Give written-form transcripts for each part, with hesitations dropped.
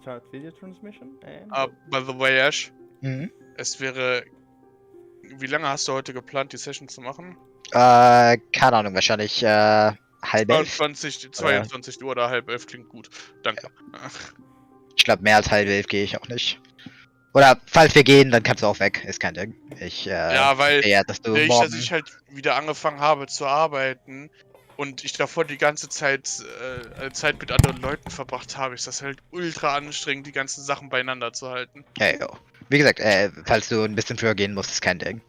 Start Video Transmission. And By the way, Ash, Mhm. es wäre... Wie lange hast du heute geplant, die Session zu machen? Keine Ahnung, wahrscheinlich halb 11. 22 Uhr oder halb 11 klingt gut. Danke. Ich glaube, mehr als halb 11 gehe ich auch nicht. Oder falls wir gehen, dann kannst du auch weg. Ist kein Ding. Ja, weil dass du dass ich halt wieder angefangen habe zu arbeiten und ich davor die ganze Zeit Zeit mit anderen Leuten verbracht habe, ist das halt ultra anstrengend, die ganzen Sachen beieinander zu halten. Ja. Wie gesagt, falls du ein bisschen früher gehen musst, ist kein Ding.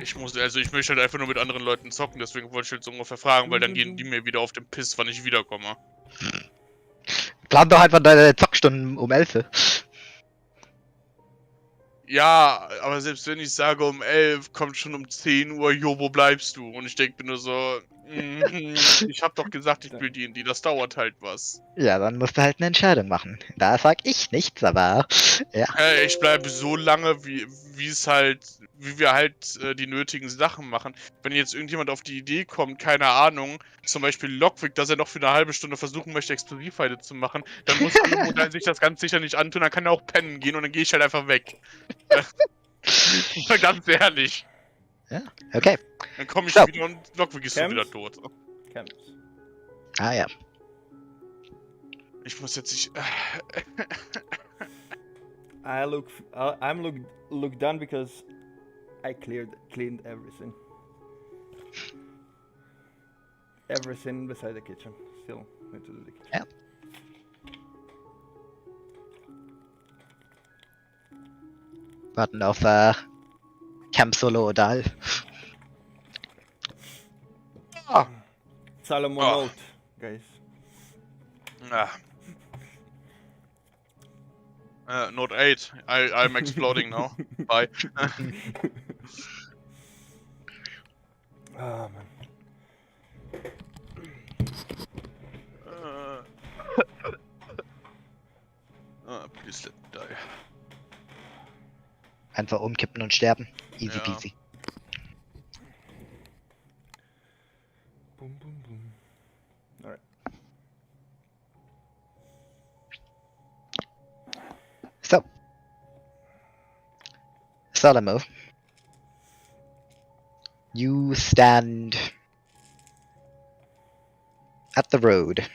Ich möchte halt einfach nur mit anderen Leuten zocken, deswegen wollte ich halt so ungefähr fragen, weil dann gehen die mir wieder auf den Piss, wann ich wiederkomme. Plan doch einfach deine Zockstunden um 11. Ja, aber selbst wenn ich sage um 11, kommt schon um 10 Uhr, jo, wo bleibst du? Und ich denke mir nur so, ich hab doch gesagt, ich will DnD, das dauert halt was. Ja, dann musst du halt eine Entscheidung machen. Da sag ich nichts, aber ja. Ich bleibe so lange, wie wir halt die nötigen Sachen machen. Wenn jetzt irgendjemand auf die Idee kommt, keine Ahnung, zum Beispiel Logwig, dass er noch für eine halbe Stunde versuchen möchte, Explosivheide zu machen, dann muss Salomo sich das ganz sicher nicht antun, dann kann er auch pennen gehen und dann gehe ich halt einfach weg. Ganz ehrlich. Ja, okay. Dann komme ich wieder und Logwig ist schon wieder tot. Camps. Ah ja. Ich muss jetzt nicht... I'm look done because I cleaned everything. Everything beside the kitchen. Still need to do the kitchen. Yeah. Warten auf Camp Solo Odal. Salomo note, guys. Note 8. I'm exploding now. Bye. Ah, man. Please let me die. Einfach umkippen und sterben. Easy Ja. peasy. Boom, boom, boom. Alright. So. Salomo. You stand at the road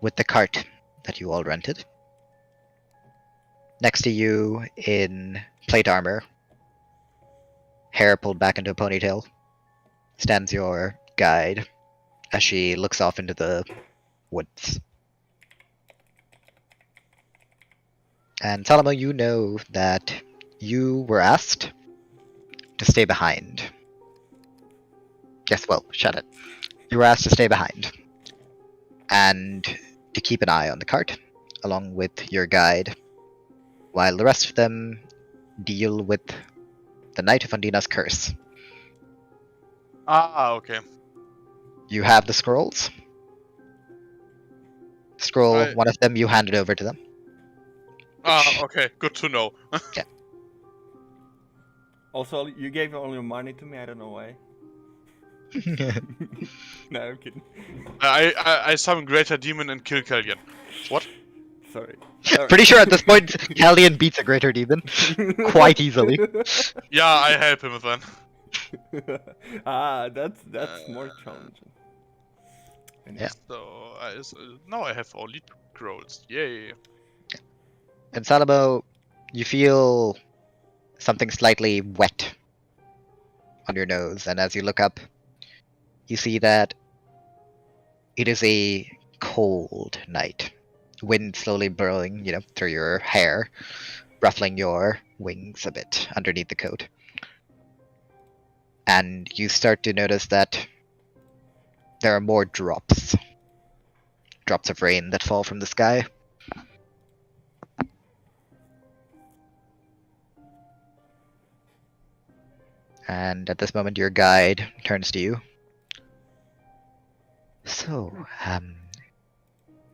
with the cart that you all rented. Next to you in plate armor, hair pulled back into a ponytail, stands your guide as she looks off into the woods. And Salomo, you know that you were asked to stay behind. Yes, well, shut it. You were asked to stay behind and to keep an eye on the cart, along with your guide, while the rest of them deal with the Night of Ondina's curse. Okay. You have the scrolls. One of them you handed over to them. Okay, good to know. Yeah. Also, you gave all your money to me, I don't know why. No, I'm kidding. I summon Greater Demon and kill Caldian. What? Sorry. Pretty sure at this point, Caldian beats a greater demon quite easily. Yeah, I help him then. That's more challenging. Yeah. So now I have only 2 scrolls. Yay. And Salomo, you feel something slightly wet on your nose, and as you look up, you see that it is a cold night. Wind slowly blowing, through your hair, ruffling your wings a bit underneath the coat. And you start to notice that there are more drops of rain that fall from the sky. And at this moment, your guide turns to you. So,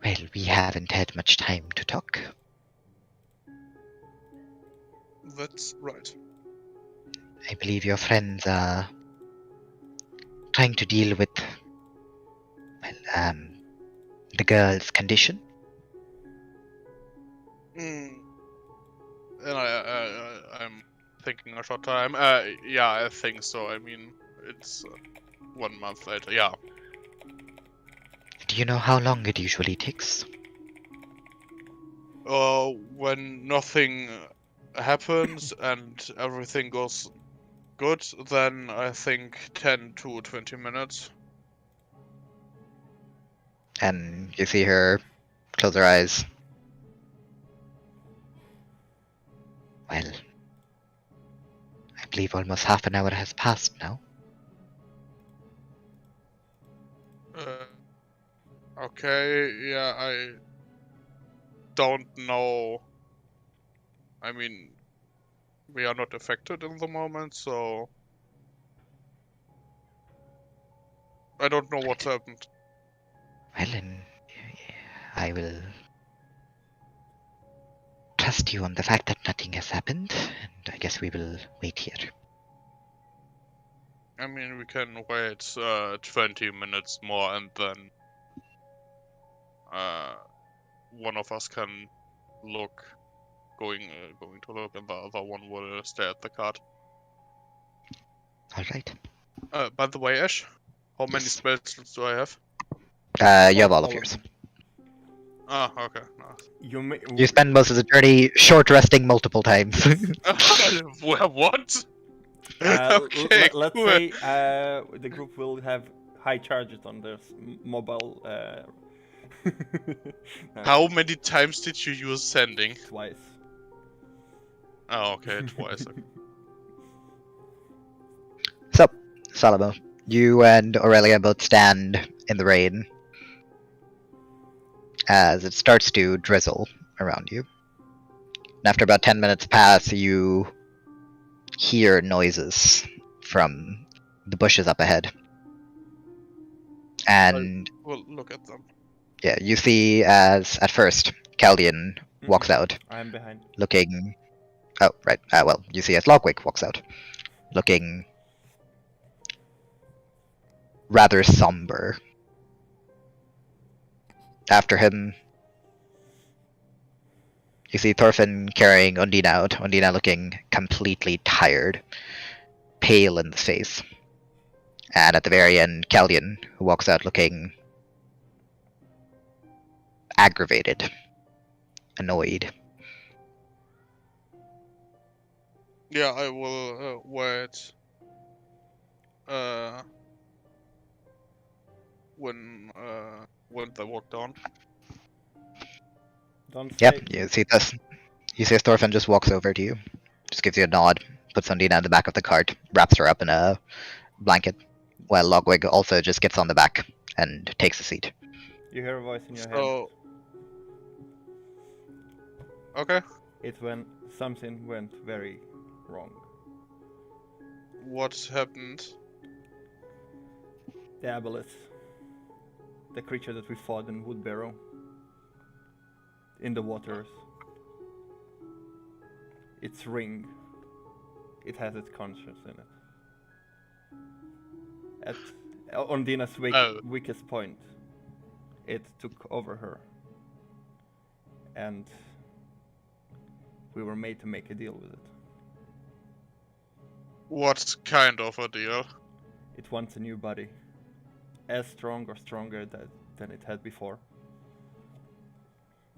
well, we haven't had much time to talk. That's right. I believe your friends are trying to deal with, well, the girl's condition. Mm. And I'm thinking a short time. Yeah, I think so. I mean, it's 1 month later. Yeah. Do you know how long it usually takes? When nothing happens and everything goes good, then I think 10 to 20 minutes. And you see her close her eyes. Well, I believe almost half an hour has passed now. Okay, yeah, I don't know. I mean, we are not affected in the moment, so I don't know what's happened. Well, then I will trust you on the fact that nothing has happened, and I guess we will wait here. I mean, we can wait 20 minutes more, and then one of us can look, going to look, and the other one will stay at the cart. All right. By the way, Ash, how many Yes. spell slots do I have? You have all of of yours. them. Ah, okay, nice. You may. You spend most of the journey short resting multiple times. Well, what? Let's cool. say the group will have high charges on their mobile. No, How many times did you use sending? twice. Oh, okay, twice. Okay. So, Salomo, you and Aurelia both stand in the rain as it starts to drizzle around you. And after about 10 minutes pass, you hear noises from the bushes up ahead. And We'll look at them. yeah, you see as at first Caldian walks out, I'm behind. looking. Oh, right. Well, you see as Logwig walks out, looking rather somber. After him, you see Thorfinn carrying Ondina out. Ondina looking completely tired, pale in the face. And at the very end, Caldian, who walks out looking aggravated, annoyed. Yeah, I will wait. When they walk down. Don't Yep, say. you see this. You see as Thorfinn just walks over to you, just gives you a nod, puts Ondina in the back of the cart, wraps her up in a blanket, while Logwig also just gets on the back and takes a seat. You hear a voice in your head. So. Okay. It's when something went very wrong. What happened? The Amethyst, the creature that we fought in Woodbarrow, in the waters. Its ring, it has its conscience in it. At Ondina's weakest point, it took over her. And we were made to make a deal with it. What kind of a deal? It wants a new body. As strong or stronger than it had before.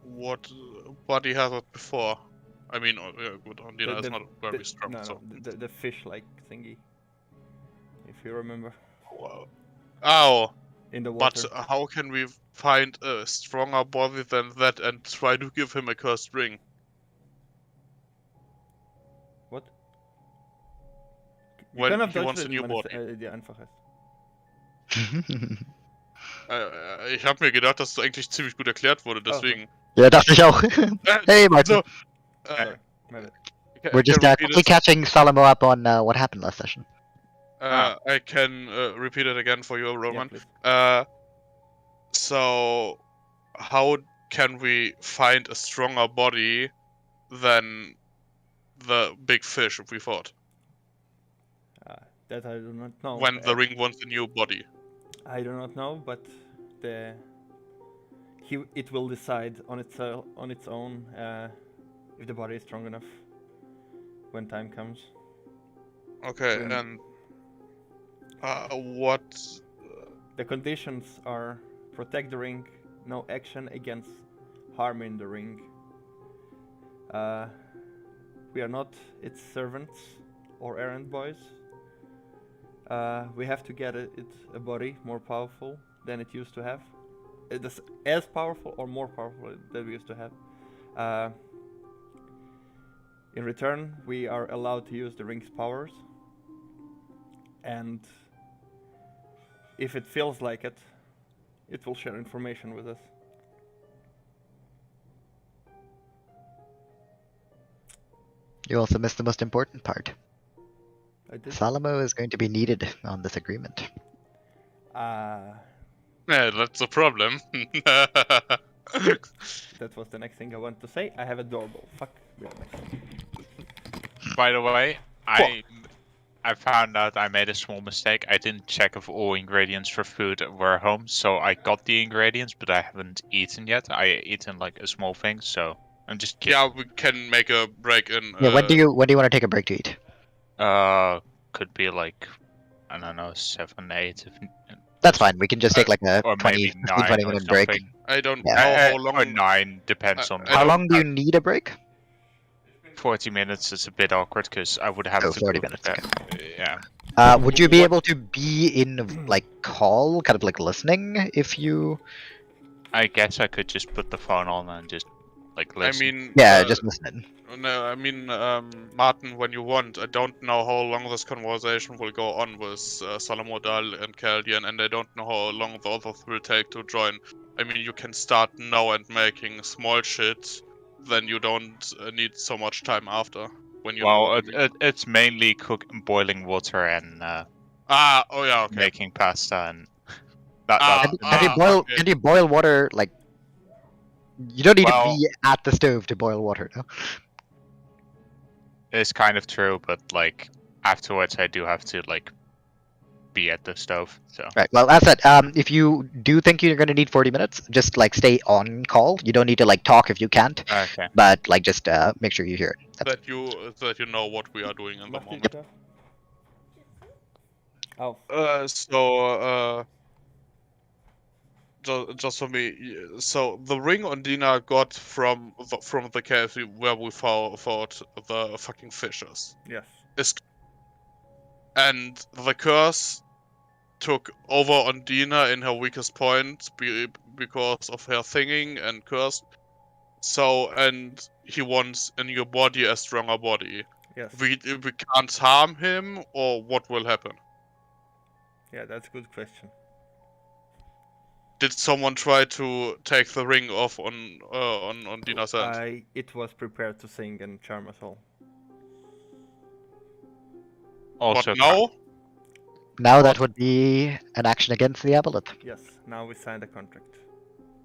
What body has it before? I mean, yeah, good, Ondina is not very strong, no, so... the fish-like thingy. If you remember. Wow. Ow! In the water. But how can we find a stronger body than that and try to give him a cursed ring? What? When he wants a new body. Dir einfach ist. Ich habe mir gedacht, dass das eigentlich ziemlich gut erklärt wurde, deswegen... Ja, dachte ich auch. Hey, Martin. So, Sorry, my bad. We're just quickly catching Salomo up on what happened last session. I can repeat it again for you, Roman. Yeah, So, how can we find a stronger body than the big fish we fought? That I do not know. When the ring wants a new body. I do not know, but it will decide on its own if the body is strong enough when time comes. Okay, When- and what? The conditions are protect the ring, no action against harming the ring. We are not its servants or errand boys. We have to get a body more powerful than it used to have. It is as powerful or more powerful than we used to have. In return, we are allowed to use the ring's powers. And if it feels like it, it will share information with us. You also missed the most important part. I did. Salomo is going to be needed on this agreement. Yeah, that's the problem. That was the next thing I wanted to say. I have a doorbell. Fuck. By the way, I found out I made a small mistake. I didn't check if all ingredients for food were home, so I got the ingredients, but I haven't eaten yet. I eaten like a small thing, so I'm just kidding. Yeah, we can make a break in. Yeah, when do you want to take a break to eat? Could be like, I don't know, 7, 8. That's fine. We can just take like a or 20 maybe 15, 9 20 or minute break. something. I don't Yeah. know how long. Or 9, depends on I How don't- long do you need a break? 40 minutes is a bit awkward because I would have Oh, to 40 cook, minutes, yeah. Would you be able to be in like call, kind of like listening if you? I guess I could just put the phone on and just like I listen. mean, Yeah, just listening. no, I mean, Martin, when you want. I don't know how long this conversation will go on with Salomo, Odal, and Caldian, and I don't know how long the others will take to join. I mean, you can start now and making small shit, then you don't need so much time after. When you know Well, what I mean. it's mainly boiling water and Oh yeah, okay. making pasta and that. Can you boil water like? You don't need Well- to be at the stove to boil water, no? is kind of true, but like afterwards I do have to like be at the stove. So Right. Well, as said, if you do think you're going to need 40 minutes, just like stay on call. You don't need to like talk if you can't, okay. but like just make sure you hear it. That's That you know what we are doing in the Martin, moment. Jeff? Oh, Just for me, so the ring Ondina got from the cave where we fought the fucking fishers, yes. and the curse took over Ondina in her weakest point because of her thinking and cursed. So, and he wants a new body, a stronger body. Yes. We can't harm him, or what will happen? Yeah, that's a good question. Did someone try to take the ring off on Dina's hand? It was prepared to sing and charm us all. Also, But now? now that would be an action against the amulet. Yes, now we signed a contract.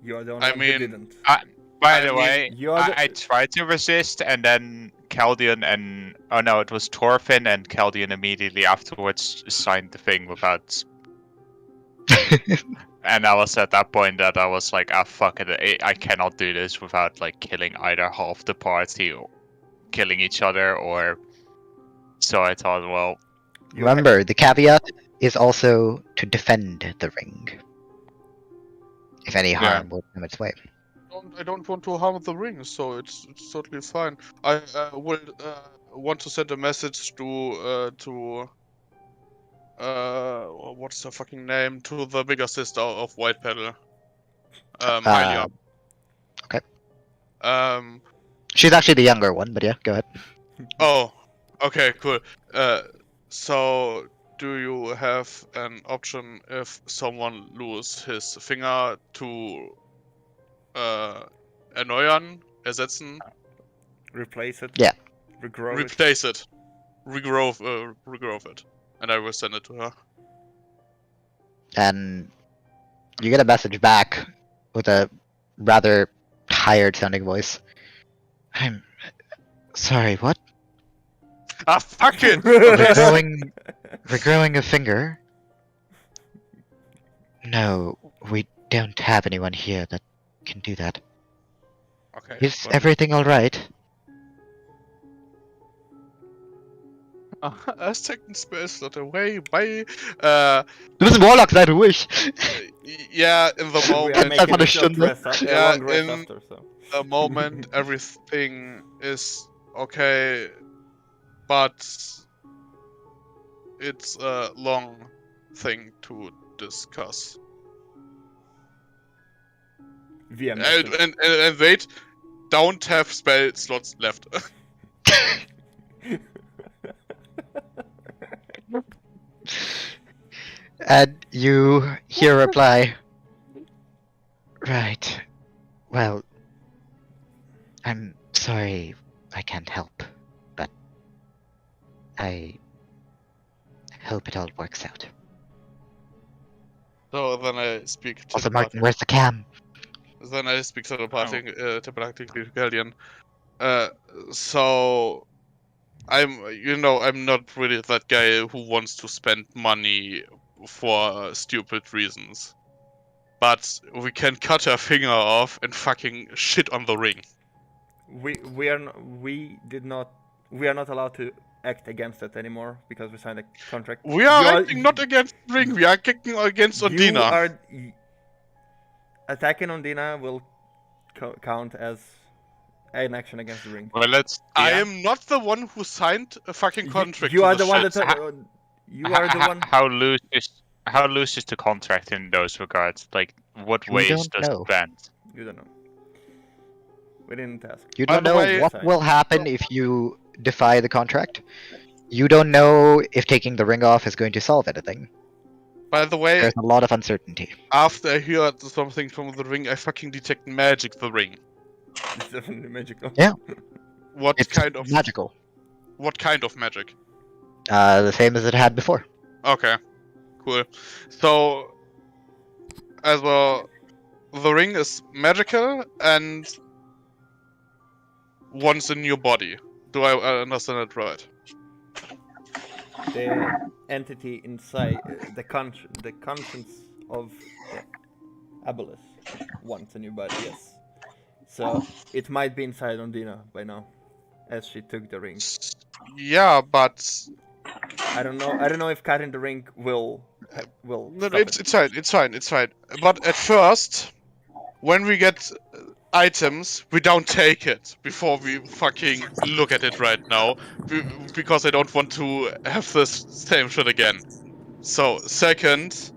You are the I only one mean, who didn't. by I the mean, way, you're the- I tried to resist, and then Caldian and it was Thorfinn and Caldian immediately afterwards signed the thing without. And I was at that point that I was like, fuck it, I cannot do this without like killing either half the party or killing each other, or. So I thought, well, Remember, the caveat is also to defend the ring. If any harm will come its way. I don't want to harm the ring, so it's totally fine. I will want to send a message to what's her fucking name, to the bigger sister of White Petal. Hylia. Okay. Um. She's actually the younger one, but yeah, go ahead. Oh. Okay. Cool. So do you have an option if someone lose his finger to erneuern, ersetzen? Replace it. Yeah. Regrow it. Replace it. Regrowth it. And I will send it to her. And you get a message back with a rather tired sounding voice. I'm sorry, what? Ah, fuck it! Regrowing a finger? No, we don't have anyone here that can do that. Okay. Is well, everything alright? A second spell slot away. Bye. Du bist ein Warlock, sei ruhig. Yeah, in the We are moment. making Einfach eine a short Stunde. rest, a Yeah, long rest in- after, so. A moment, everything is okay, but it's a long thing to discuss. Via And, message. and wait, don't have spell slots left. And you hear a reply. Right. Well, I'm sorry I can't help, but I hope it all works out. So then I speak to Also, the Martin, party. where's the cam? Then I speak to the party, to Caldian. So I'm not really that guy who wants to spend money for stupid reasons. But we can cut her finger off and fucking shit on the ring. We are not allowed to act against it anymore because we signed a contract. We are You acting not against the ring, we are acting against Ondina. Attacking Ondina will count as an action against the ring. Well, let's. I yeah. am not the one who signed a fucking contract. You to are this the one shit. that. You are the one. How loose is the contract in those regards? Like, what We ways don't does know. it bend? You don't know. We didn't ask. You By don't the know way- what will happen if you defy the contract. You don't know if taking the ring off is going to solve anything. By the way, There's a lot of uncertainty. after I heard something from the ring, I fucking detect magic the ring. It's definitely magical. Yeah. What It's kind of magical. What kind of magic? The same as it had before. Okay, cool. So, as well, the ring is magical and once in your body. Do I understand it right? The entity inside the conscience of the Aboleth wants a new body. Yes. So it might be inside Ondina by now, as she took the ring. Yeah, but I don't know if cutting the ring will no, stop it's fine. But at first, when we get items, we don't take it before we fucking look at it right now, because I don't want to have this same shit again. So, second,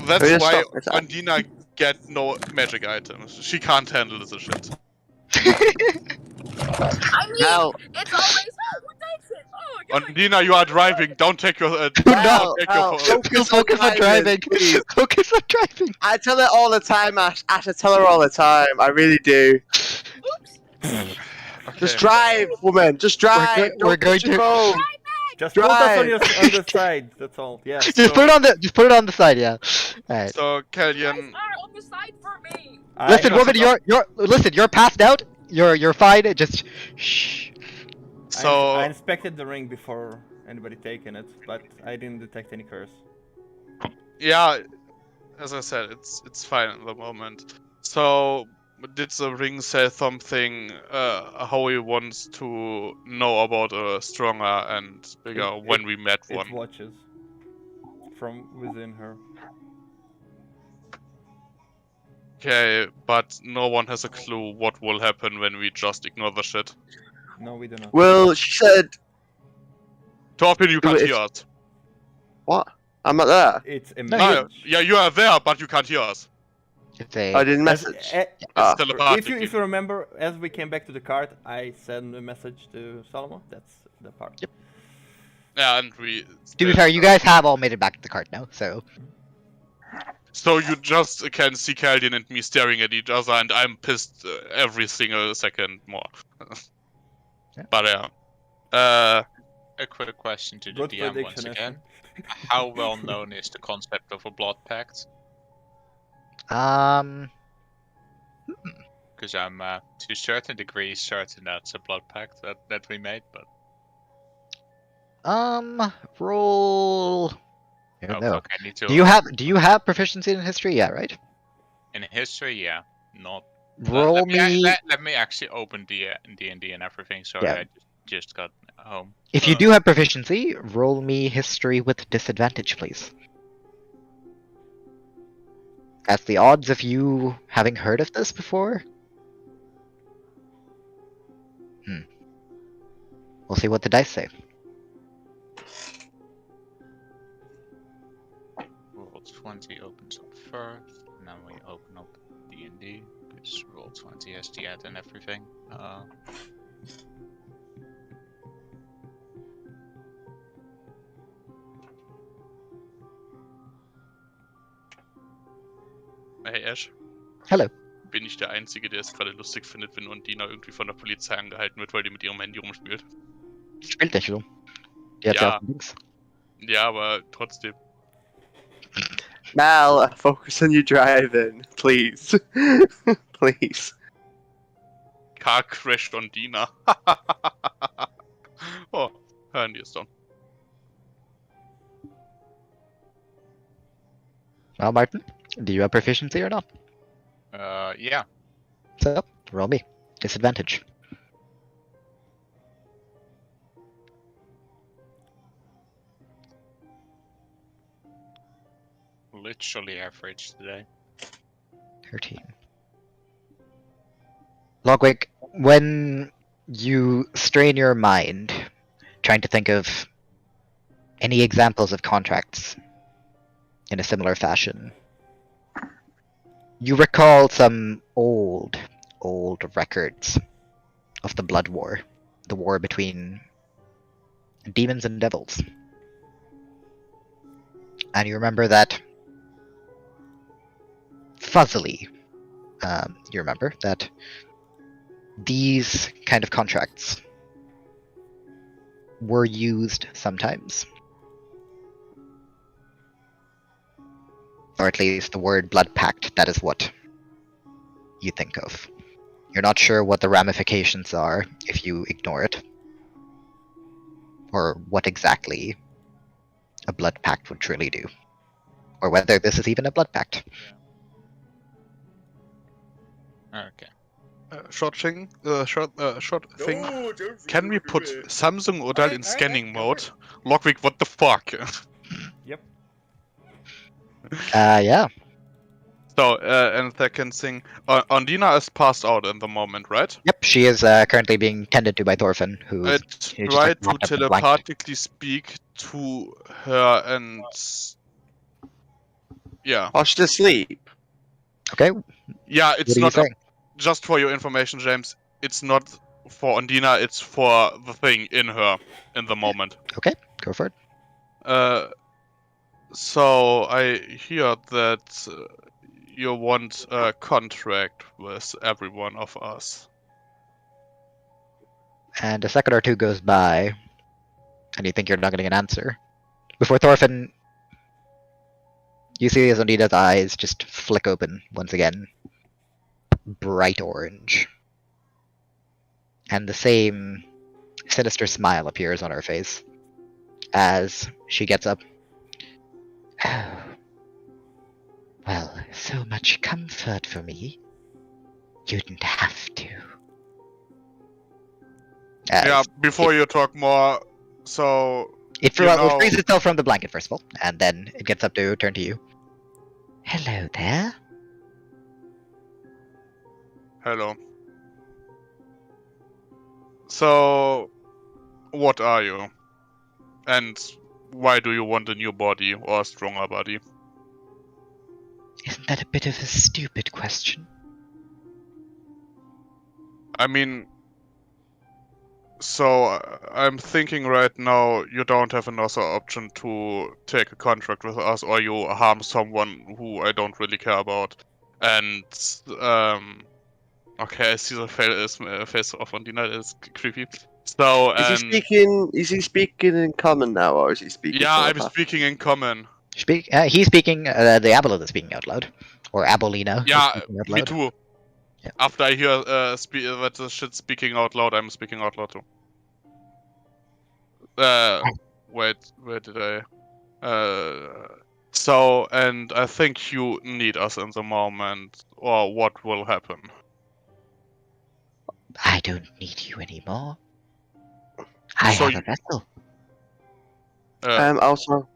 that's Just why stop. It's- Ondina get no magic items. She can't handle this shit. I mean, Now, it's always who takes it. Oh, God. Ondina, you are driving. Don't take your. No, don't take your Focus on driving. please. Focus on driving. I tell her all the time, Ash. Ash, I tell her all the time. I really do. Oops. Just drive, woman. Just drive. We're Don't going touch your to- phone. Just focus on Drive. on the side. That's all. Yeah. Just put it on the side, yeah. Alright. So, You guys Caldian, are on the side for me. Listen, woman, you're passed out. You're fine. Just shh. so I inspected the ring before anybody taken it, but I didn't detect any curse. yeah, as I said, it's fine at the moment. So, did the ring say something how he wants to know about a stronger and bigger when we met It one? watches from within her. Okay, but no one has a clue what will happen when we just ignore the shit. No, we do not. Well, she said, Thorfinn, you can't It's- hear us. what? I'm not there. It's a No, message. yeah, you are there, but you can't hear us. It's a. I didn't As- message. It's Ah. still a party. if you remember, as we came back to the cart, I sent a message to Salomo. That's the part. Yep. Yeah, and we. To be fair, you guys have all made it back to the cart now, so. So you just can see Caldian and me staring at each other, and I'm pissed every single second more. Yeah. But yeah. A quick question to the Good DM once prediction, again. How well known is the concept of a blood pact? Because I'm to a certain degree certain that's a blood pact that we made, but Roll. I don't know. fuck, I need to. Do you have proficiency in history? Yeah, right. In history, yeah, not. Roll let me. let me actually open the DnD and everything. Sorry, Yeah. I just got home. If you do have proficiency, roll me history with disadvantage, please. As the odds of you having heard of this before. We'll see what the dice say. Roll 20 opens up first, and then we open up DnD, because roll 20 has the add and everything. Hey Ash, Hello. bin ich der Einzige, der es gerade lustig findet, wenn Ondina irgendwie von der Polizei angehalten wird, weil die mit ihrem Handy rumspielt? Spielt nicht so. Die hat ja auch links. Ja, aber trotzdem. Mel, focus on your driving, please. Please. Car crashed Ondina. Oh, Handy ist down. Well, Martin, do you have proficiency or not? Yeah. So, roll me. Disadvantage. Literally average today. 13. Logwig, when you strain your mind, trying to think of any examples of contracts in a similar fashion, you recall some old records of the Blood War, the war between demons and devils. And you remember that fuzzily, you remember that these kind of contracts were used sometimes. Or at least the word blood pact, that is what you think of. You're not sure what the ramifications are if you ignore it. Or what exactly a blood pact would truly do. Or whether this is even a blood pact. Okay. Short thing. Can we put Samsung Odal in scanning mode? Logwig, what the fuck? Yep. Yeah. So, and second thing, Ondina is passed out in the moment, right? Yep, she is currently being tended to by Thorfinn, who I is just, try like, to wrapped up in a blanket. telepathically speak to her and... Yeah. Oh, she's asleep. Okay, Yeah, it's what are you not... saying? Just for your information, James, it's not for Ondina, it's for the thing in her in the moment. Okay, go for it. So I hear that you want a contract with every one of us. And a second or two goes by, and you think you're not getting an answer. Before Thorfinn, you see as Ondina's eyes just flick open once again. Bright orange. And the same sinister smile appears on her face as she gets up. Oh. Well, so much comfort for me. You didn't have to. Yeah, before you talk more, so... It you know- frees itself from the blanket, first of all, and then it gets up to turn to you. Hello there. Hello. So, what are you? And why do you want a new body or a stronger body? Isn't that a bit of a stupid question? I mean... So, I'm thinking right now you don't have another option to take a contract with us or you harm someone who I don't really care about. And, okay, I see the face of Ondina, it's creepy. So, Is he speaking? Is he speaking in common now, or is he speaking? Yeah, I'm telepathic? speaking in common. He's speaking, the Aboleth is speaking out loud. Or Abolina. Yeah, is speaking out me loud. too. Yeah. After I hear that the shit speaking out loud, I'm speaking out loud too. Wait, where did I? So, and I think you need us in the moment, or what will happen? I don't need you anymore. I So have you- a vessel. Also,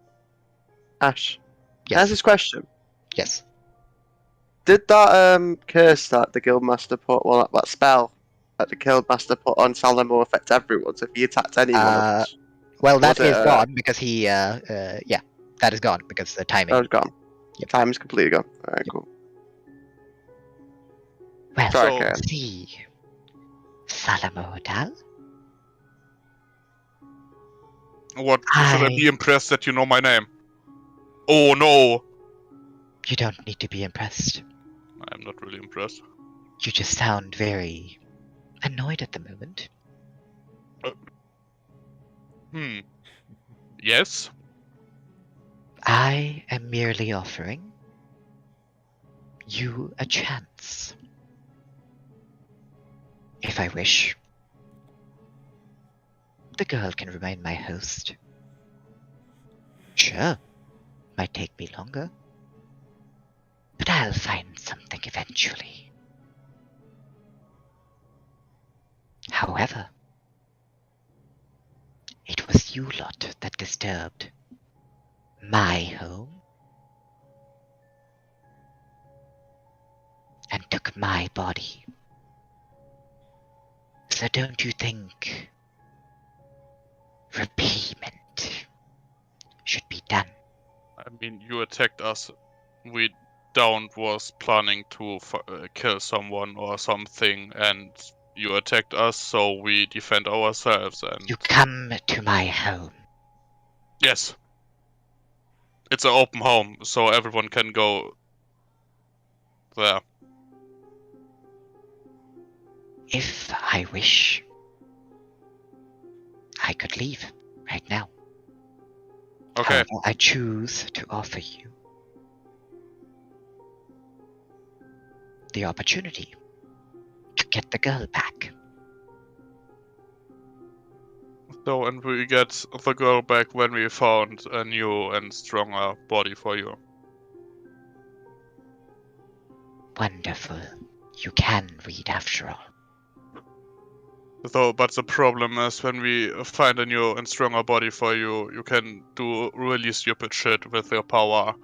Ash, can I Yes. ask this question? Yes. Did that curse that the guildmaster put, well, that spell that the guildmaster put on Salomo affect everyone? So if he attacked anyone, Well, that Was it, is gone because he. Yeah, that is gone because the timing. that was gone. Yep. Time is completely gone. Alright, cool. Well, Sorry, So- Karen. see, Salomo Odal. What should I be impressed that you know my name? Oh no! You don't need to be impressed. I'm not really impressed. You just sound very annoyed at the moment. Yes? I am merely offering you a chance. If I wish, the girl can remain my host. Sure, might take me longer, but I'll find something eventually. However, it was you lot that disturbed my home and took my body. So don't you think repayment should be done? I mean, you attacked us. We down was planning to kill someone or something, and you attacked us, so we defend ourselves. And You come to my home. yes, it's an open home, so everyone can go there. If I wish, I could leave right now. Okay. However, I choose to offer you the opportunity to get the girl back. So, and we get the girl back when we found a new and stronger body for you. Wonderful. You can read after all. So, but the problem is when we find a new and stronger body for you, you can do really stupid shit with your power.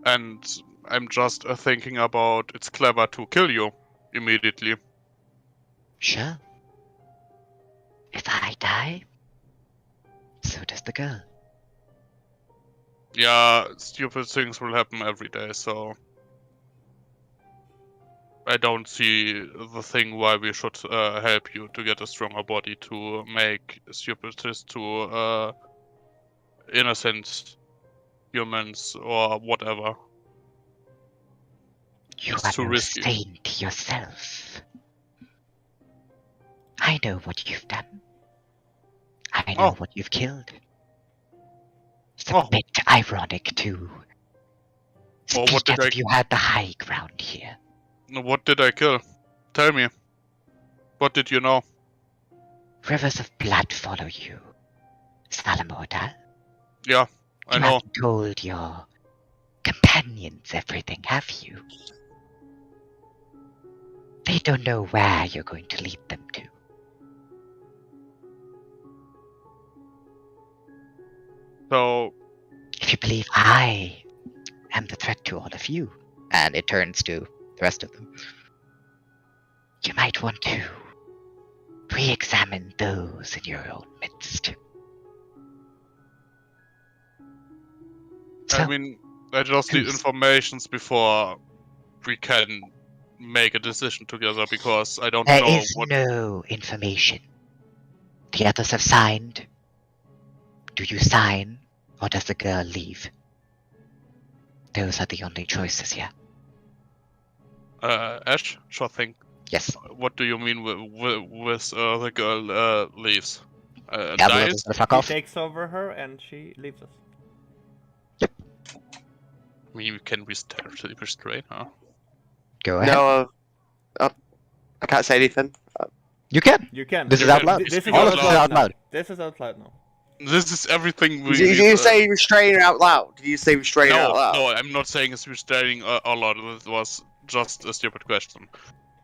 And I'm just thinking about it's clever to kill you immediately. Sure. If I die, so does the girl. Yeah, stupid things will happen every day, so I don't see the thing why we should help you to get a stronger body to make stupidness to innocent humans or whatever. You It's are too no risky. saint yourself. I know what you've done. I know Oh. what you've killed. It's Oh. a bit ironic too. Well, what Speak did as I- if you had the high ground here. What did I kill? Tell me. What did you know? Rivers of blood follow you, Salomo Odal. Yeah, I You know. haven't told your companions everything, have you? They don't know where you're going to lead them to. So, If you believe I am the threat to all of you, and it turns to the rest of them, you might want to re-examine those in your own midst. So, I mean, I just need Please. informations before we can make a decision together because I don't there know is what. no information. The others have signed. Do you sign, or does the girl leave? Those are the only choices here. Ash, sure thing. Yes, What do you mean with the girl leaves? Diablo Dies? is gonna fuck He off. takes over her and she leaves us. I mean, can we start to restrain her? Go ahead. No, I can't say anything. You can. You can. This is You out can- loud. this This is All out of this is loud out now. loud. This is out loud now. This is everything we. Did you say restrain out loud? Did you say restrain out No, loud? no, I'm not saying it's restraining a lot. It was just a stupid question.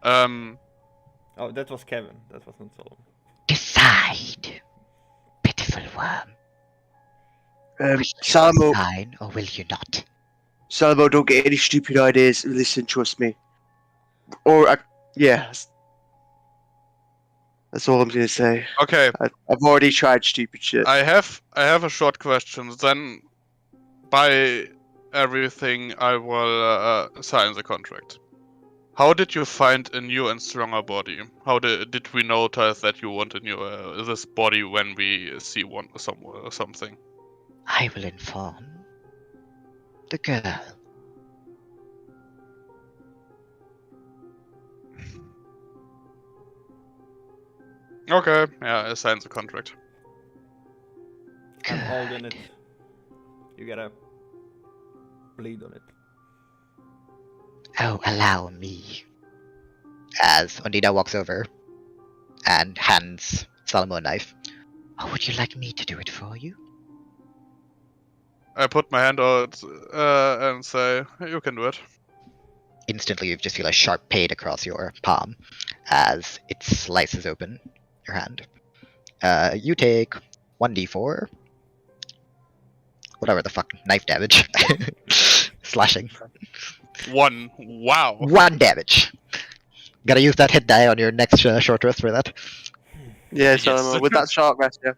Oh, that was Kevin. That was not Solomon. Decide. worm. Um, Will you Salomo, sign or will you not? Salomo, don't get any stupid ideas. Listen, trust me. Or, yeah. That's all I'm gonna say. Okay, I've already tried stupid shit. I have a short question. Then, by everything, I will sign the contract. How did you find a new and stronger body? How did we notice that you want a new this body when we see something? I will inform the girl. Okay, yeah, I signed the contract. I'm holding it. You gotta bleed on it. Oh, allow me. As Ondina walks over and hands Salomo a knife. Oh, would you like me to do it for you? I put my hand out and say, "You can do it." Instantly, you just feel a sharp pain across your palm as it slices open your hand. You take 1d4. Whatever the fuck, knife damage. Slashing. 1. Wow. 1 damage. Gotta use that hit die on your next short rest for that. Yeah, Salomo, Yes. with that short rest, yeah.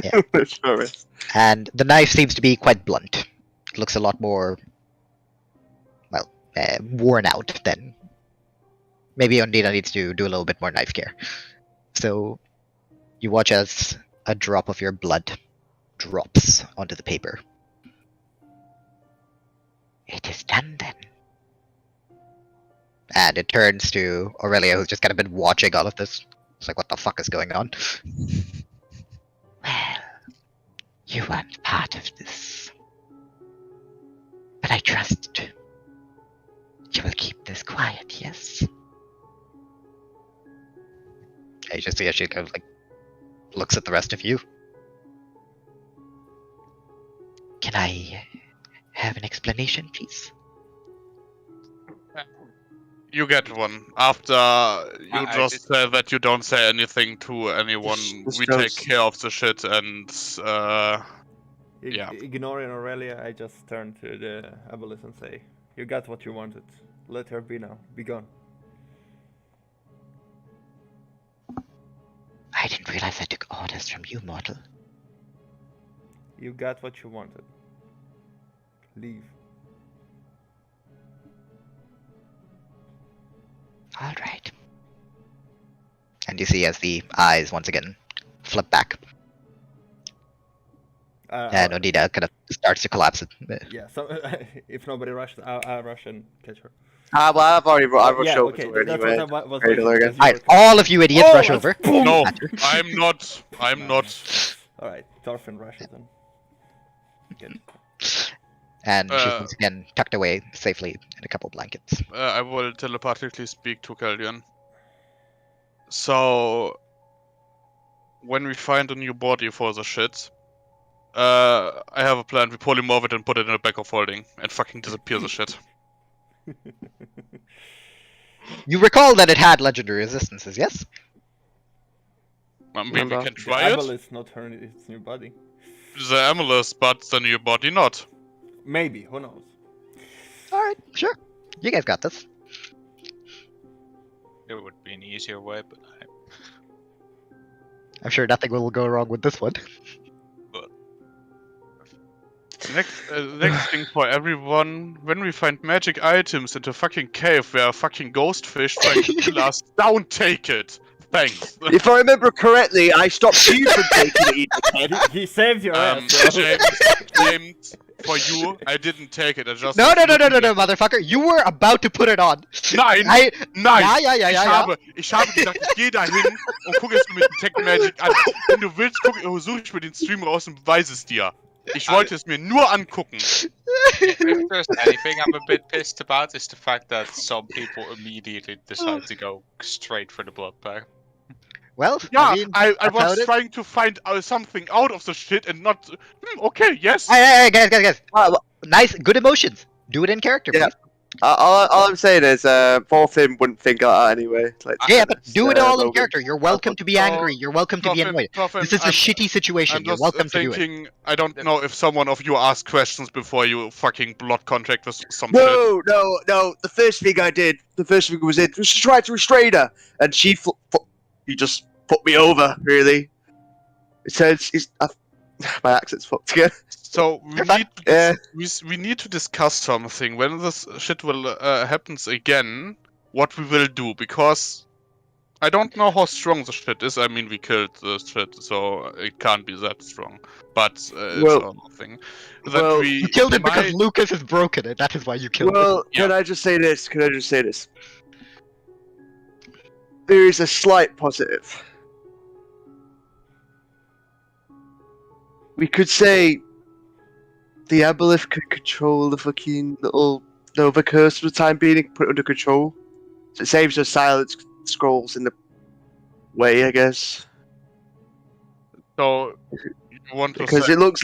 Yeah. With short rest. And the knife seems to be quite blunt. It looks a lot more, well, worn out than. Maybe Ondina needs to do a little bit more knife care. So, you watch as a drop of your blood drops onto the paper. It is done then. And it turns to Aurelia, who's just kind of been watching all of this. It's like, what the fuck is going on? Well, you weren't part of this. But I trust you will keep this quiet, yes? I just see how she kind of like looks at the rest of you. Can I have an explanation, please? You get one. After you just said that you don't say anything to anyone, This we goes- take care of the shit and Yeah. Ignoring Aurelia, I just turn to the Aboleth and say, "You got what you wanted. Let her be now. Be gone." I didn't realize I took orders from you, mortal. You got what you wanted. Leave. Alright. And you see as the eyes once again flip back, and Ondina kind of starts to collapse. Yeah, so if nobody rushes, I'll rush and catch her. Well, I've already rushed Yeah, over okay, to her that's anyway. what I was Cradle her waiting, again. because you Alright, were- all of you idiots Oh, rush that's- over. boom! no, At her. I'm not. I'm not. Alright, Thorfinn rushes then. Good. And she's once again tucked away safely in a couple blankets. I will telepathically speak to Caldian. So, when we find a new body for the shit, I have a plan. We polymorph it and put it in a bag of holding and fucking disappear the shit. You recall that it had legendary resistances, yes? We Remember? can The try it. Aboleth not her its new body. The Amethyst, but the new body not. Maybe, who knows? Alright, sure. You guys got this. It would be an easier way, but I'm sure nothing will go wrong with this one. Next thing for everyone, when we find magic items in the fucking cave where a fucking ghost fish trying to kill us, don't take it. Thanks. If I remember correctly, I stopped you from taking it, you dickhead. He saved your ass. so- James, for you, I didn't take it. I just No, motherfucker. You were about to put it on. Nein, I, nein. ja. Ich habe gesagt, ich gehe da hin und gucke es mir mit Detect Magic an. Wenn du willst, suche ich mir den Stream raus und beweise es dir. Ich wollte es mir nur angucken. if there's anything I'm a bit pissed about is the fact that some people immediately decide to go straight for the blood pack. well, Yeah, I mean, I that's was how it is. trying to find something out of the shit and not... okay, yes. Hey, guys. Well, Nice, good emotions. Do it in character, Yeah. please. All I'm saying is, Thorfinn wouldn't think like that anyway. Like, Yeah, but do it all in Logan. character. You're welcome to be angry. You're welcome to be annoyed. This is a shitty situation. I'm You're just welcome to do it. thinking, I don't know if someone of you asked questions before you fucking blood contract with some shit. No. The first thing I did, was just try to restrain her, and she just put me over. Really, it says my accent's fucked again. So Yeah. we need to discuss something when this shit will happens again. What we will do, because I don't know how strong the shit is. I mean, we killed the shit, so it can't be that strong. But it's Well- nothing. well, You killed it because Lucas has broken it. That is why you killed it. Well, can I just say this? There is a slight positive. We could say the Aboleth could control the fucking little Nova Curse for the time being and put it under control. So it saves us silence scrolls in the way, I guess. So you want to Because say, it looks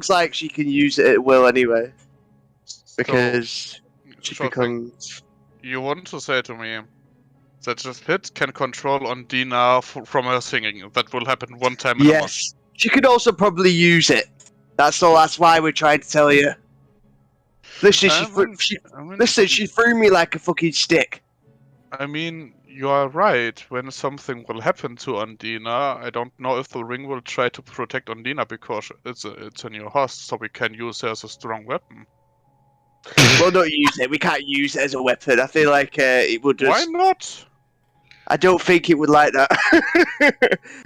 like she can use it at will anyway. Because she sure thing. becomes. You want to say to me that the hit can control Ondina from her singing. That will happen one time in a month. Yes. She could also probably use it. That's all. That's why we're trying to tell you. Listen, she threw me like a fucking stick. I mean, you are right. When something will happen to Ondina, I don't know if the ring will try to protect Ondina because it's in your host, so we can use her as a strong weapon. Well, not use it. We can't use it as a weapon. I feel like it would just. Why not? I don't think it would like that.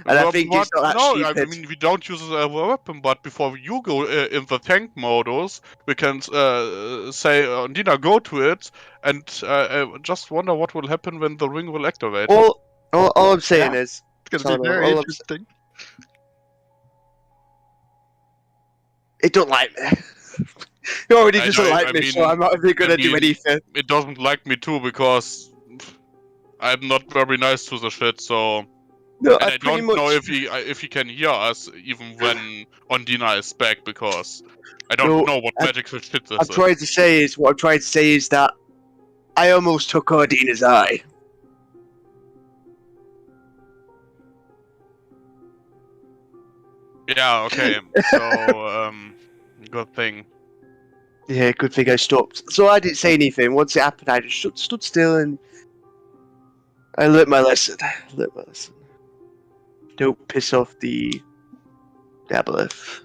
And I think it's not that stupid. I mean, we don't use it as a weapon, but before you go in the tank modus, we can say, Ondina, go to it, and just wonder what will happen when the ring will activate. All I'm saying is. It's gonna be very interesting. It don't like me. It already doesn't like me, mean, so I'm not even gonna do anything. It doesn't like me too, because I'm not very nice to the shit, so... No, And I don't know if he can hear us, even when Ondina is back, because I don't know what magical shit this is. What I'm trying to say is that I almost took Ondina's eye. Yeah, okay, so, good thing. Yeah, good thing I stopped. So I didn't say anything. Once it happened, I just stood still and I learnt my lesson. Don't piss off the Aboleth.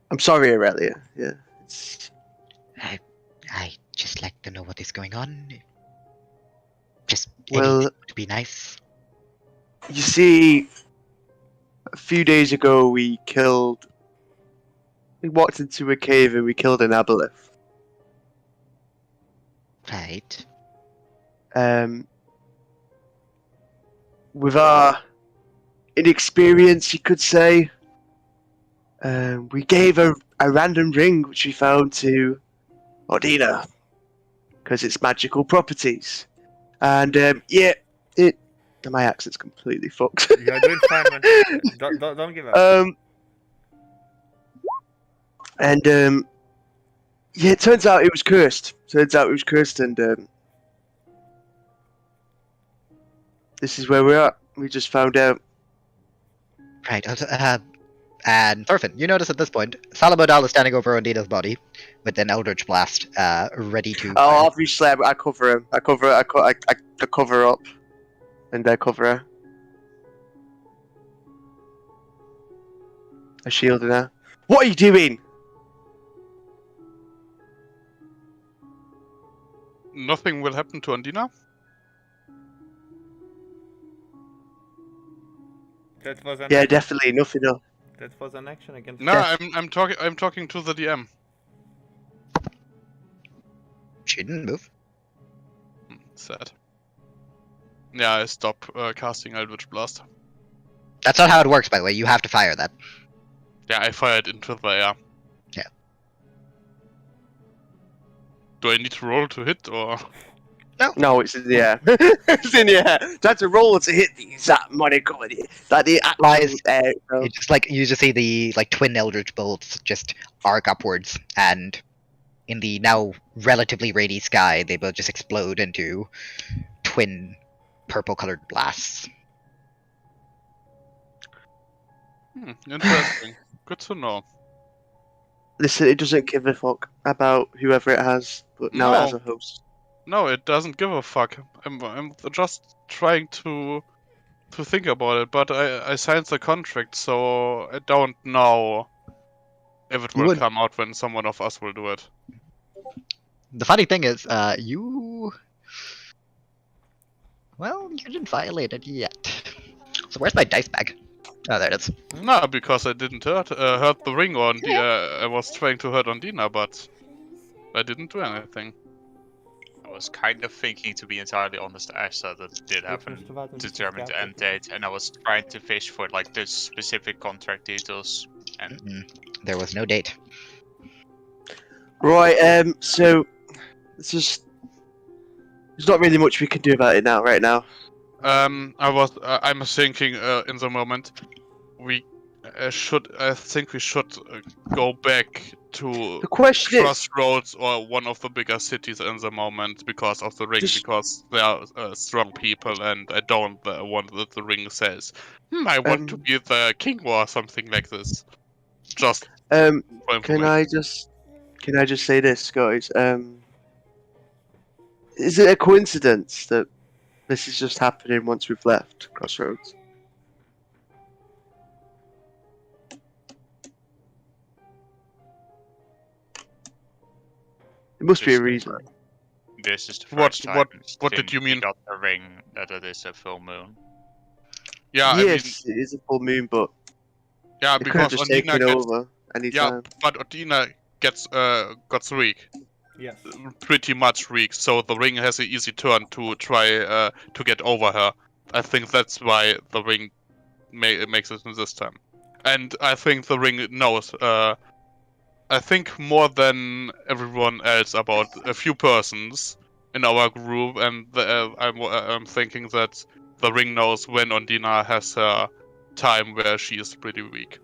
I'm sorry, Aurelia. Yeah. I just like to know what is going on. Just Well, to be nice. you see, a few days ago we walked into a cave and we killed an Aboleth. Right. With our inexperience, you could say, we gave a random ring which we found to Ondina because it's magical properties, and my accent's completely fucked. You're doing fine, man. Don't give up. It turns out it was cursed. And this is where we're at. We just found out. Right. And Thorfinn, you notice at this point, Salomo Odal is standing over Ondina's body with an Eldritch Blast, ready to. Oh, obviously, I cover him. I cover her up, and I cover her. I shielded her. What are you doing? Nothing will happen to Ondina? That was an Yeah, definitely nothing. No. That was an action against. No, I'm talking to the DM. She didn't move. Sad. Yeah, I stop casting Eldritch Blast. That's not how it works, by the way. You have to fire that. Yeah, I fired into the air. Yeah. Do I need to roll to hit, or...? No, it's in the air. It's in the air. So I had to roll to hit these. That money coming in. Like the Lies. air. It's just like you just see the twin eldritch bolts just arc upwards, and in the now relatively rainy sky, they both just explode into twin purple-colored blasts. Interesting. Good to know. Listen, it doesn't give a fuck about whoever it has, but now it has No. a host. No, it doesn't give a fuck. I'm just trying to think about it, but I signed the contract, so I don't know if it You will would- come out when someone of us will do it. The funny thing is, you didn't violate it yet. So where's my dice bag? Oh, there it is. No, because I didn't hurt the ring on the. I was trying to hurt Ondina, but I didn't do anything. I was kind of thinking, to be entirely honest, Ash said that it did have a determined end date, and I was trying to fish for like the specific contract details. And There was no date. Right, so there's not really much we can do about it now, right now. I'm thinking in the moment, I think we should go back to The question is, Crossroads or one of the bigger cities in the moment because of the ring, because they are strong people, and I don't want that the ring says, I want to be the king or something like this. Just for can information. I just say this, guys? Is it a coincidence that this is just happening once we've left Crossroads? It must be a reason. this is the What- first time what did since you we mean? got a ring that it is a full moon. Yeah, Yes, it is a full moon, but yeah, it could have because just Ondina taken gets, over anytime. but Ondina got weak. Yes. Pretty much weak, so the ring has an easy turn to try to get over her. I think that's why the ring makes it this time. And I think the ring knows, I think more than everyone else, about a few persons in our group, and I'm thinking that the ring knows when Ondina has her time where she is pretty weak.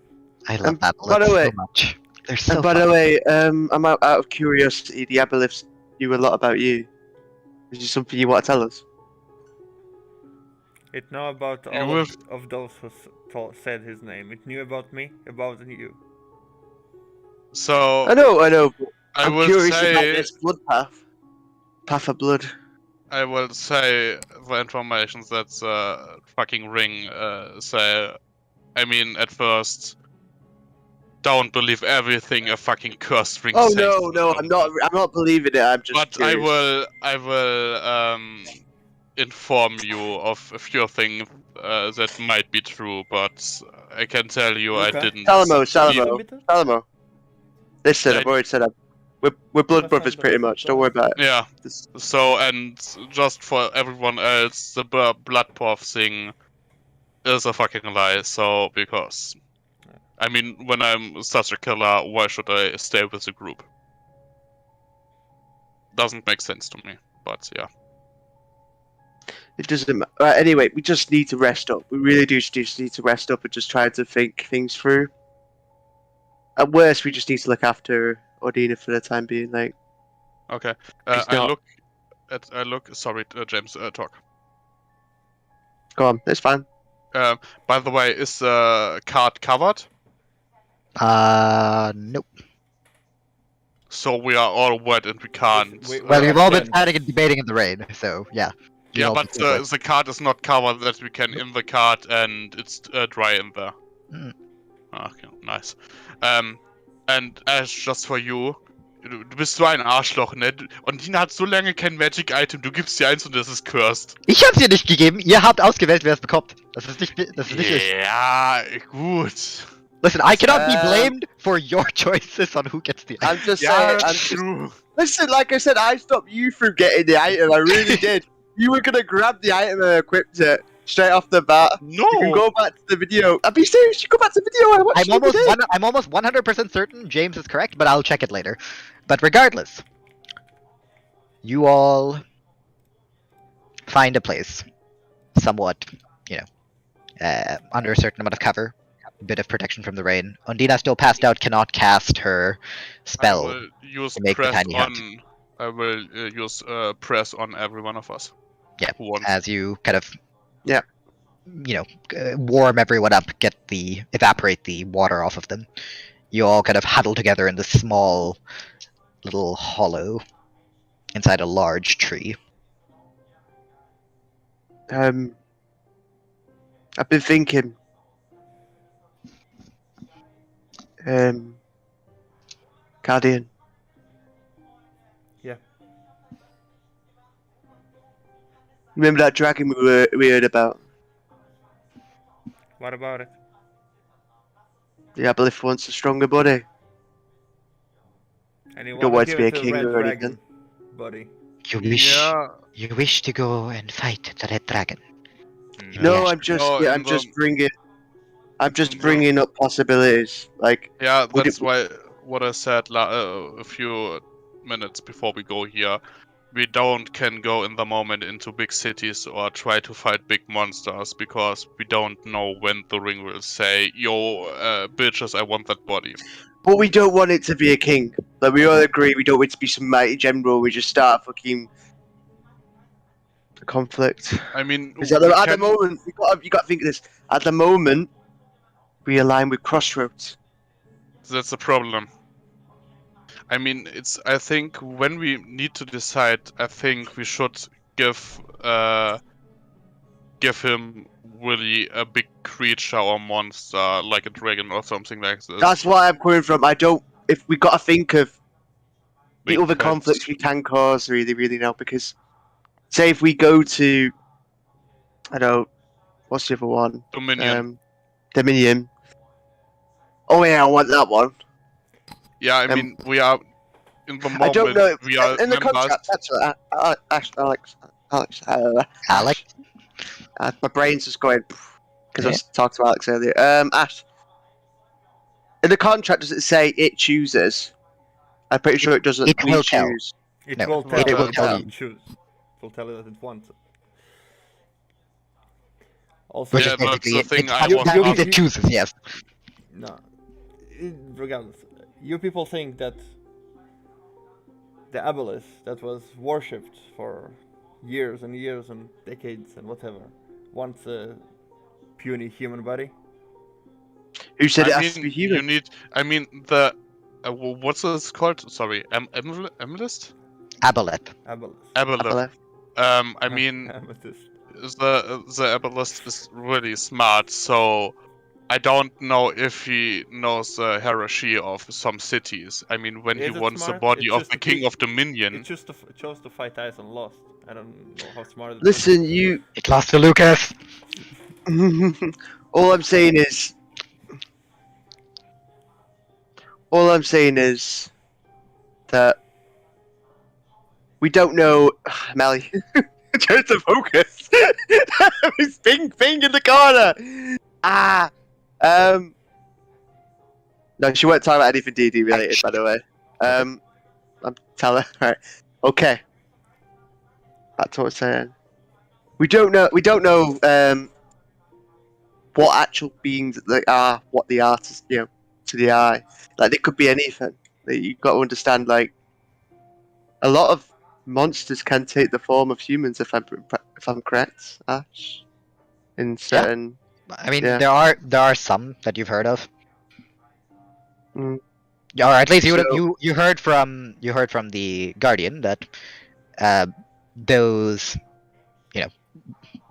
I love by Aboleth the so way- much. They're so And by the way, I'm out of curiosity. The Aboleths knew a lot about you. Is there something you want to tell us? It know about You all have- of those who said his name. It knew about me, about you. So I know. I I'm will curious about say this blood path. Path of blood. I will say the information that the fucking ring say. I mean, at first, don't believe everything a fucking cursed ring Oh says. no, I'm not believing it. I'm just. But curious. I will inform you of a few things that might be true, but I can tell you I Okay. didn't. Salomo. Bitte? Salomo. Listen, I- I've already said we're blood Was brothers that pretty the- much. Don't worry about it. Yeah. This- So, and just for everyone else, the blood path thing is a fucking lie. So, because, I mean, when I'm such a killer, why should I stay with the group? Doesn't make sense to me, but yeah. It doesn't matter. Anyway, we just need to rest up. We really do just need to rest up and just try to think things through. At worst, we just need to look after Ondina for the time being. Like, Okay. He's not- Sorry, James, talk. go on, it's fine. By the way, is the card covered? Nope. So we are all wet and we can't. Well, we've all been Then- fighting and debating in the rain, so yeah. You Yeah, all but can go for it. the card is not covered that we can in the card and it's dry in there. Hmm. Okay, nice. And Ash, just for you. Du bist so ein Arschloch, ne? Und Dina hat so lange kein Magic Item, du gibst dir eins und das ist cursed. Ich hab's dir nicht gegeben. Ihr habt ausgewählt, wer es bekommt. Das ist nicht ich. Ja, gut. Listen, I cannot be Um, blamed for your choices on who gets the item. I'm just Ja, saying. true. Listen, like I said, I stopped you from getting the item. I really did. You were gonna grab the item and equip it straight off the bat. No! You can go back to the video. I'll be serious. You go back to the video. I watched it. I'm almost 100% certain James is correct, but I'll check it later. But regardless, you all find a place, somewhat, under a certain amount of cover, a bit of protection from the rain. Ondina, still passed out, cannot cast her I spell will use to make the press tiny hut. on. I will use press on every one of us. Yeah, Who wants? as you kind of, Yeah. warm everyone up, evaporate the water off of them. You all kind of huddle together in this small little hollow inside a large tree. I've been thinking. Caldian. Yeah. Remember that dragon we heard about? What about it? The Aboleth wants a stronger body. And you Don't want want to to give be it a to king Red or Dragon, anything. buddy. You wish to go and fight the red dragon. No, Yeah. I'm just No, yeah, in I'm the- just bringing. I'm just in the- bringing up possibilities. Like, Yeah, Would that's it- why what I said a few minutes before we go here. We can go in the moment into big cities or try to fight big monsters because we don't know when the ring will say, "Yo, bitches, I want that body." but we don't want it to be a king. Like, we all agree we don't want it to be some mighty general. We just start fucking conflict. I mean, Because at the moment, you got to think of this. At the moment, we align with Crossroads. that's the problem. I mean, I think when we need to decide, I think we should give him really a big creature or monster, like a dragon or something like this. That's why I'm coming from. I don't. If we got to think of the other Because- conflicts we can cause, really, really now. Because, say, if we go to, I don't know, what's the other one? Dominion. Dominion. Oh yeah, I want that one. Yeah, I mean, we are in the moment. I don't know. We are In the members. contract, actually, Alec? my brain's just going because I Yeah. talked to Alex earlier. Ash, in the contract, does it say it chooses? I'm pretty sure it doesn't. It We will tell. choose. It No, will tell it you will that tell it you. choose. It will tell you that it wants it. Also, Which Yeah, is but basically the it. thing It's I you was it asking- chooses, yes. no. Regardless, you people think that the Aboleth that was worshipped for years and years and decades and whatever wants a puny human body? Who said it I has to be mean, human? you need. I mean, the. What's this called? Sorry, Amethyst? Aboleth. Aboleth. Aboleth. I mean, Amethyst. the Aboleth is really smart, so I don't know if he knows the hierarchy of some cities. I mean, when he Is it wants the smart? body It's of just the a king pe- of Dominion. It chose to fight Ice and lost. I don't know how smart it was. Listen, you. It lost to Lucas. All I'm saying is. All I'm saying is that we don't know. Melly, trying to focus. He's ping in the corner. No, she won't talk about anything DD related, by the way. I'm telling her. Right. Okay. That's what I'm saying. We don't know. What actual beings they are. What they are to the eye. Like, it could be anything. Like, you've got to understand. Like, a lot of monsters can take the form of humans. If I'm correct, Ash. In certain. I mean, Yeah. there are some that you've heard of. Mm. Yeah, or at least you So- you heard from the Guardian that those,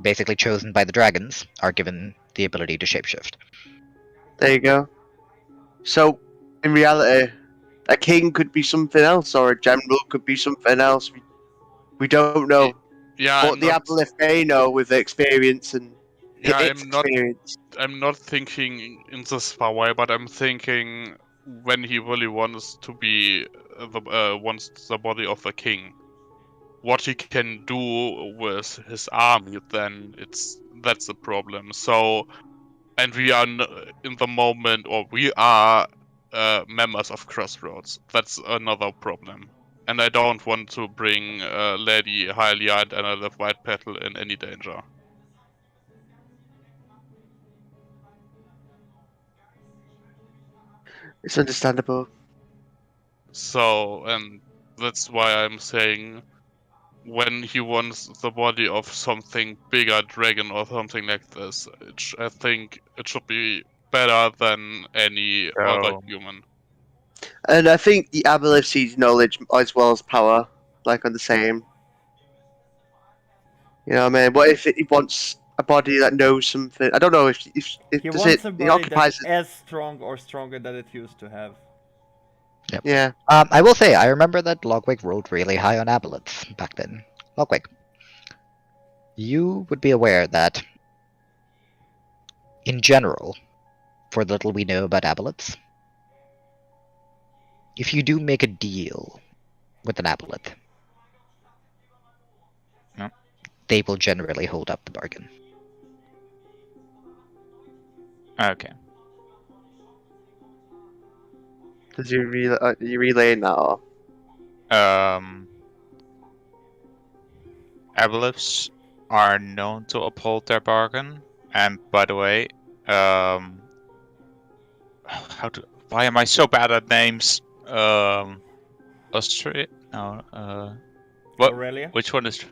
basically chosen by the dragons are given the ability to shapeshift. There you go. So, in reality, a king could be something else, or a general could be something else. We don't know. Yeah, But the Aboleth may know with the experience and Yeah, its experience. I'm not thinking in this far way, but I'm thinking when he really wants to be wants the body of a king, what he can do with his army, then that's the problem. So, and we are in the moment, or we are members of Crossroads. That's another problem. and I don't want to bring Lady Hylia and another White Petal in any danger. It's understandable. So, and that's why I'm saying, when he wants the body of something bigger, dragon or something like this, I think it should be better than any other So- human. And I think the Aboleth sees knowledge as well as power, like on the same. You know what I mean? What if he wants a body that knows something? I don't know if He does wants it. a He body occupies. that's as strong or stronger than it used to have. Yeah. I will say, I remember that Logwig rolled really high on Aboleth back then. Logwig, you would be aware that, in general, for the little we know about Aboleths, if you do make a deal with an Aboleth, Yeah. they will generally hold up the bargain. Okay. Does you relaying that? Or? Aboleths are known to uphold their bargain, and by the way, why am I so bad at names? Austria? No, what? Aurelia? Which one is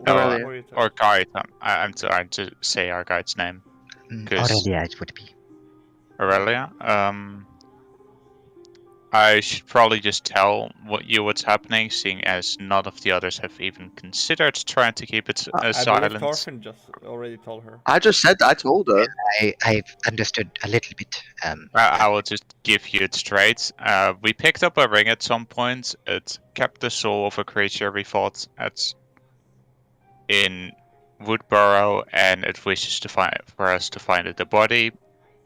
Aurelia. Who are you talking- our guide? I'm trying to say our guide's name. 'Cause- Aurelia, it would be. Aurelia. I should probably just tell what's happening, seeing as none of the others have even considered trying to keep it I believe silent. Thorfinn just already told her. I just said that. I told her. I've understood a little bit. I will just give you it straight. We picked up a ring at some point. It kept the soul of a creature we fought in Woodborough, and it wishes for us to find it. The body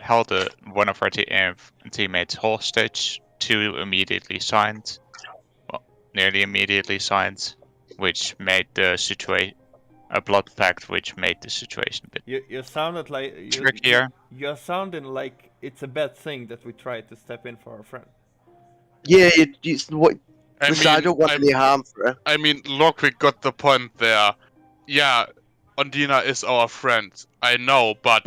held one of our teammates hostage. 2 immediately signed, well, nearly immediately signed, which made the situation a blood pact, which made the situation a bit You sounded like trickier. You're sounding like it's a bad thing that we tried to step in for our friend. Yeah. It's what. Listen, I don't want I'm- any harm for her. I mean, Logwig got the point there. Yeah, Ondina is our friend. I know, but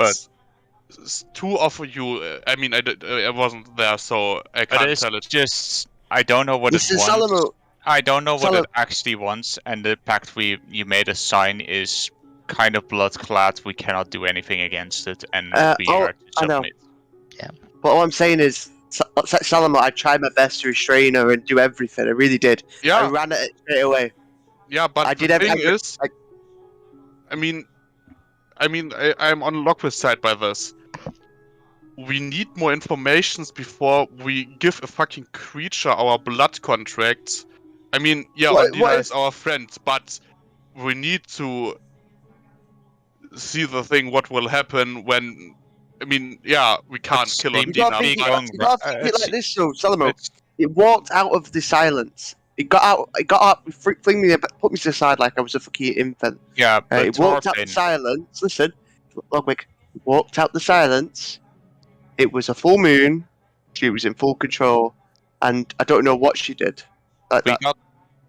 2 of you. I mean, I wasn't there, so I But can't it's tell it. just I don't know what Listen, it wants. Salomo. I don't know what Salo- it actually wants, and the pact you made us sign is kind of blood clad. We cannot do anything against it, and we oh, are to I know. submit. But all I'm saying is, Salomo, I tried my best to restrain her and do everything. I really did. I Yeah, ran at it straight away. yeah, but I the did thing every- is, I mean, I'm on Logwig's side by this. We need more information before we give a fucking creature our blood contract. I mean, yeah, What Ondina if- is our friend, but we need to see the thing. What will happen when? I mean, yeah, we can't It's kill being- You gotta Ondina. think, being it, but- you gotta think it it's- like this, though, Salomo. It's- It walked out of the silence. It got out. It got up. Fling me, put me to the side like I was a fucking infant. Yeah, but It walked out the Thorfinn, silence. Listen, Logwig. Walked out the silence. It was a full moon. She was in full control, and I don't know what she did. Like we that got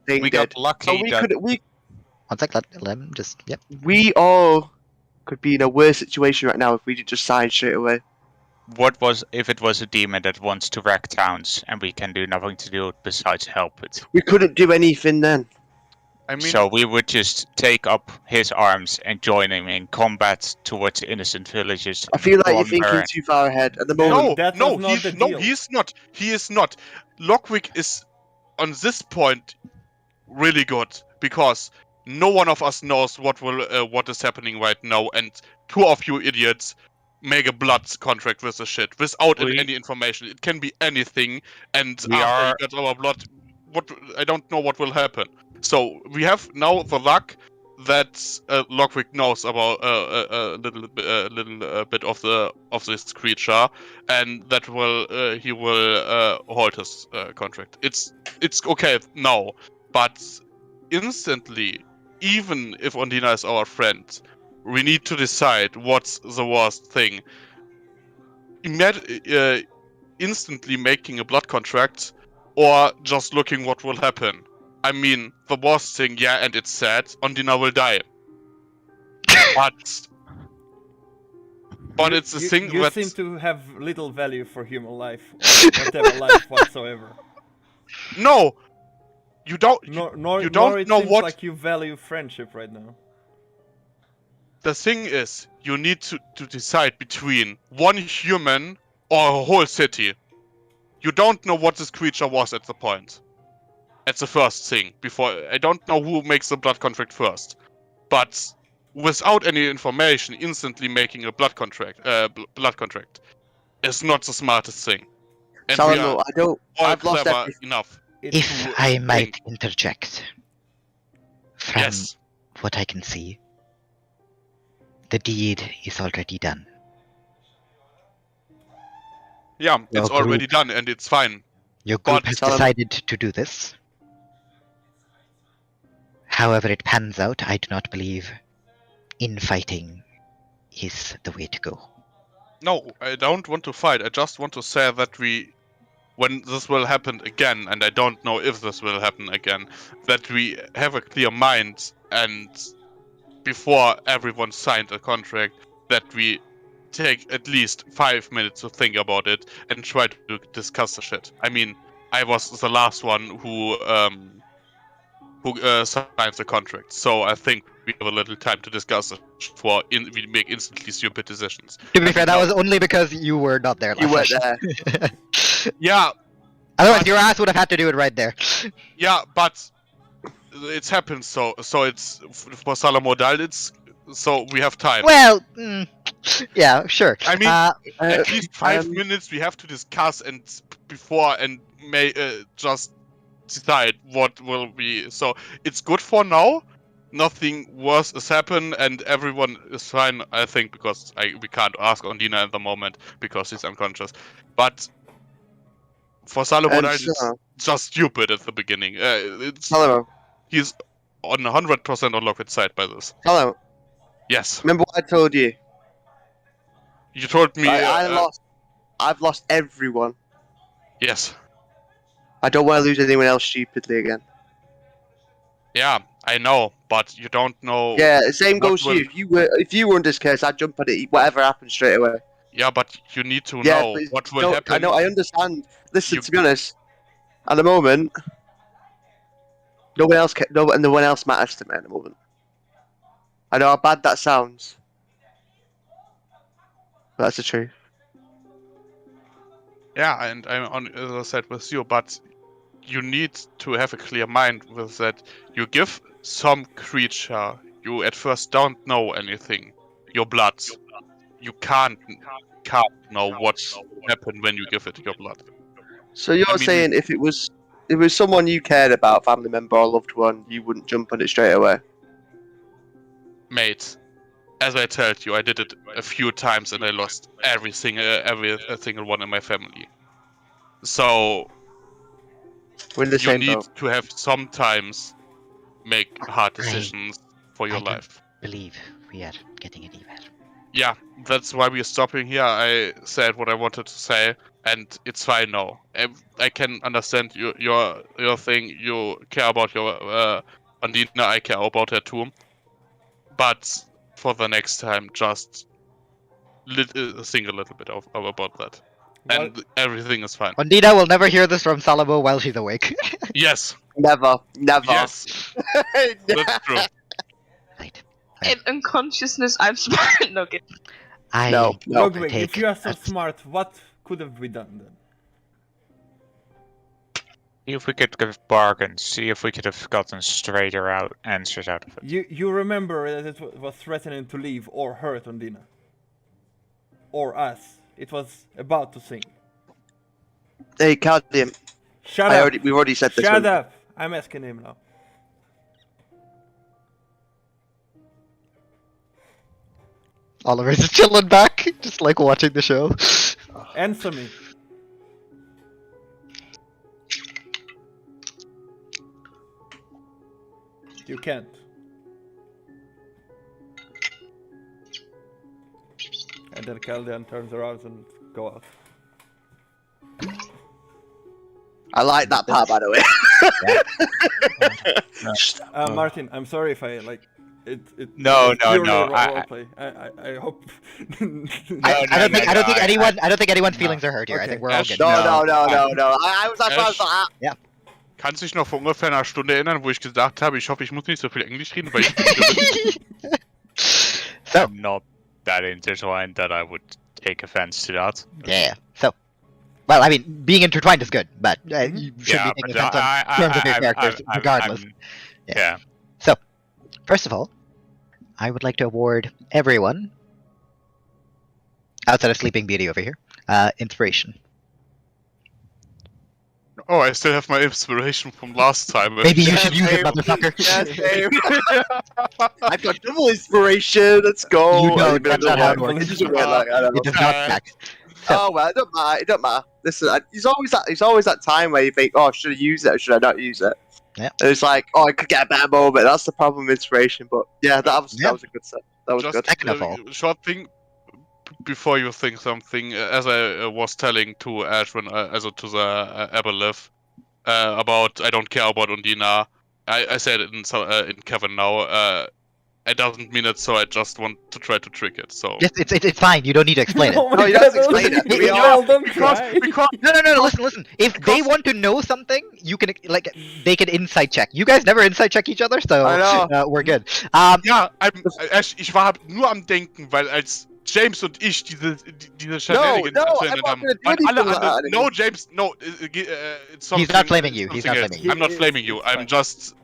thing we did. got lucky So we that could. One sec, let him just. Yep. We all could be in a worse situation right now if we did just sign straight away. if it was a demon that wants to wreck towns, and we can do nothing to do it besides help it. We couldn't do anything then. I mean, So we would just take up his arms and join him in combat towards innocent villages. I feel like you're plunder thinking too far ahead at the moment. no, that no, was not the no, deal. he's not. He is not. Logwig is on this point really good because no one of us knows what is happening right now, and 2 of you idiots make a blood contract with the shit without any information. It can be anything, and We after are- you get our blood, I don't know what will happen. So we have now the luck that Logwig knows about a little bit of this creature, and that he will hold his contract. It's okay now, but instantly, even if Ondina is our friend, we need to decide what's the worst thing. Instantly making a blood contract or just looking what will happen. I mean, the worst thing, yeah, and it's sad, Ondina will die. But it's a thing you that... seem to have little value for human life, or whatever life whatsoever. No! You don't... Nor you don't it know seems what... like you value friendship right now. The thing is, you need to decide between one human or a whole city. You don't know what this creature was at the point. That's the first thing. I don't know who makes the blood contract first. But without any information, instantly making a blood contract is not the smartest thing. And we Salomo, are I don't. all I've lost clever everything. enough. It's If I might interject, from Yes. what I can see, the deed is already done. Yeah, Your it's already group- done and it's fine. Your group But has Salomo- decided to do this. However it pans out, I do not believe infighting is the way to go. No, I don't want to fight. I just want to say that when this will happen again, and I don't know if this will happen again, that we have a clear mind and before everyone signed a contract, that we take at least 5 minutes to think about it and try to discuss the shit. I mean, I was the last one who signed the contract, so I think we have a little time to discuss it before we make instantly stupid decisions. To be I fair, mean, that no- was only because you were not there You last weren't there. session. Yeah, Otherwise, but- your ass would have had to do it right there. yeah, but it's happened, so it's for Salomo Odal, it's so we have time. Well, yeah, sure. I mean, at least 5 um, minutes we have to discuss and before and may just decide what will be. So it's good for now. Nothing worse has happened, and everyone is fine. I think because we can't ask Ondina at the moment because he's unconscious. But for Salomo, And it's so- just stupid at the beginning. Salomo, He's on 100% on Logwig's side by this. Salomo, Yes, remember what I told you? you told me. I've lost everyone. Yes. I don't want to lose anyone else stupidly again. Yeah, I know, but you don't know. Yeah, the same what goes to will- you. If you were in this case, I'd jump on it. Whatever happens straight away. Yeah, but you need to Yeah, know but what will no, happen. I know. I understand. Listen, You- to be honest, at the moment, no one else matters to me at the moment. I know how bad that sounds, but that's the truth. Yeah, and I'm on the other side with you, but you need to have a clear mind with that. You give some creature you at first don't know anything your blood. You can't know what happened when you give it your blood. So you're I mean- saying if it was someone you cared about, family member or loved one, you wouldn't jump on it straight away? Mate, as I told you, I did it a few times and I lost every single one in my family. So We're in the you same need boat. to have sometimes make hard Right. decisions for your I don't- life. Believe we are getting it even. Yeah, that's why we're stopping here. I said what I wanted to say, and it's fine now. I can understand your thing. You care about your Ondina. I care about her too. But for the next time, just think a little bit about that, and everything is fine. Ondina will never hear this from Salomo while she's awake. Yes, Never. yes, that's true. Right. In unconsciousness, I've smart. No, okay. I No. Logwig, take if you are so a- smart, what could have we done then? See if we could give bargains. See if we could have gotten straighter answers out of it. You remember that it was threatening to leave or hurt Ondina. Or us. It was about to sing. Hey, Caldian, Shut up! we've already said this. Shut one. up! I'm asking him now. Oliver's just chilling back, just like watching the show. Answer me. You can't. And then Caldian turns around and go out. I like that part, by the way. Martin, I'm sorry if I like it. No, it's no, purely no, roleplay. I hope. I don't think anyone's No. feelings are hurt here. I Okay. think we're all Ash, good. No, No. no. I was like, Kannst du dich noch vor ungefähr einer Stunde erinnern, wo ich gesagt habe, ich hoffe, ich muss nicht so viel Englisch reden, weil ich So, I'm not that intertwined that I would take offense to that. yeah. So, well, I mean, being intertwined is good, but you should Yeah, be taking but offense on terms of your characters, regardless. Yeah. So, first of all, I would like to award everyone, outside of Sleeping Beauty over here, inspiration. Oh, I still have my inspiration from last time. Maybe you should use it, same. motherfucker. I've got double inspiration. Let's go. You know, I mean, I that's not how it know. works. It doesn't work like I don't know. It does not stack. Oh well, it don't matter. It don't matter. Listen, there's always that time where you think, oh, should I use it or should I not use it? Yeah. And it's like, oh, I could get a better moment. That's the problem with inspiration. But yeah, that was a good set. That was Just good. Second of all. Short thing before you think something, as I was telling to Ash when also to the Aboleth about I don't care about Ondina. I said it in Kevin now. I doesn't mean it, so I just want to try to trick it. So Just, it's fine. You don't need to explain it. Oh my No, you don't have to God, explain it. listen, We Joel, are- don't because cry. because No. Listen. If they want to know something, you can they can insight check. You guys never insight check each other, so I know. we're good. ja, Ash, ich war nur am Denken, weil als James und ich diese Shenanigans no, erzählt I'm not haben, gonna do waren alle anything like anderen. that No, James, no. It's He's not blaming you. He's not something blaming else. I'm not He- blaming you. it's I'm fine. just.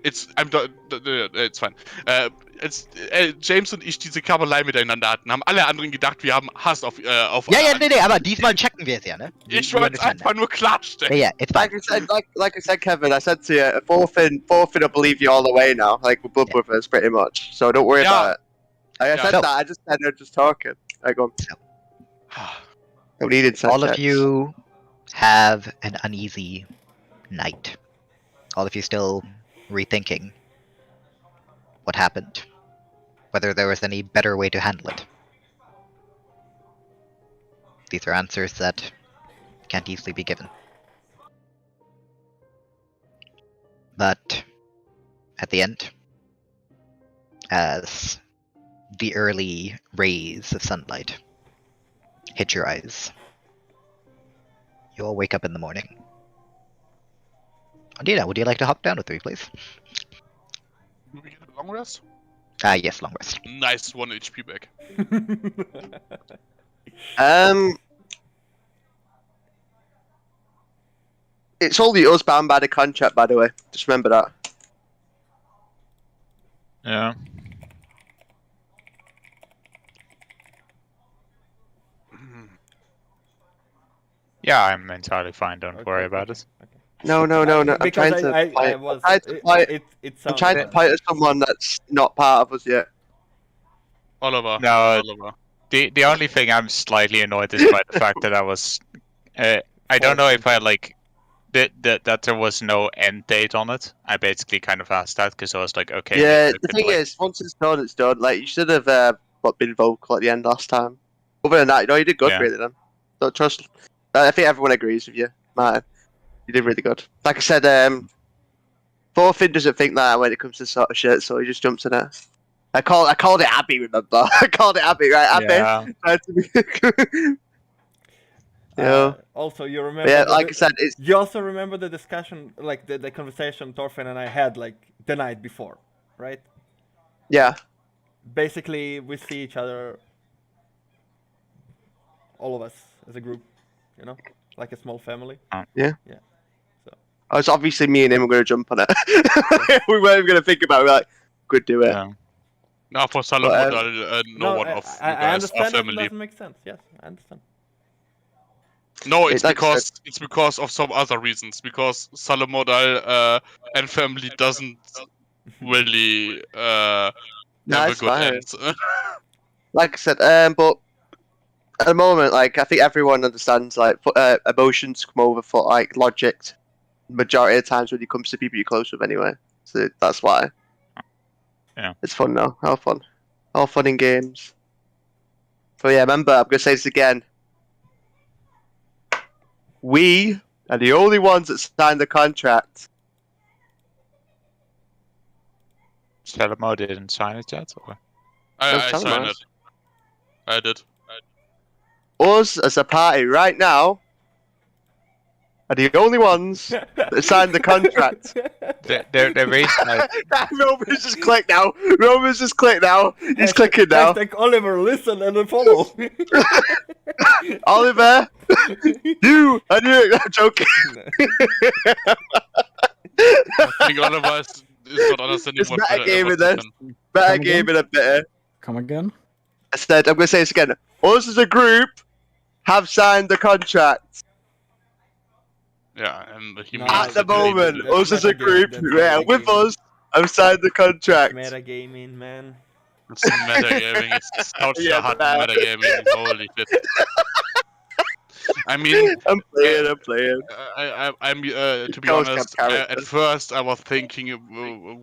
It's fine. James und ich diese Kabelei miteinander hatten, haben alle anderen gedacht, wir haben Hass auf Ja, alle nee, aber diesmal checken wir es ja, ne? Ich You wollte es understand einfach nur klarstellen. that. Yeah, it's fine. Like I said, Kevin, I said to you, Thorfinn will believe you all the way now. Like we're blood brothers, pretty much. So don't worry Yeah. about it. Like I said So- that. I just said they're just talking. I go. Don't need insight All of checks. you have an uneasy night. All of you still rethinking what happened, whether there was any better way to handle it. These are answers that can't easily be given. But at the end, as the early rays of sunlight hit your eyes, you all wake up in the morning. Ondina, would you like to hop down with me, please? Do we get a long rest? Yes, long rest. Nice 1 HP back. It's only us bound by the contract, by the way. Just remember that. Yeah. Yeah, I'm entirely fine. Don't worry about it. No. I'm Because trying to. I play it. was. I'm trying to play it. It I'm sounds trying to play it as someone that's not part of us yet. Oliver. No, Oliver. the only thing I'm slightly annoyed is by the fact that I was. I don't know if I like. That there was no end date on it. I basically kind of asked that because I was like, okay. Yeah, maybe I the could, thing like- is, once it's done, it's done. Like you should have been vocal at the end last time. Other than that, you did good Yeah. really. Then, don't trust. I think everyone agrees with you, Martin. You did really good. Like I said, Thorfinn doesn't think that when it comes to sort of shit, so he just jumps in it. I called it Abby. Remember, I called it Abby, right? Abby. Yeah. Tried to be- Yeah. Also, you But remember. yeah, like I said, it's You also remember the discussion, like the conversation Thorfinn and I had, like the night before, right? yeah. Basically, we see each other, all of us as a group, you know, like a small family. Oh, it's obviously me and him are going to jump on it. We weren't even going to think about it. We're like, could do it. Yeah. Now for Salomo, But, no one of you I guys are understand it family. doesn't make sense. Yes, I understand. No, it's Like I because of some other reasons. Because Salomodal and family doesn't really No, have a it's good fine. end. Like I said, but at the moment, like I think everyone understands, like emotions come over for like logic. Majority of the times when it comes to people you're close with, anyway. So that's why. Yeah. It's fun now. How fun. All fun in games. But yeah, remember, I'm gonna say this again. We are the only ones that signed the contract. Salomo didn't sign it yet, or? I Tell them signed us. it. I did. Us as a party right now are the only ones that signed the contract. They raised like Roman's just clicked now. Roman's just clicked now. He's clicking now. Hashtag Oliver, listen and then follow. Oliver, you. I'm joking. I think Oliver is not understanding It's what metagaming what's this. happening. Better Come game in a bit. Come again? I said, I'm going to say this again. Us as a group have signed the contract. Yeah, and he No, means At the that they moment, did it. That's us as a metagaming, group, that's yeah, with metagaming. us, have signed the contract. Metagaming, man. It's metagaming. It's such Yeah, a hard man. metagaming. Holy shit. I mean, I'm playing. I'm to be Ghost honest, Camp character. at first I was thinking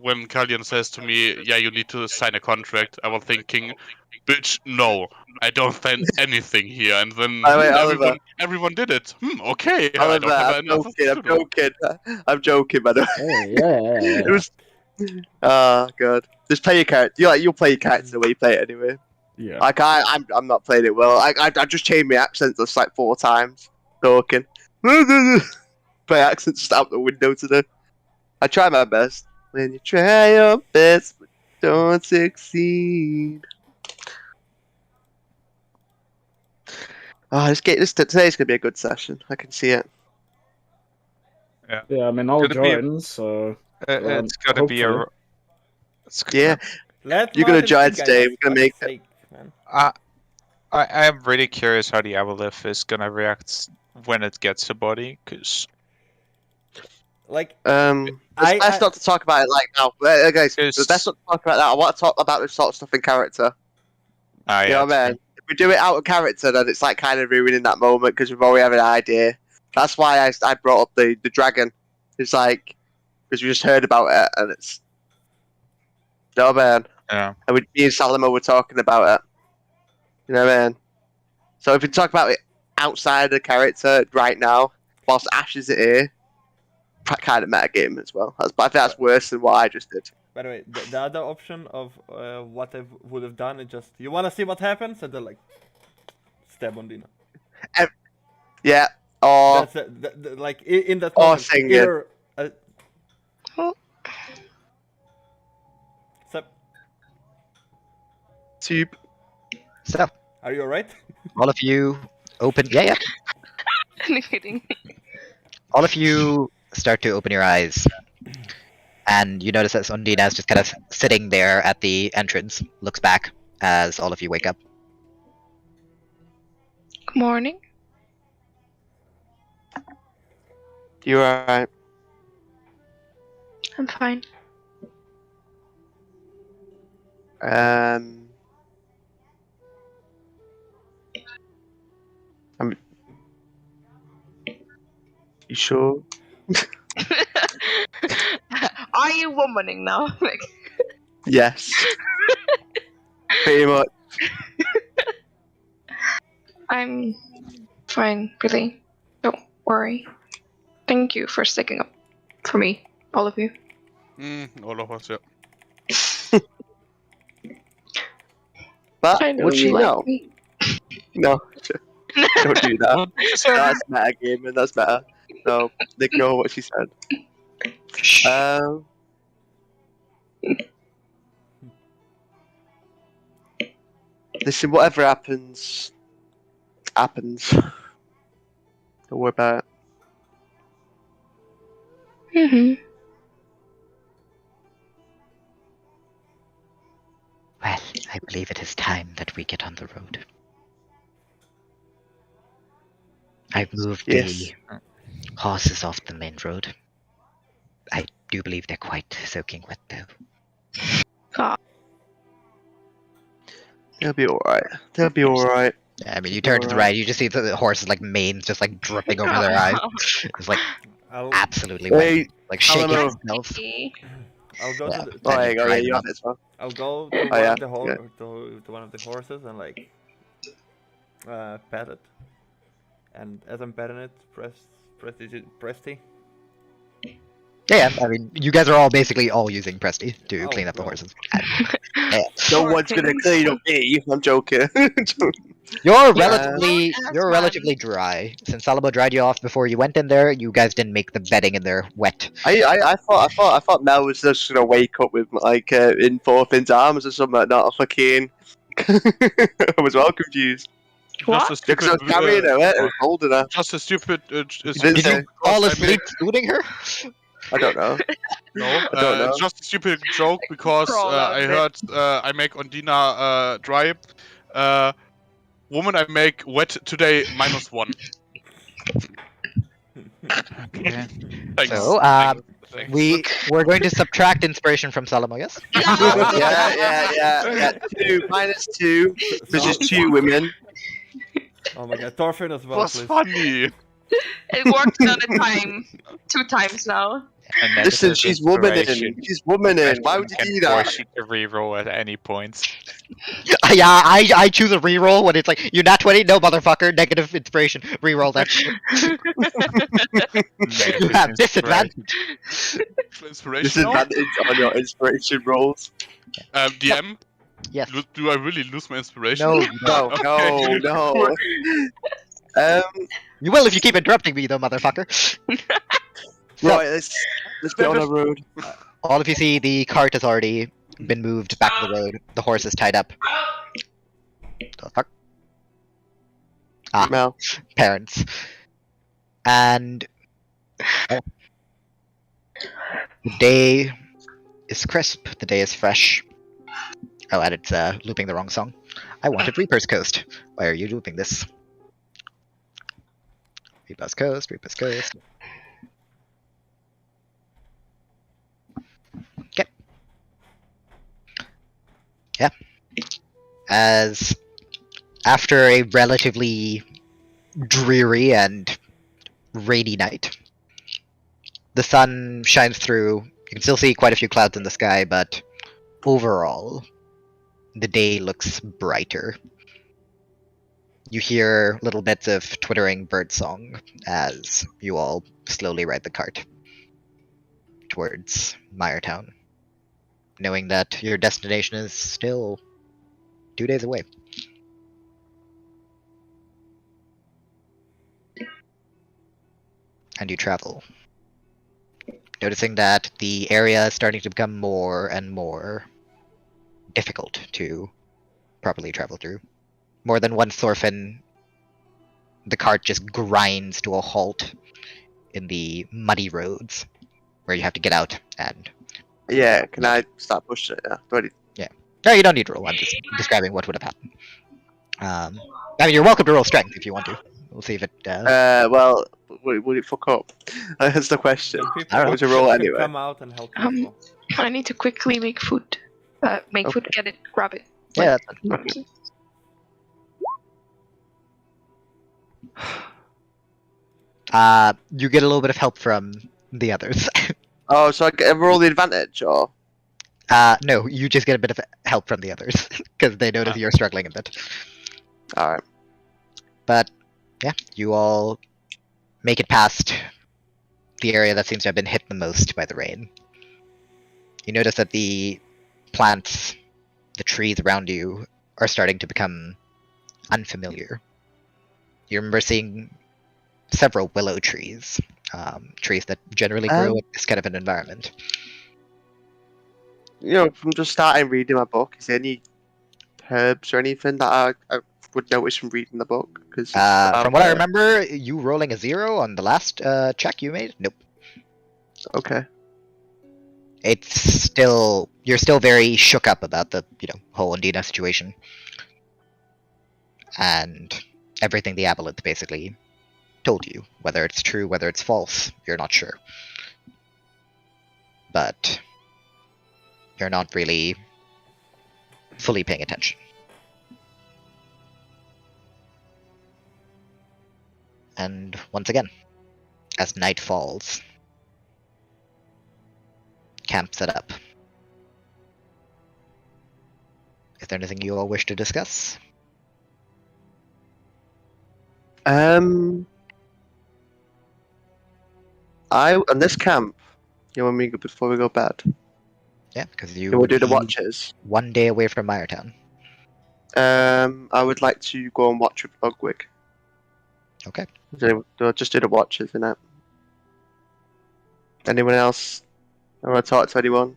when Caldian says to me, yeah, you need to sign a contract, I was thinking, bitch, no, I don't sign anything here. And then By the way, Oliver. everyone did it. Okay, I Oliver, don't have I'm enough joking, to do. I'm joking, by the way. Hey, yeah. It was... Oh, God. Just play your character. You'll play your character the way you play it anyway. Yeah. Like, I'm not playing it well. I just changed my accent just like 4 times. Talking. My accent's just out the window today. I try my best. When you try your best, but don't succeed. Oh, today's gonna be a good session. I can see it. Yeah, I mean, I'll Could it be a- join, so... it's gonna be a. hopefully. It's gonna, Yeah, Let You're gonna Martin join speak, today, guys, we're gonna for make fuck's sake, man. I am really curious how the Aboleth is gonna react when it gets a body, cause Like, it's I- best not to talk about it like now. Guys, it's best not to talk about that. I want to talk about this sort of stuff in character. You know what I mean? If we do it out of character, then it's like kind of ruining that moment because we've already have an idea. That's why I brought up the dragon. It's like because we just heard about it and it's no man. Yeah. And me and Salomo were talking about it. You know what I mean? So if we talk about it outside the character right now, whilst Ash is here, kind of metagame as well. I think that's worse than what I just did. by the way, the other option of what I would have done is just, you wanna see what happens? And then like, stab Ondina. Yeah. Or That's like, in that or moment, sing it. either... Oh. Seb, tube. So, are you alright? all of you open. Yeah. I'm kidding. All of you start to open your eyes, and you notice that Ondina is just kind of sitting there at the entrance, looks back as all of you wake up. Good morning. You alright? I'm fine. You sure? Are you womaning now? Like, Yes. Pretty much. I'm fine, really. Don't worry. Thank you for sticking up for me, all of you. All of us, yeah. But I know would she you like know? me. No. Don't do that. That's metagaming. That's better. So ignore what she said. Listen, whatever happens, happens. Don't worry about it. Mm-hmm. Well, I believe it is time that we get on the road. I've moved Yes. the horses off the main road. I do believe they're quite soaking wet, though. They'll be alright. They'll be alright. I mean, you turn to the right, you just see the horses' like manes just like dripping over their eyes. It's like I'll absolutely wet, Hey, like shaking Salomo. themselves. go Yeah. to the, Oh, And yeah, you go, try you them have up. it as well. I'll go to Oh, one yeah, of the yeah. to one of the horses and like pet it. And as I'm petting it, press Presty? Yeah, I mean, you guys are all basically all using Presty to Oh, clean up the well. horses. Yeah. No Poor one's gonna things. clean up me. I'm joking. You're Yeah. relatively Ass you're man. relatively dry. Since Salomo dried you off before you went in there, you guys didn't make the bedding in there wet. I thought Mel was just gonna wake up with like in Thorfinn's arms or something, not a fucking. I was well confused. What? Just a Because I was stupid, carrying her, I was holding her. just a stupid. didn't Did say- you fall I asleep spooning her? I don't know. No, I don't know. just a stupid joke because Crawl out I of it. heard I make Ondina dry. Woman I make wet today -1. Okay. Thanks. So, Thanks. we're going to subtract inspiration from Salomo, yes? Yeah. 2 -2, which is 2 women. Oh my god, Thorfinn as well, Was please. funny. It worked on a time. 2 times now. And then Listen, it is she's womaning. inspiration. She's womaning. Why would you Can do that? force you to reroll at any point. Yeah, I choose a reroll when it's like, you nat 20? No, motherfucker, negative inspiration. Reroll that shit. You have disadvantage. Inspiration. Disadvantage on your inspiration rolls. DM, Yes. do I really lose my inspiration? No, No, Okay. no. You will if you keep interrupting me, though, motherfucker. So, Right, let's get on the road. all of you see the cart has already been moved back to the road. The horse is tied up. The fuck? Ah, Mel. parents. And the day is crisp. The day is fresh. Oh, and it's looping the wrong song. I wanted Reaper's Coast. Why are you looping this? Reaper's Coast, Reaper's Coast. Okay. Yeah. As after a relatively dreary and rainy night, the sun shines through. You can still see quite a few clouds in the sky, but overall, the day looks brighter. You hear little bits of twittering birdsong as you all slowly ride the cart towards Miretown, knowing that your destination is still 2 days away. And you travel, noticing that the area is starting to become more and more difficult to properly travel through. More than once, Thorfinn, the cart just grinds to a halt in the muddy roads, where you have to get out and... Yeah, can I start pushing it? Yeah, ready. No, you don't need to roll. I'm just describing what would have happened. I mean, you're welcome to roll strength if you want to. We'll see if it... Well, would it fuck up? That's the question. People I don't know. It's a roll can anyway. come out and help Um, people. I need to quickly make food. Make food, get it, grab it. yeah, you get a little bit of help from the others. Oh, so I roll the advantage, or? No, you just get a bit of help from the others, because they notice you're struggling a bit. Alright. But, yeah, you all make it past the area that seems to have been hit the most by the rain. You notice that the plants, the trees around you, are starting to become unfamiliar. You remember seeing several willow trees, trees that generally grow in this kind of an environment. You know, from just starting reading my book, is there any herbs or anything that I would notice from reading the book? Cause From what I remember, you rolling a 0 on the last check you made? Nope. Okay. It's still... You're still very shook up about the, whole Ondina situation. And everything the Aboleth basically told you. Whether it's true, whether it's false, you're not sure. But you're not really fully paying attention. And once again, as night falls, camp set up. Is there anything you all wish to discuss? on this camp, when we before we go bed, Yeah, because you we'll would do the be watches. 1 day away from Miretown. I would like to go and watch with Logwig. Okay. They'll just do the watches, innit? Anyone else? I want to talk to anyone.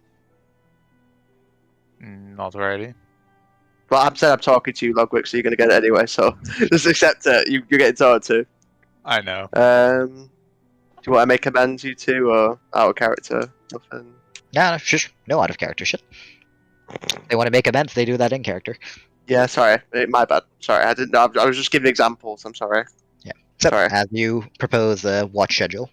Not really. Well, I'm talking to you, Logwig, so you're gonna get it anyway. So just accept it. You're getting talked to. I know. Do you want to make amends, you two, or out of character? Nothing. No, shush. No out of character shit. They want to make events, they do that in character. Yeah, sorry, my bad. Sorry, I didn't know. I was just giving examples. I'm sorry. Yeah. So, Sorry. as you propose a watch schedule,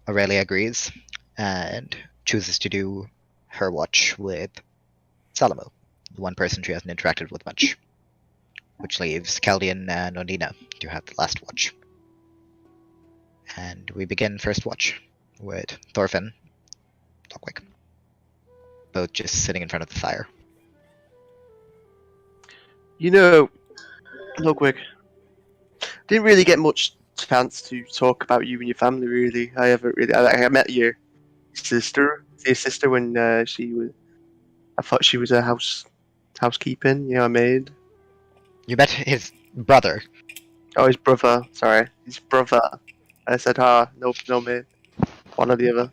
Aurelia agrees and chooses to do her watch with Salomo, the one person she hasn't interacted with much, which leaves Caldian and Ondina to have the last watch. And we begin first watch with Thorfinn, Logwig, both just sitting in front of the fire. You know, Logwig, didn't really get much chance to talk about you and your family. Really, I haven't really. I met your sister, when she was. I thought she was a housekeeping, a maid. You met his brother. Oh, his brother. Sorry, his brother. I said, no, maid. One or the other.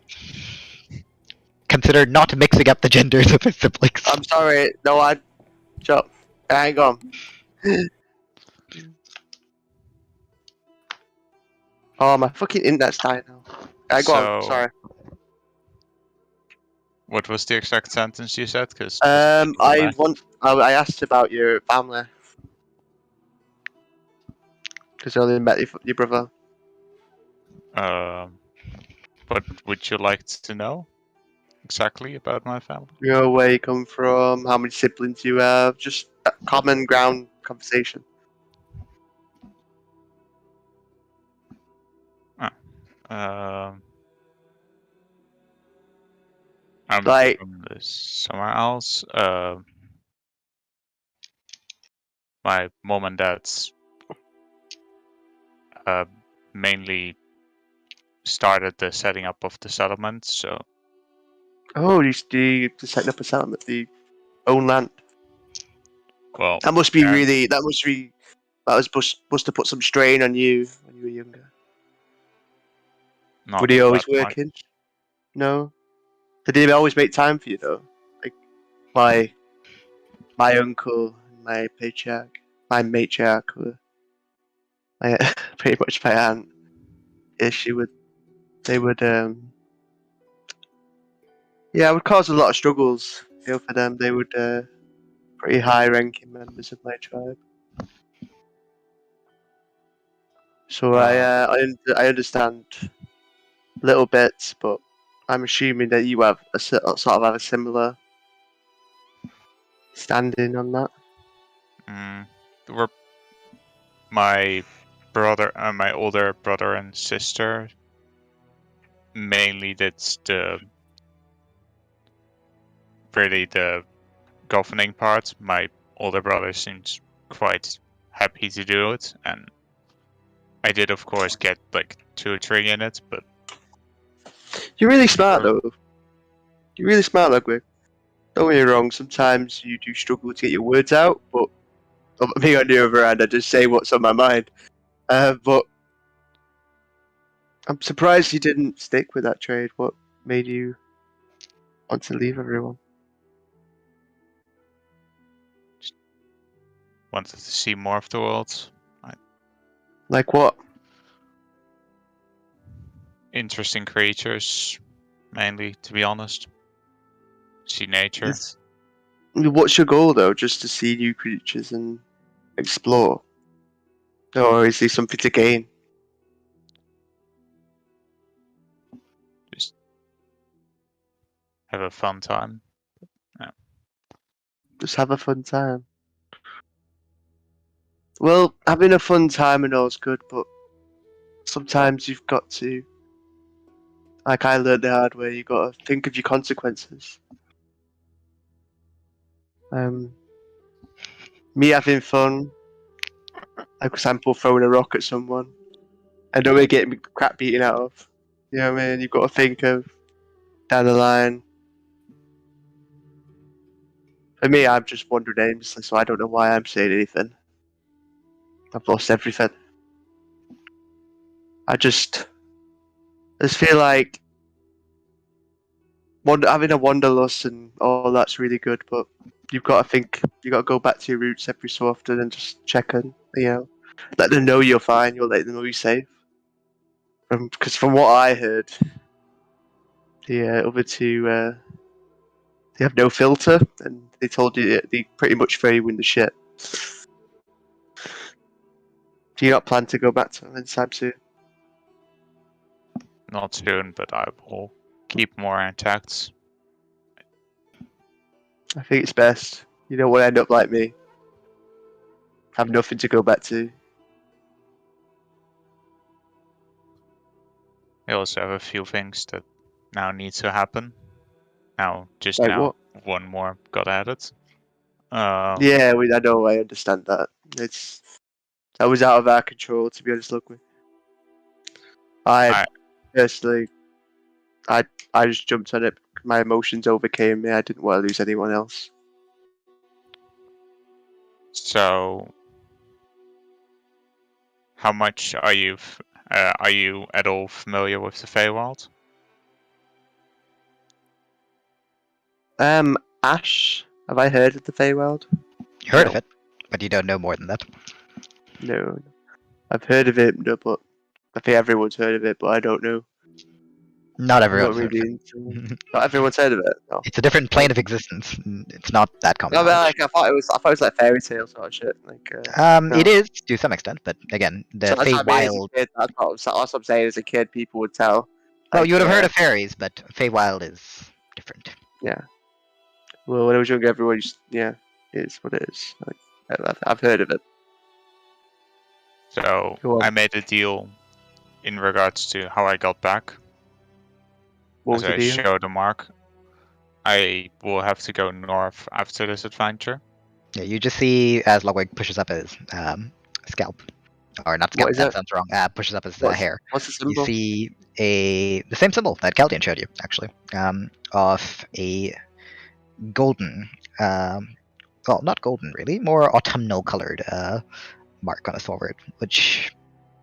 Consider not mixing up the genders of his siblings. I'm sorry. No, Chop. Hang on. Oh, my fucking internet's dying now. Go on. So- Sorry. What was the exact sentence you said? Because I asked about your family because I only met your brother. what would you like to know exactly about my family? You know where you come from, how many siblings you have, just a common ground conversation. I'm Like- from somewhere else. My mom and dad's mainly started the setting up of the settlement, so Oh, you setting up a settlement, the own land. well, That must be yeah. really. That was supposed to put some strain on you when you were younger. not Were they always that much. working? No. Did they always make time for you though? Like my uncle, my matriarch, my pretty much my aunt. Yeah, they would yeah, it would cause a lot of struggles, for them. They would pretty high ranking members of my tribe. So I understand little bits, but I'm assuming that you have sort of have a similar standing on that. Were my brother, my older brother and sister, mainly that's really the governing part. My older brother seems quite happy to do it, and I did, of course, get like 2 or 3 in it, but You're really smart though. You're really smart, Logwig. Don't get me wrong. Sometimes you do struggle to get your words out, but me on the other hand, I just say what's on my mind. But I'm surprised you didn't stick with that trade. What made you want to leave everyone? wanted to see more of the world. Like what? Interesting creatures, mainly, to be honest. See nature. What's your goal though? Just to see new creatures and explore, or is there something to gain? Just have a fun time. Just have a fun time. Well, having a fun time and all is good, but sometimes you've got to, like I learned the hard way, you got to think of your consequences. Me having fun, like for example throwing a rock at someone, and then we're getting crap beaten out of, You know what I mean? You've got to think of down the line. For me, I'm just wandering aimlessly, so I don't know why I'm saying anything. I've lost everything. I just feel like having a wanderlust and all that's really good, but you've got to think, you got to go back to your roots every so often and just check in, let them know you're fine, you'll let them know you're safe. Because from what I heard, the other two, they have no filter, and they told you they pretty much throw you in the shit. Do you not plan to go back to them anytime soon? Not soon, but I will keep more intact. I think it's best. You don't want to end up like me. Have nothing to go back to. I also have a few things that now need to happen. Just Like now, what? one more got added. Yeah, I know, I understand that. That was out of our control, to be honest, Logwig. Personally, I just jumped on it. My emotions overcame me. I didn't want to lose anyone else. So, how much are you at all familiar with the Feywild? Ash, have I heard of the Feywild? You heard No. of it, but you don't know more than that. No. I've heard of it, no, but I think everyone's heard of it, but I don't know. Not I'm not everyone's really heard into of it. Not everyone's heard of it. No. It's a different plane of existence. It's not that common. No, but knowledge. I thought it was like fairy tale sort of shit. No. It is to some extent, but again, the So that's what I mean, as a Feywild. kid, that's what I'm saying. As a kid, people would tell. Well, you would have heard of fairies, but Feywild is different. Yeah. Well, when I was younger, everyone just it is what it is. I've heard of it. So Go on. I made a deal in regards to how I got back. What As was the I deal? showed the mark, I will have to go north after this adventure. Yeah, you just see as Logwig pushes up his scalp, or not scalp. What is That that? sounds wrong. Pushes up his hair. What's the You symbol? see the same symbol that Caldian showed you, actually, of a golden, well, not golden really, more autumnal colored mark on his forehead, which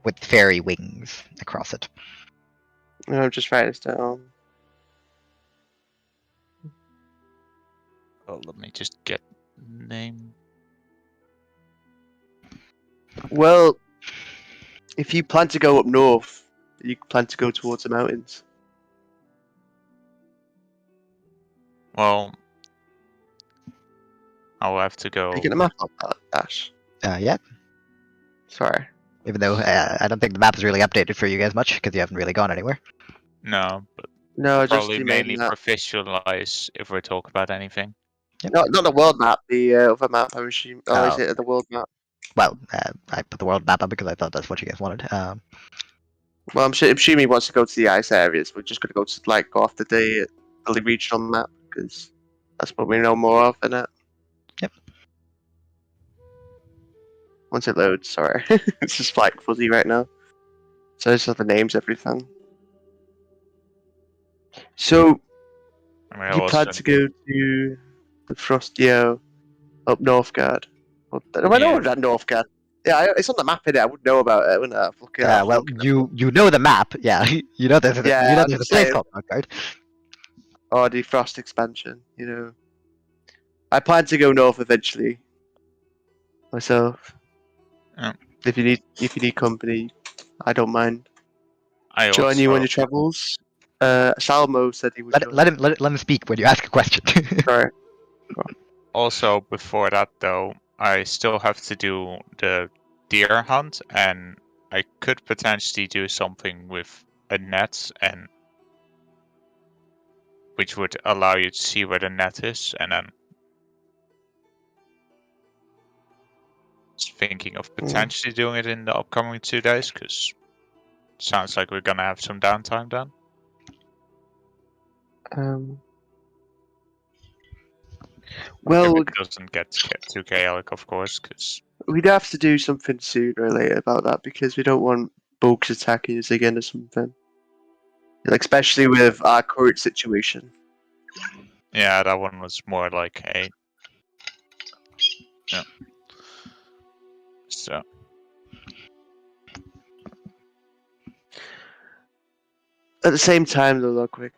with fairy wings across it. No, I'm just writing this down. Oh, let me just get the name. Well, if you plan to go up north, you plan to go towards the mountains. Well, I'll have to go. You get a map on that, Ash. Yeah, Sorry. even though I don't think the map is really updated for you guys much because you haven't really gone anywhere. No, but No, just probably the mainly main map. professionalize if we talk about anything. No, not the world map. The other map. I'm assuming. Oh, is Oh. it the world map? Well, I put the world map up because I thought that's what you guys wanted. Well, I'm assuming he wants to go to the ice areas. We're just gonna go to go off the regional map because that's what we know more of, isn't it? Yep. Once it loads, sorry, it's just like fuzzy right now. So those are the names, everything. So I mean, you plan to go to the Frostio up Northgard? Well, I know that Northgard. Yeah, it's on the map, innit? I would know about it, wouldn't I? Well, you know the map, yeah. You know there's a place saying. called Northgard. Or the Frost expansion, I plan to go north eventually. Myself. Yeah. If you need company, I don't mind. I Join you on also- your travels. Salomo said he was. Let him speak when you ask a question. Sorry. Also, before that though, I still have to do the deer hunt, and I could potentially do something with a net, and which would allow you to see where the net is, and then just thinking of potentially doing it in the upcoming 2 days, because sounds like we're gonna have some downtime then. Well, if it doesn't get too chaotic, of course, because we'd have to do something sooner or later about that because we don't want bugs attacking us again or something. Especially with our current situation. Yeah, that one was more like a. Yeah. So. At the same time, though, Logwig,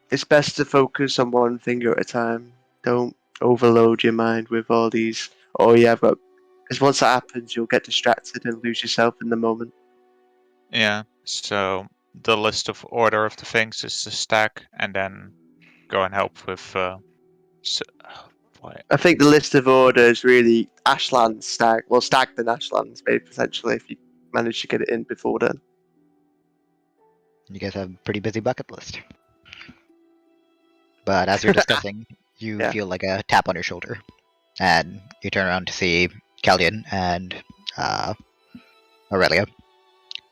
it's best to focus on one thing at a time. Don't overload your mind with all these. Oh yeah, but because once that happens, you'll get distracted and lose yourself in the moment. Yeah. So the list of order of the things is the stack, and then go and help with. What? I think the list of orders really Ashland stag. Well, stag then Ashlands, maybe potentially if you manage to get it in before then. You guys have a pretty busy bucket list. But as you're discussing, you Yeah. feel like a tap on your shoulder. And you turn around to see Caldian and Aurelia.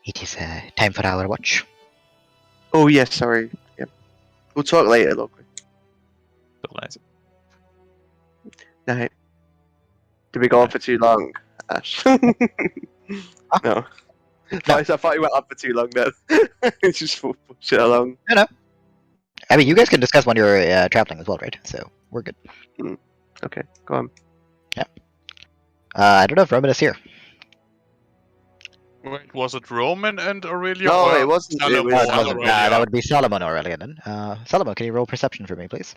It is time for our watch. Oh yes, sorry. Yep. We'll talk later, Logwig. Night. Did we go on for too long, Ash? No. I thought you went on for too long then. Just push it along. No. I mean, you guys can discuss when you're traveling as well, right? So we're good. Okay, go on. I don't know if Roman is here. Wait, was it Roman and Aurelia? No, or it wasn't. It Salomo was No, it and wasn't. Aurelia? That would be Salomo and Aurelia then. Salomo, can you roll perception for me, please?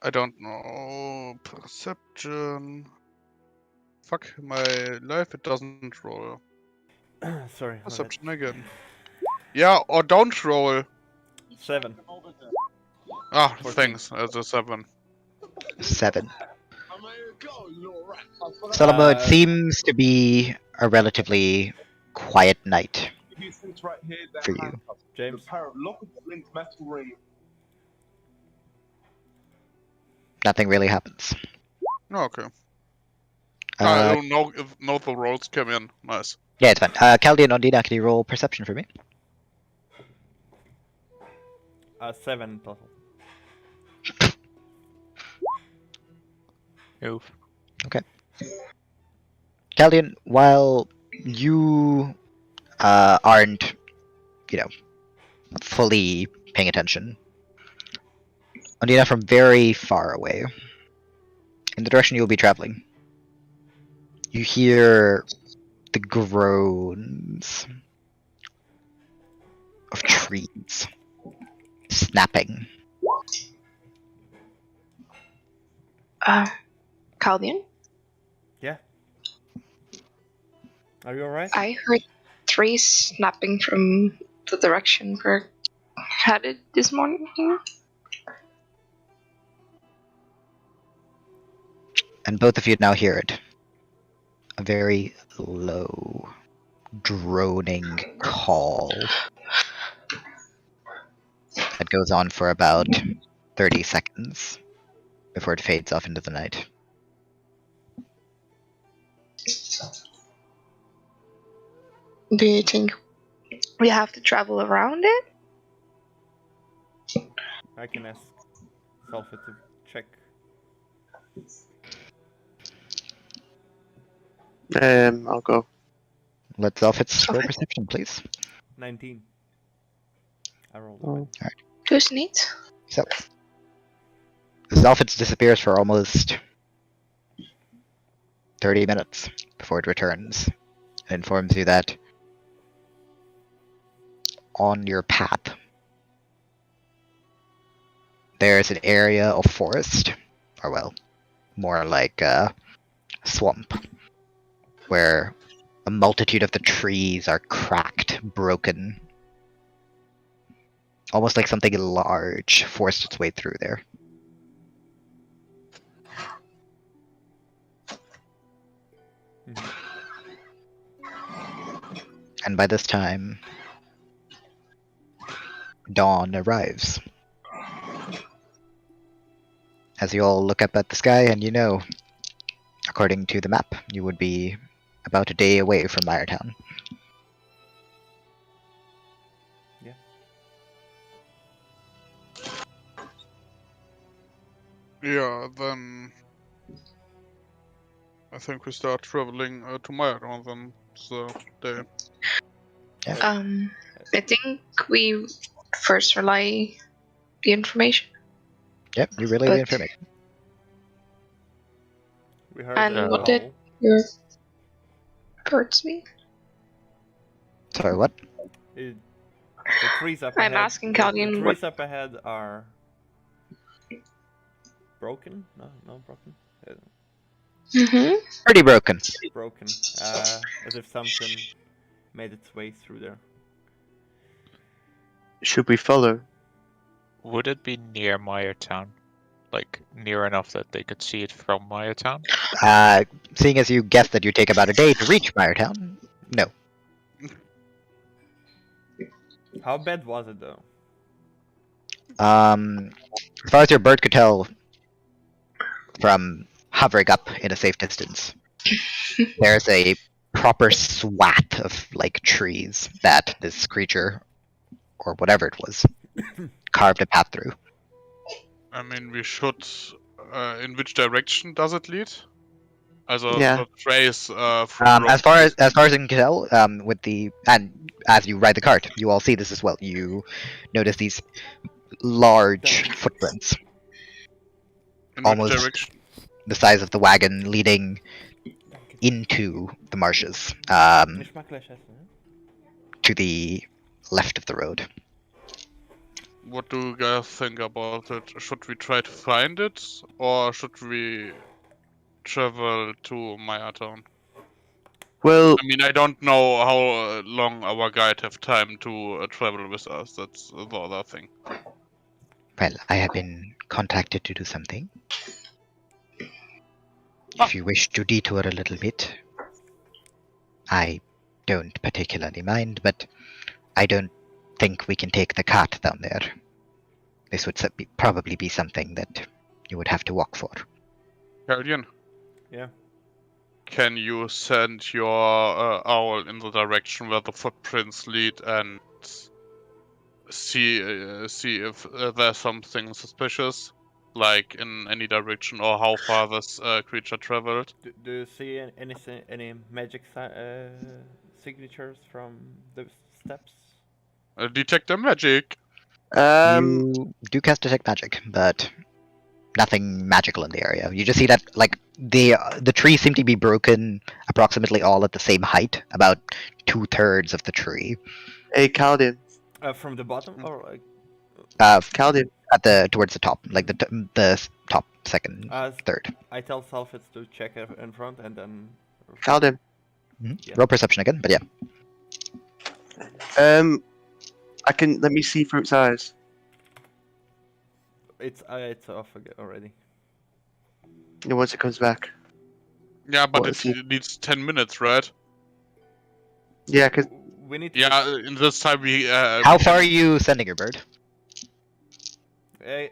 I don't know. Perception. Fuck my life, it doesn't roll. Sorry. my bad. Perception again. Yeah, or don't roll. 7. Ah, 14. thanks. That's a 7. 7. Salomo, it seems to be a relatively quiet night for you. James. Nothing really happens. Oh, okay. Uh, I don't know if no the rolls came in. Nice. yeah, it's fine. Caldian and Ondina, can you roll perception for me? 7 total. Oof. Caldian, while you aren't, fully paying attention, Ondina, from very far away, in the direction you'll be traveling, you hear the groans of trees snapping. Caldian, Yeah. Are you alright? I heard trees snapping from the direction we're headed this morning. And both of you now hear it. A very low, droning call that goes on for about 30 seconds before it fades off into the night. Do you think we have to travel around it? I can ask Sulfur to check. I'll go. Let's Elfit's roll Okay. perception, please. 19. I rolled. Oh. Who's neat? So, Zelfitz disappears for almost 30 minutes before it returns and informs you that on your path there's an area of forest, or well, more like a swamp, where a multitude of the trees are cracked, broken, almost like something large forced its way through there. And by this time, dawn arrives. As you all look up at the sky, and according to the map, you would be about a day away from Miretown. Yeah, then I think we start traveling tomorrow then the day. I think we first rely the information. Yep, you relay the But- information. We heard And the what did howl. your birds mean? Sorry, what? The trees up I'm ahead. asking the Caldian trees what- up ahead are broken. No, broken. Mm-hmm. Pretty broken. Broken. As if something made its way through there. Should we follow? Would it be near Miretown? Like, near enough that they could see it from Miretown? Seeing as you guessed that you take about a day to reach Miretown, no. How bad was it though? As far as your bird could tell from hovering up in a safe distance, there's a proper swath of like trees that this creature, or whatever it was, carved a path through. I mean, we should. In which direction does it lead? Also, Yeah. the trace from As far as you can tell, and as you ride the cart, you all see this as well. You notice these large footprints, in almost- which direction? the size of the wagon, leading into the marshes, Nicht mal gleich essen, ne? to the left of the road. What do you guys think about it? Should we try to find it, or should we travel to Miretown? Well, I mean, I don't know how long our guide have time to travel with us. That's the other thing. Well, I have been contacted to do something. If you wish to detour a little bit, I don't particularly mind, but I don't think we can take the cart down there. This would probably be something that you would have to walk for. Caldian? Yeah. Can you send your owl in the direction where the footprints lead and see if there's something suspicious, like in any direction, or how far this creature traveled? Do you see any magic signatures from the steps? Detect the magic. You do cast Detect Magic, but nothing magical in the area. You just see that like the trees seem to be broken approximately all at the same height, about 2/3 of the tree. hey, Caldian. From the bottom or like? Caldian. At towards the top, like the top second, third. I tell Salfitz to check in front and then. Caldian. Yeah. Roll perception again, but yeah. Let me see through its eyes. It's off again already. You know, once it comes back. Yeah, but What is it needs 10 minutes, right? Yeah, because We need to. Yeah, in this time we. How far are you sending your bird?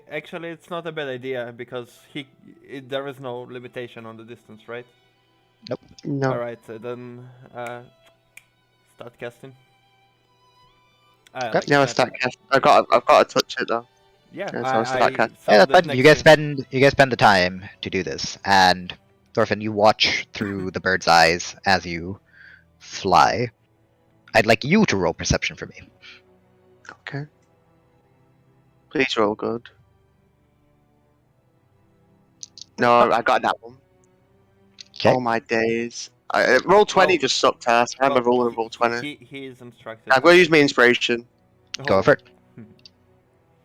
Actually, it's not a bad idea because there is no limitation on the distance, right? no. All right, then start casting. Okay. No, I start cast. I've got to touch it though. Yeah, Yeah, so I'll start casting. saw Yeah, that that's fine. next You guys to- spend the time to do this, and Thorfinn, you watch through the bird's eyes as you fly. I'd like you to roll perception for me. Okay. Please roll good. No, I got that one. Okay. Oh my days. Roll 20 Oh. just sucked ass. I'm a Well, roller roll 20. He is instructed. I'm going to use my inspiration. Go for it.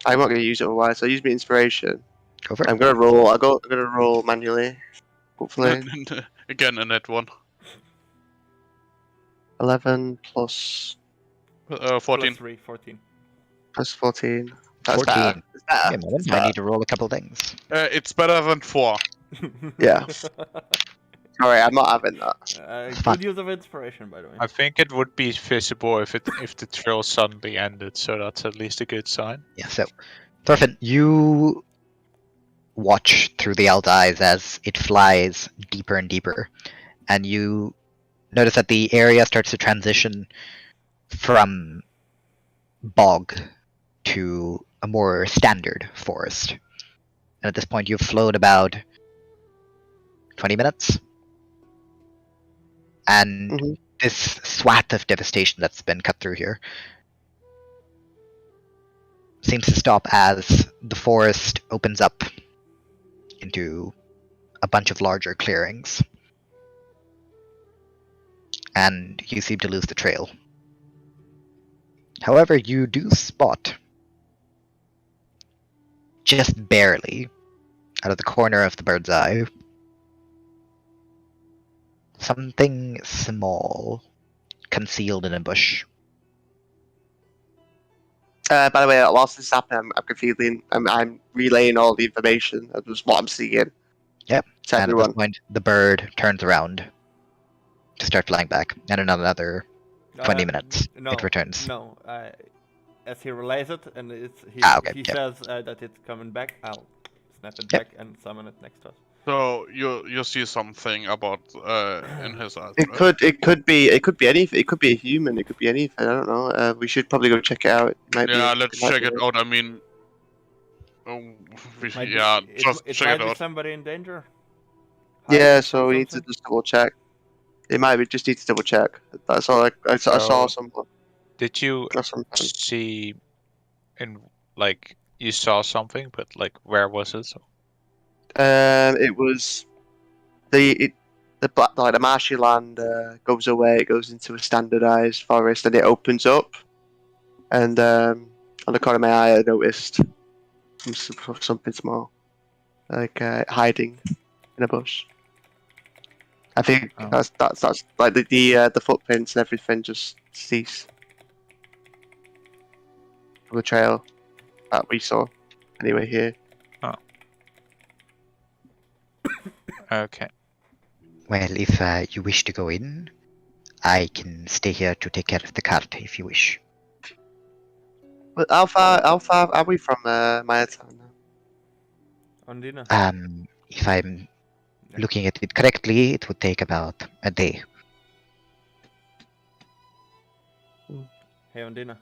I'm not going to use it otherwise, so I'll use my inspiration. Go for it. I'm going to roll. I'm going to roll manually. Hopefully. Again, a net one. 11 plus 14. 14. plus 14. That's 14. better. It's better. Give me a moment. It's I better. need to roll a couple things. It's better than 4. Yeah. Sorry, I'm not having that. Fine. Good use of inspiration, by the way. I think it would be visible if the trill suddenly ended, so that's at least a good sign. Yeah, so, Thorfinn, you watch through the owl's eyes as it flies deeper and deeper, and you notice that the area starts to transition from bog to a more standard forest. And at this point, you've flown about 20 minutes. And Mhm. this swath of devastation that's been cut through here seems to stop as the forest opens up into a bunch of larger clearings. And you seem to lose the trail. However, you do spot, just barely, out of the corner of the bird's eye, something small concealed in a bush. By the way, whilst this is happening, I'm relaying all the information of what I'm seeing. Yep. To And at everyone. this point, the bird turns around to start flying back. And in another 20 minutes, No, it returns. No, as he relays it, and Okay, he yep. says that it's coming back, I'll snap it Yep. back and summon it next to us. So you see something about in his eyes. It could be anything. It could be a human. It could be anything. I don't know. We should probably go check it out. It might be Yeah, let's might check be it out. I mean, Might be- yeah, it, just it check might it be out. somebody in danger. Yeah, Hiding or so we need to something. just double check. It might be just need to double check. That's all. I saw So- someone. Did you Or something. see, like, you saw something, but like, where was it? It was the marshy land goes away. It goes into a standardized forest, and it opens up. And on the corner of my eye, I noticed something small, like hiding in a bush. I think Oh. that's like the footprints and everything just cease from the trail that we saw. Anyway, here. Okay. Well, if you wish to go in, I can stay here to take care of the cart if you wish. But how far are we from Miretown now? Ondina. If I'm looking at it correctly, it would take about a day. Hey, Ondina.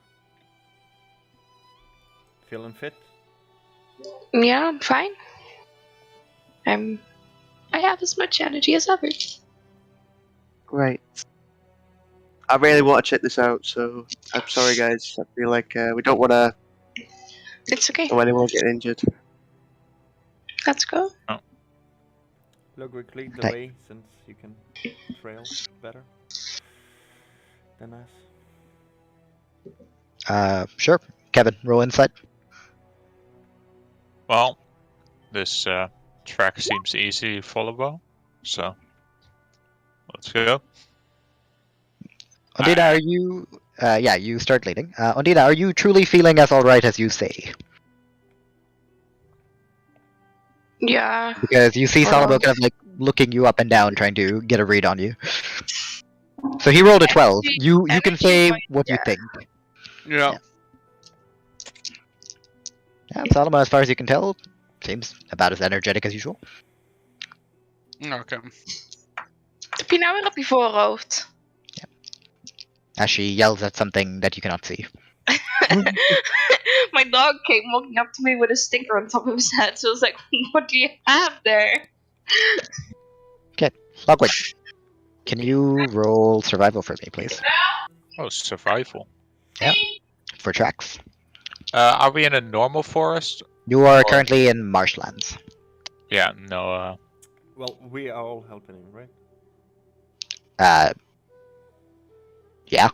Feeling fit? Yeah, I'm fine. I have as much energy as ever. Right. I really want to check this out, so I'm sorry, guys. I feel like we don't want to It's okay. have anyone get injured. Let's go. Logwig, lead the Okay. way since you can trail better than us. Sure. Kevin, roll insight. Well, this track seems easily followable, so let's go. Ondina, are you... yeah, you start leading. Ondina, are you truly feeling as alright as you say? Yeah. Because you see Salomo kind of like looking you up and down, trying to get a read on you. So he rolled a 12. You can say what you think. Yeah. Yeah, Salomo, as far as you can tell, seems about as energetic as usual. Okay. Heb je nou weer op je voorhoofd? As she yells at something that you cannot see. My dog came walking up to me with a sticker on top of his head, so I was like, what do you have there? Logwig, can you roll survival for me, please? Oh, survival. For tracks. Are we in a normal forest? You are Or- currently in marshlands. Yeah, no. Well, we are all helping him, right? Yeah.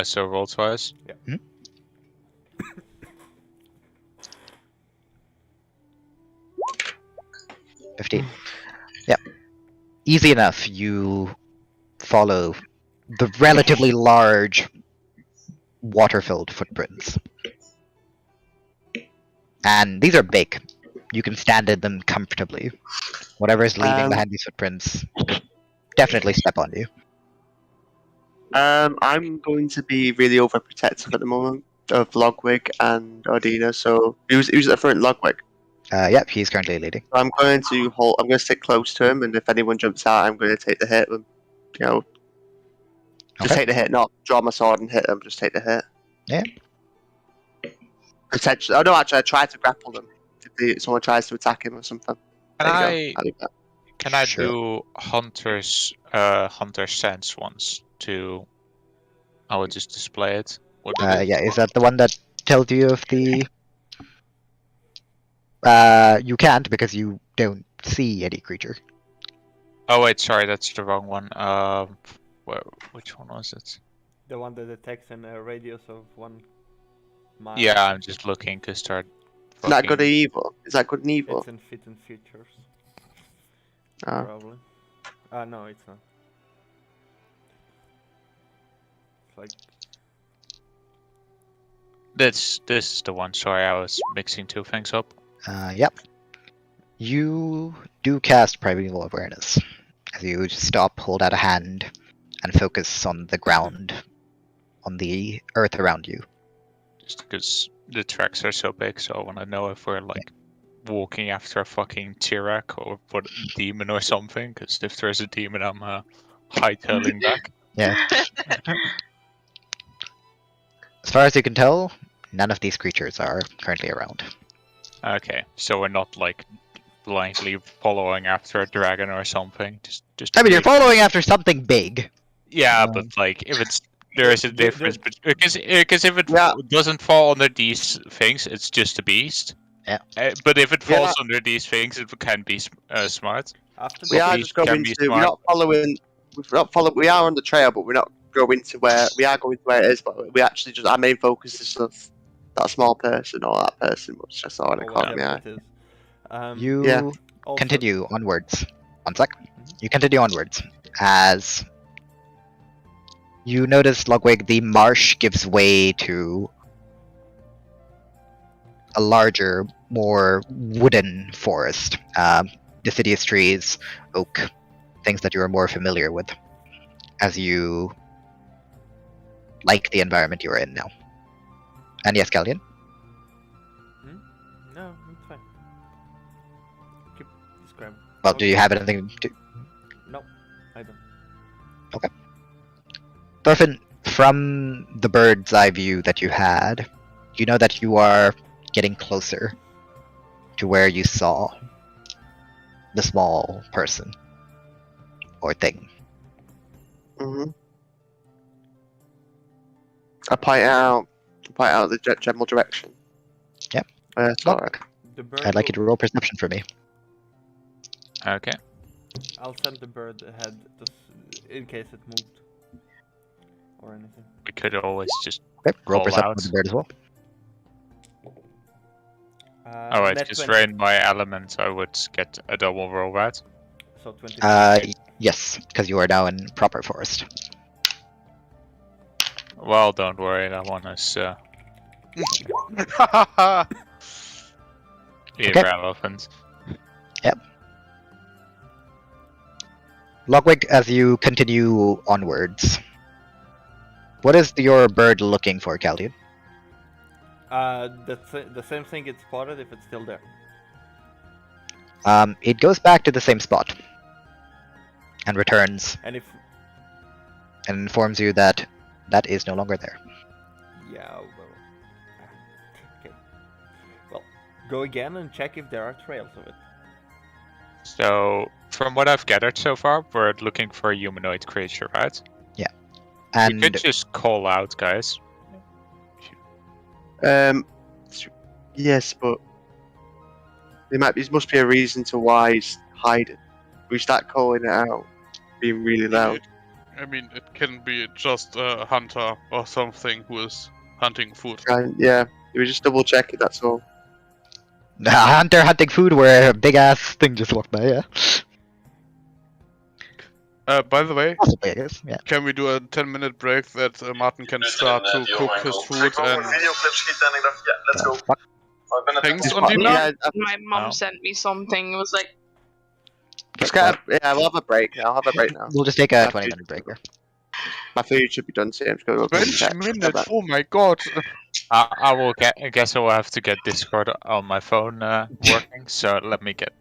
So roll twice. 15. Yeah. Easy enough. You follow the relatively large water-filled footprints. And these are big. You can stand in them comfortably. Whatever is leaving behind these footprints definitely step on you. I'm going to be really overprotective at the moment of Logwig and Ondina. So who's at the front? Logwig. Yep, he's currently leading. I'm going to hold. I'm going to stick close to him, and if anyone jumps out, I'm going to take the hit. You know, just Okay. take the hit, not draw my sword and hit them. Just take the hit. Yeah. Potentially. Oh no, actually, I try to grapple them if someone tries to attack him or something. Can There you go. I I'll do that. can I Sure. do hunter's sense once to? I will just display it. What it is. Yeah, is that the one that tells you of the. You can't because you don't see any creature. Oh wait, sorry, that's the wrong one. Which one was it? The one that detects in a radius of 1 mile. Yeah, I'm just looking to start. Is that good or fucking- evil? Is that good and evil? It's in fit and features. Oh. Probably. No, it's not. It's like This is the one. Sorry, I was mixing two things up. Yep. You do cast Primeval Awareness. As you just stop, hold out a hand, and focus on the ground, on the earth around you. Just because the tracks are so big, so I want to know if we're like walking after a fucking T-Rex or what demon or something. Because if there's a demon, I'm hightailing back. Yeah. As far as you can tell, none of these creatures are currently around. Okay, so we're not like blindly following after a dragon or something. Just. I mean, you're following after something big. Yeah, but like if it's there is a difference because if it Yeah. doesn't fall under these things, it's just a beast. Yeah. But if it Yeah. falls under these things, it can be smart. after We the are Please just going can be to. We're smart. not following. We are on the trail, but we're not going to where we are going to where it is. But we actually just our main focus is of that small person or that person, which I saw in the or corner. whatever Yeah. it is. You Yeah. Also, continue onwards. One sec. You continue onwards as you notice, Logwig, the marsh gives way to a larger, more wooden forest. Deciduous trees, oak, things that you are more familiar with as you like the environment you are in now. And yes, Caldian? No, it's fine. Keep describing. Well, do you have anything to... No, I don't. Thorfinn, from the bird's eye view that you had, you know that you are getting closer to where you saw the small person or thing. Mm-hmm. I point out the general direction. Yep. Alright. The bird. I'd like you to will- roll perception for me. Okay. I'll send the bird ahead in case it moved or anything. We could always just. Okay, roll Call perception out. for the bird as well. Oh, it's net just 20, rained by element. I would get a double roll, right? So 20. Yes, because you are now in proper forest. Well, don't worry. That one is irrelevant. Logwig, as you continue onwards, what is your bird looking for, Caldian? The same thing it spotted if it's still there. It goes back to the same spot and returns And if and informs you that that is no longer there. yeah, well, okay. Well, go again and check if there are trails of it. So, from what I've gathered so far, we're looking for a humanoid creature, right? And We could just call out, guys. Yes, but there must be a reason to why he's hiding. We start calling it out, being really loud. I mean, it can be just a hunter or something who is hunting food. And yeah, we just double check it. That's all. a hunter hunting food where a big ass thing just walked by, yeah. By the way, Possibly, I guess. Yeah. can we do a 10-minute break that Martin can start to cook his food and Fuck. thanks, What? Ondina? Yeah, My mom No. sent me something. It was like, we'll have a break. I'll have a break now. We'll just take a After 20-minute break here. My food should be done soon. I'm just gonna go 20 check. minutes? Oh my god! I will I guess I will have to get Discord on my phone working. So let me get.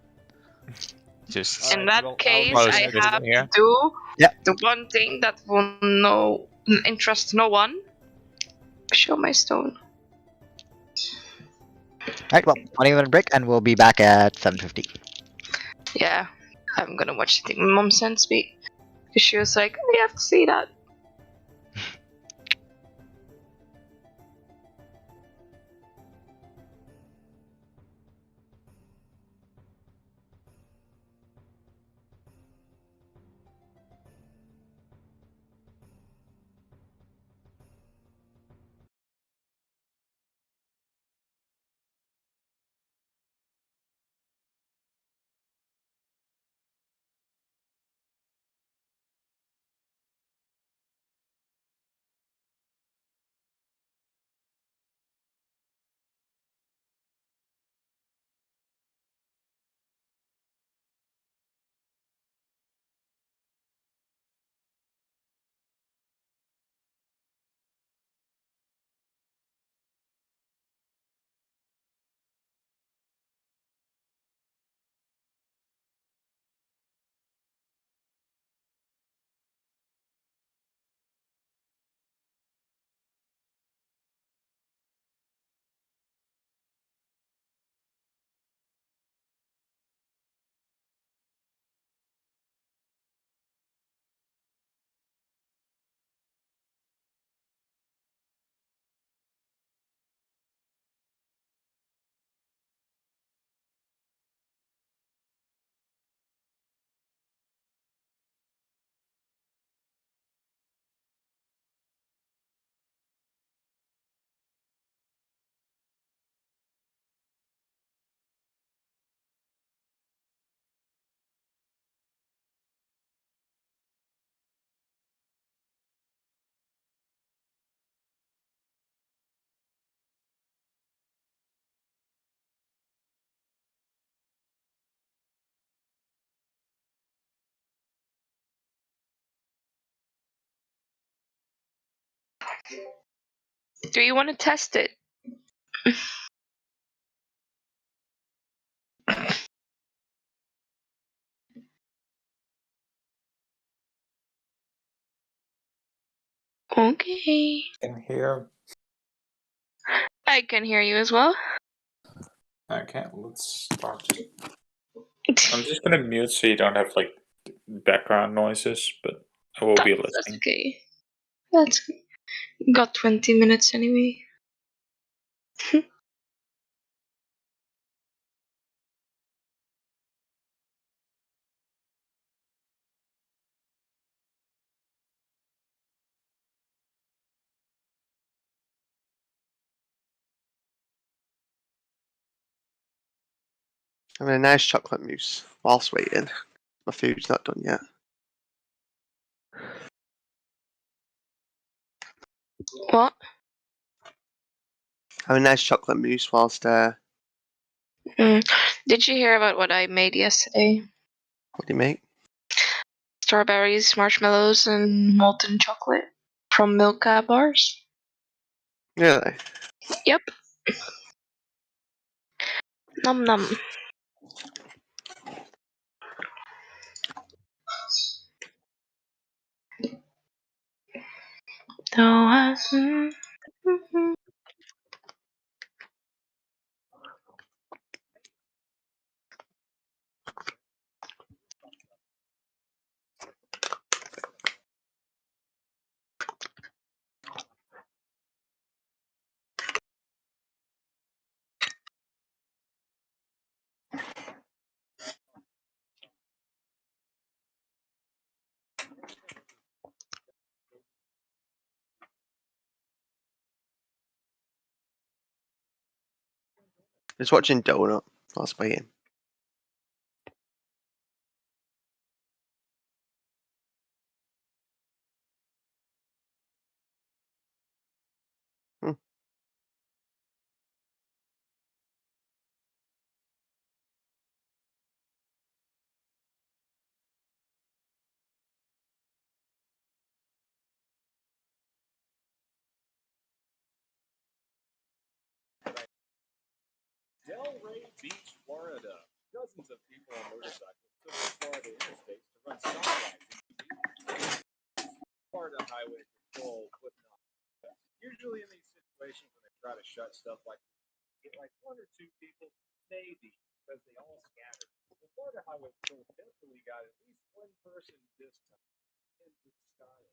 Just. in Alright, that well, I'll case, close I this have here. to do Yeah. the one thing that will interest no one. Show my stone. Alright, well, 20-minute break, and we'll be back at 7:50. Yeah, I'm gonna watch the thing my mom sends me. Because she was like, oh, you have to see that. Do you want to test it? Okay. Can hear. I can hear you as well. Okay, let's start. I'm just gonna mute so you don't have like background noises, but I will be That's listening. okay. That's got 20 minutes anyway. Having a nice chocolate mousse whilst waiting. My food's not done yet. What? Having a nice chocolate mousse whilst Did you hear about what I made yesterday? what do you make? Strawberries, marshmallows, and molten chocolate from Milka bars. Really? Yep. Num num. Just watching Donut whilst waiting. Delray Beach, Florida. Dozens of people on motorcycles took the Florida interstates to run stoplights. Florida Highway Patrol would not. Usually in these situations when they try to shut stuff like this, get like one or two people, maybe, because they all scattered. The Florida Highway Patrol definitely got at least one person this time in the style.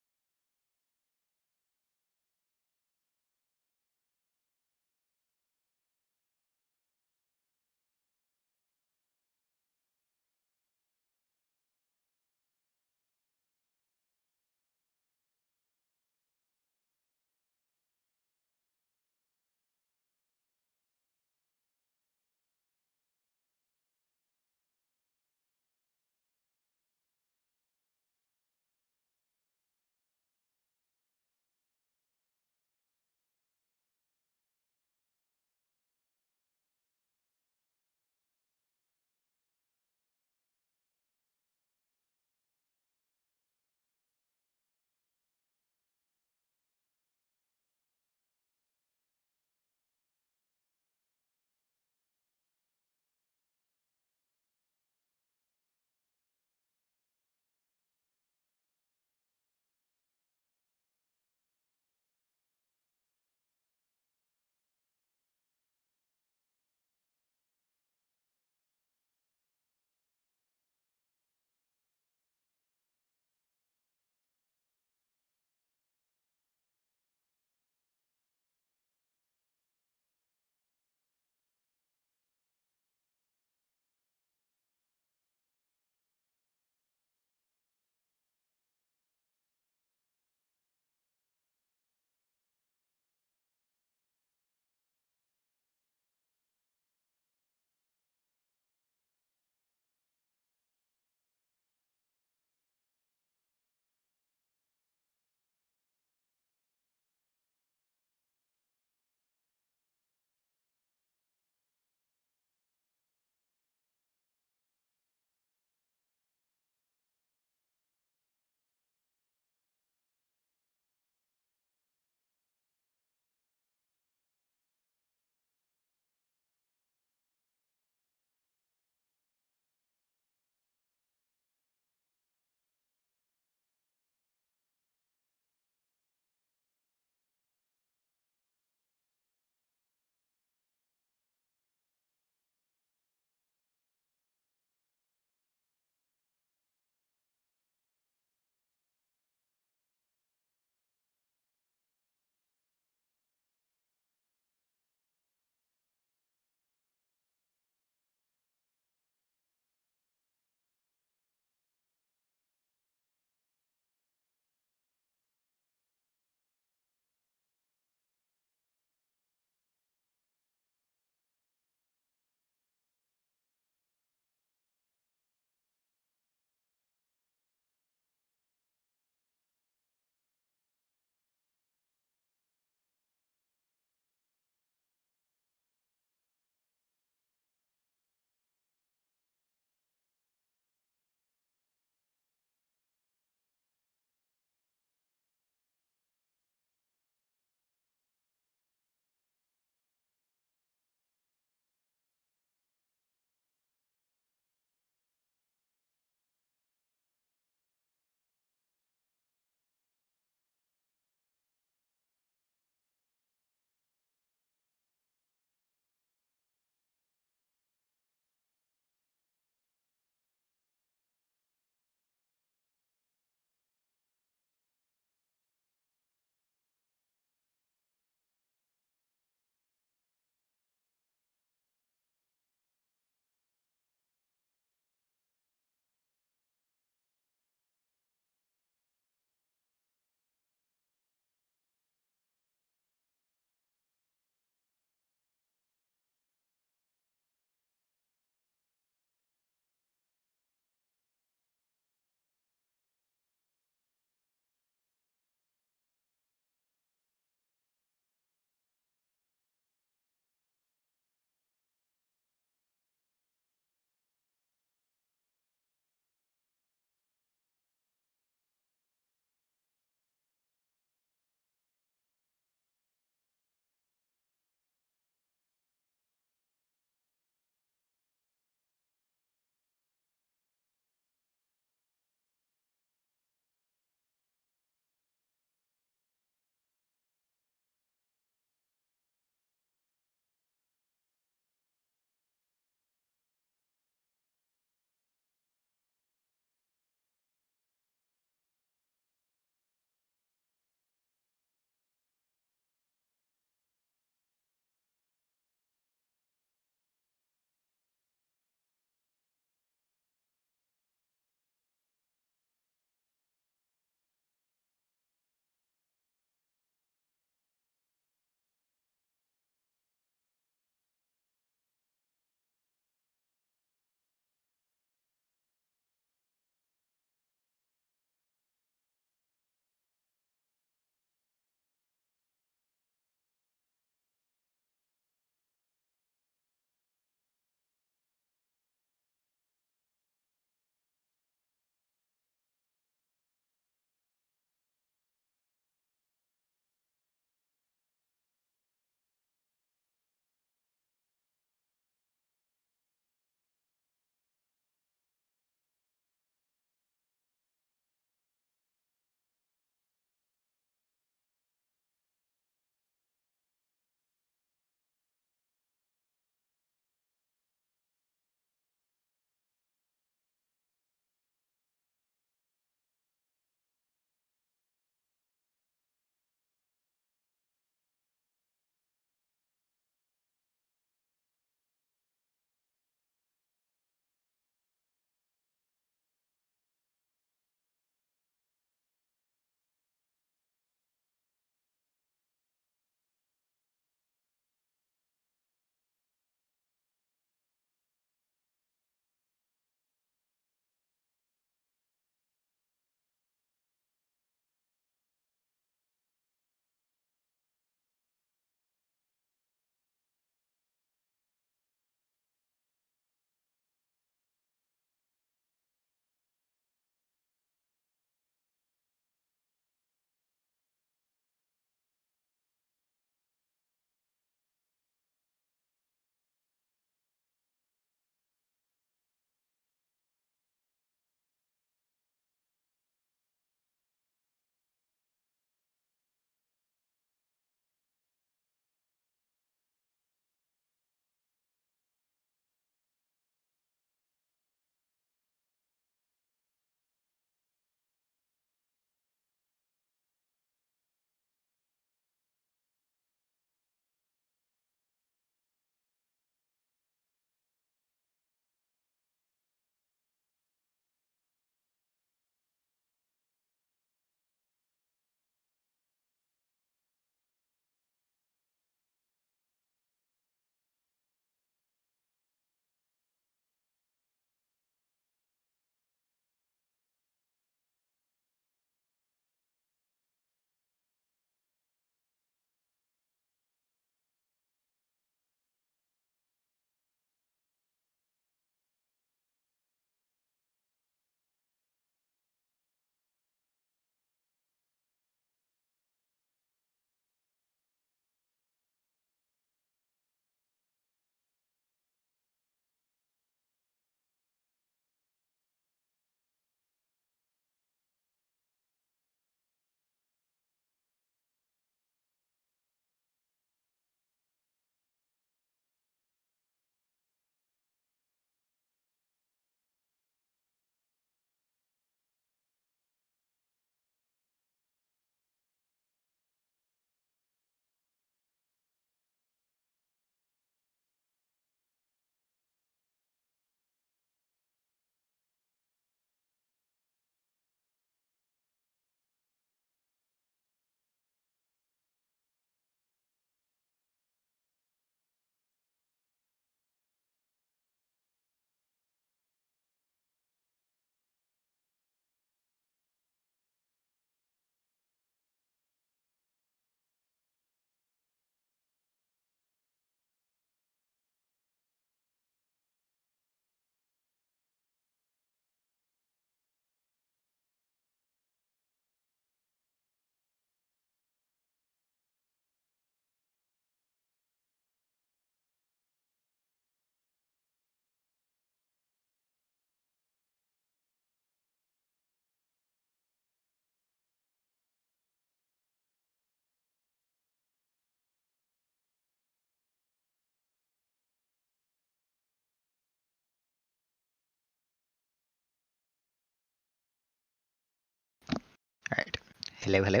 Alright. Hello, hello.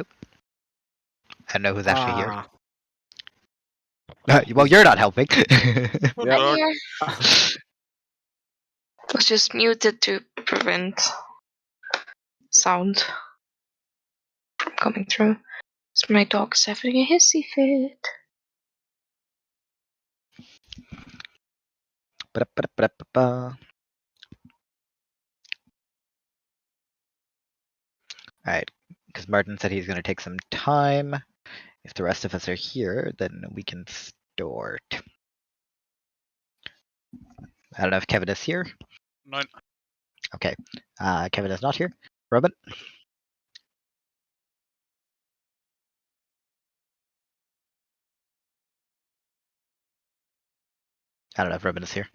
I don't know who's actually here. Well, you're not helping. Good Yeah. luck. Here. Was just muted to prevent sound from coming through. So my dog's having a hissy fit. Ba-da-ba-da-ba-da-ba-ba. Alright, because Martin said he's going to take some time. If the rest of us are here, then we can start. I don't know if Kevin is here. Nine. Okay, Kevin is not here. Robin? I don't know if Robin is here.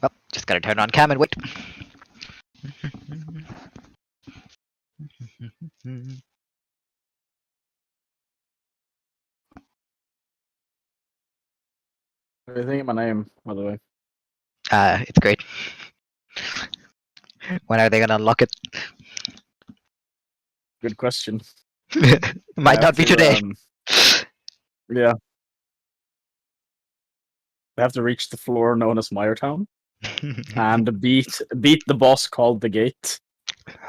Well, just gotta turn on cam and wait. What do you think of my name, by the way? It's great. When are they gonna unlock it? Good question. Might I not be have to, today. Yeah. I have to reach the floor known as Miretown and beat the boss called the Gate.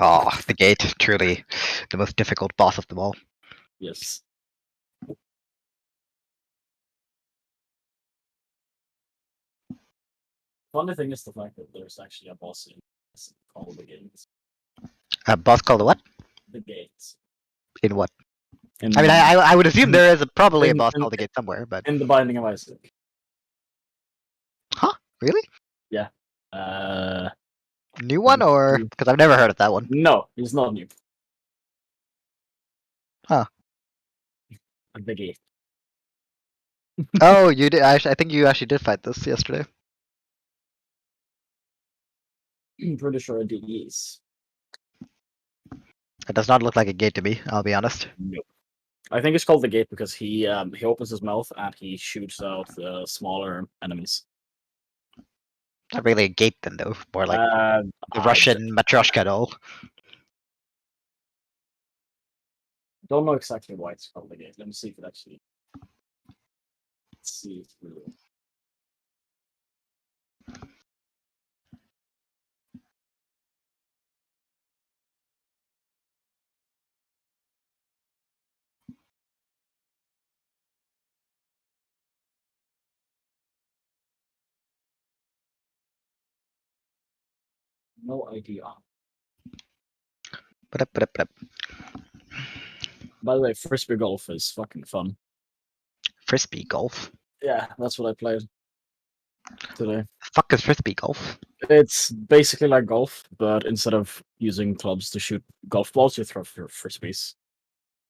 Oh, the gate, truly the most difficult boss of them all. Yes. Funny thing is the fact that there's actually a boss in this called the Gate. A boss called the what? The Gate. In what? In, I mean, I would assume there is probably a in- boss in- called the gate somewhere, but in the Binding of Isaac. huh? Really? Yeah. New one or because I've never heard of that one. No, he's not new. Huh. The Gate. Oh, you did. I think you actually did fight this yesterday. I'm pretty sure it is. It does not look like a gate to me. I'll be honest. Nope. I think it's called the Gate because he opens his mouth and he shoots out smaller enemies. Not really a gate then, though. More like the I Russian Matryoshka doll. don't know exactly why it's called the Gate. Let me see if it actually. Let's see. No idea. Ba-da-ba-da-ba-da. By the way, frisbee golf is fucking fun. Frisbee golf. Yeah, that's what I played today. Fuck is frisbee golf? It's basically like golf, but instead of using clubs to shoot golf balls, you throw frisbees.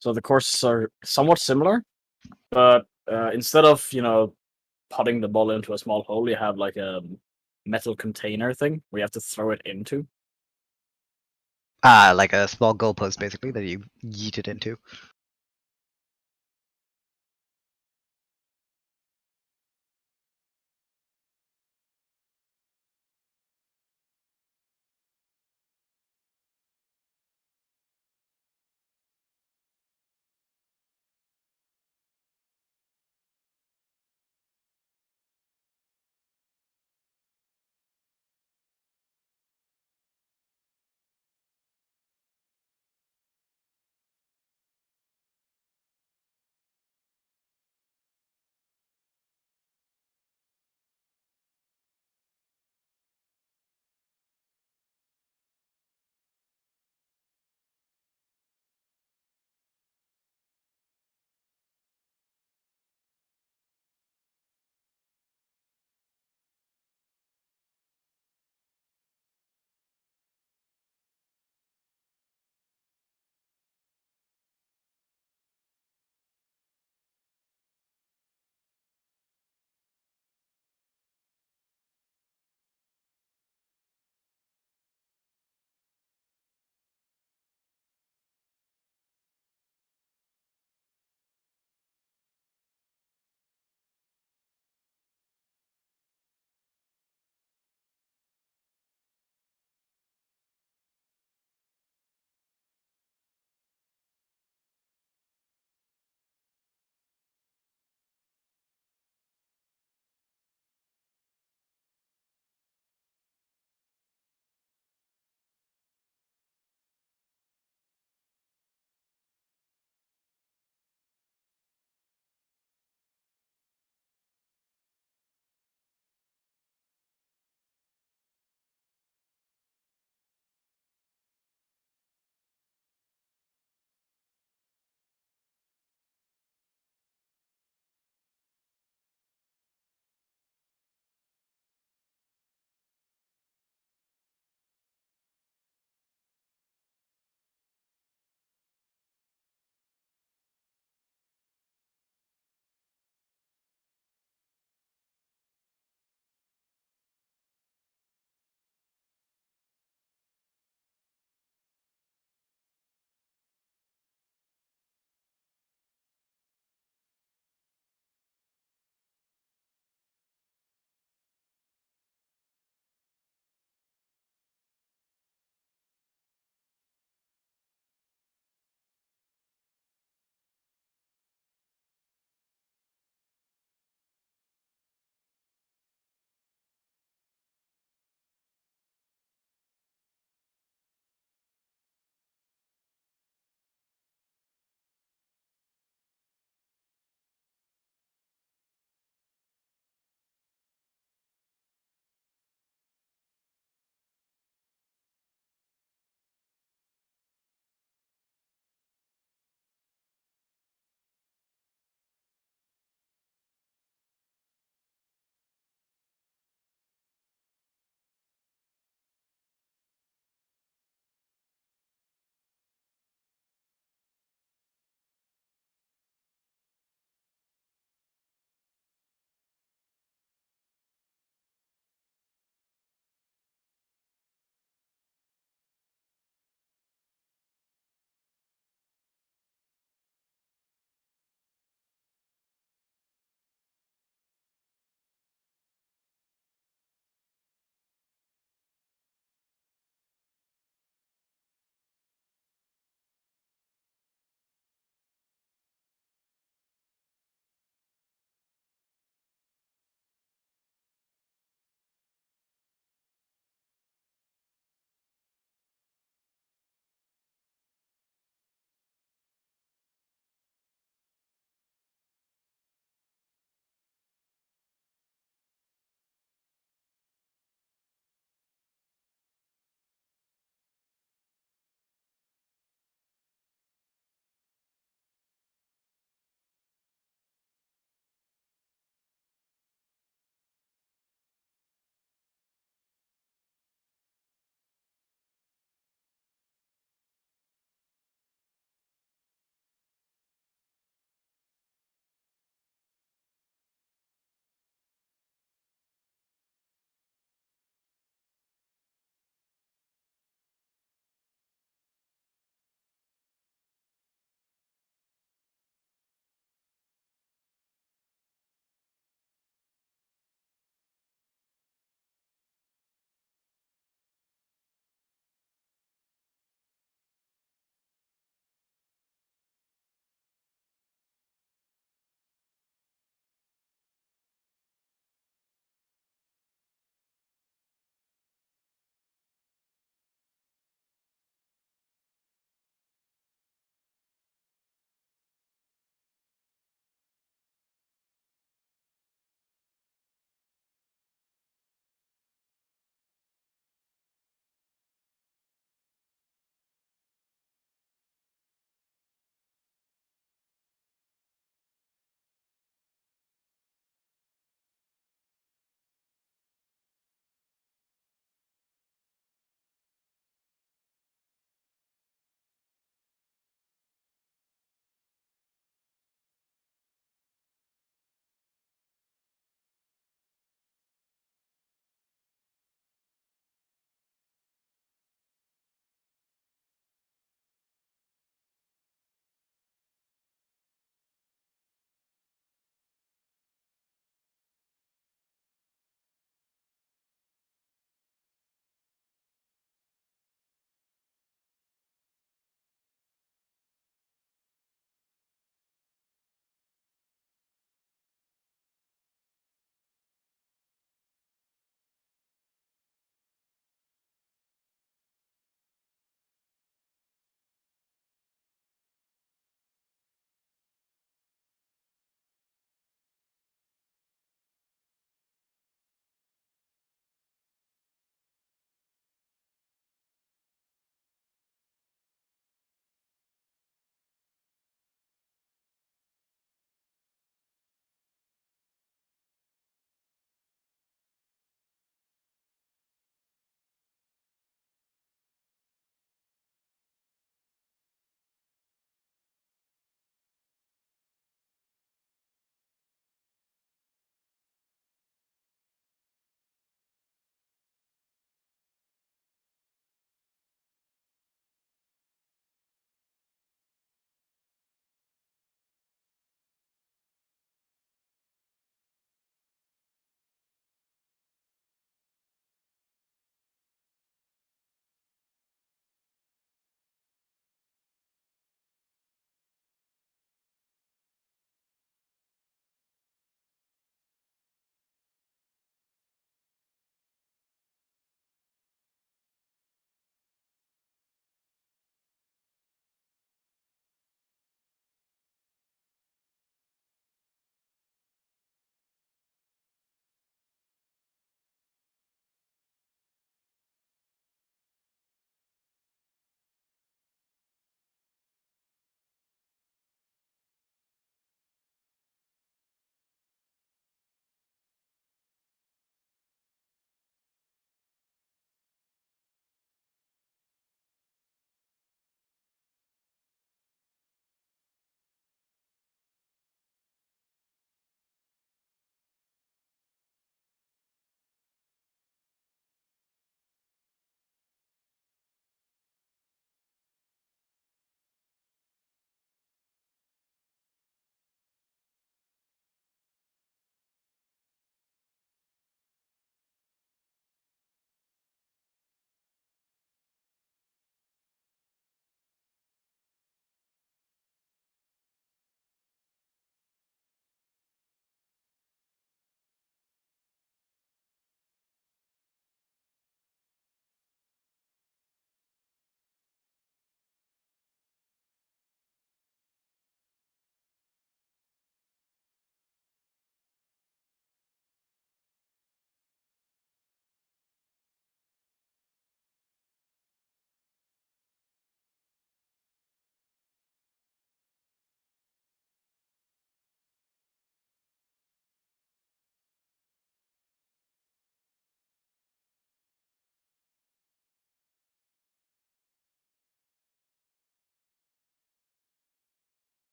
So the courses are somewhat similar, but instead of putting the ball into a small hole, you have like a metal container thing where you have to throw it into. Ah, like a small goalpost, basically, that you yeet it into.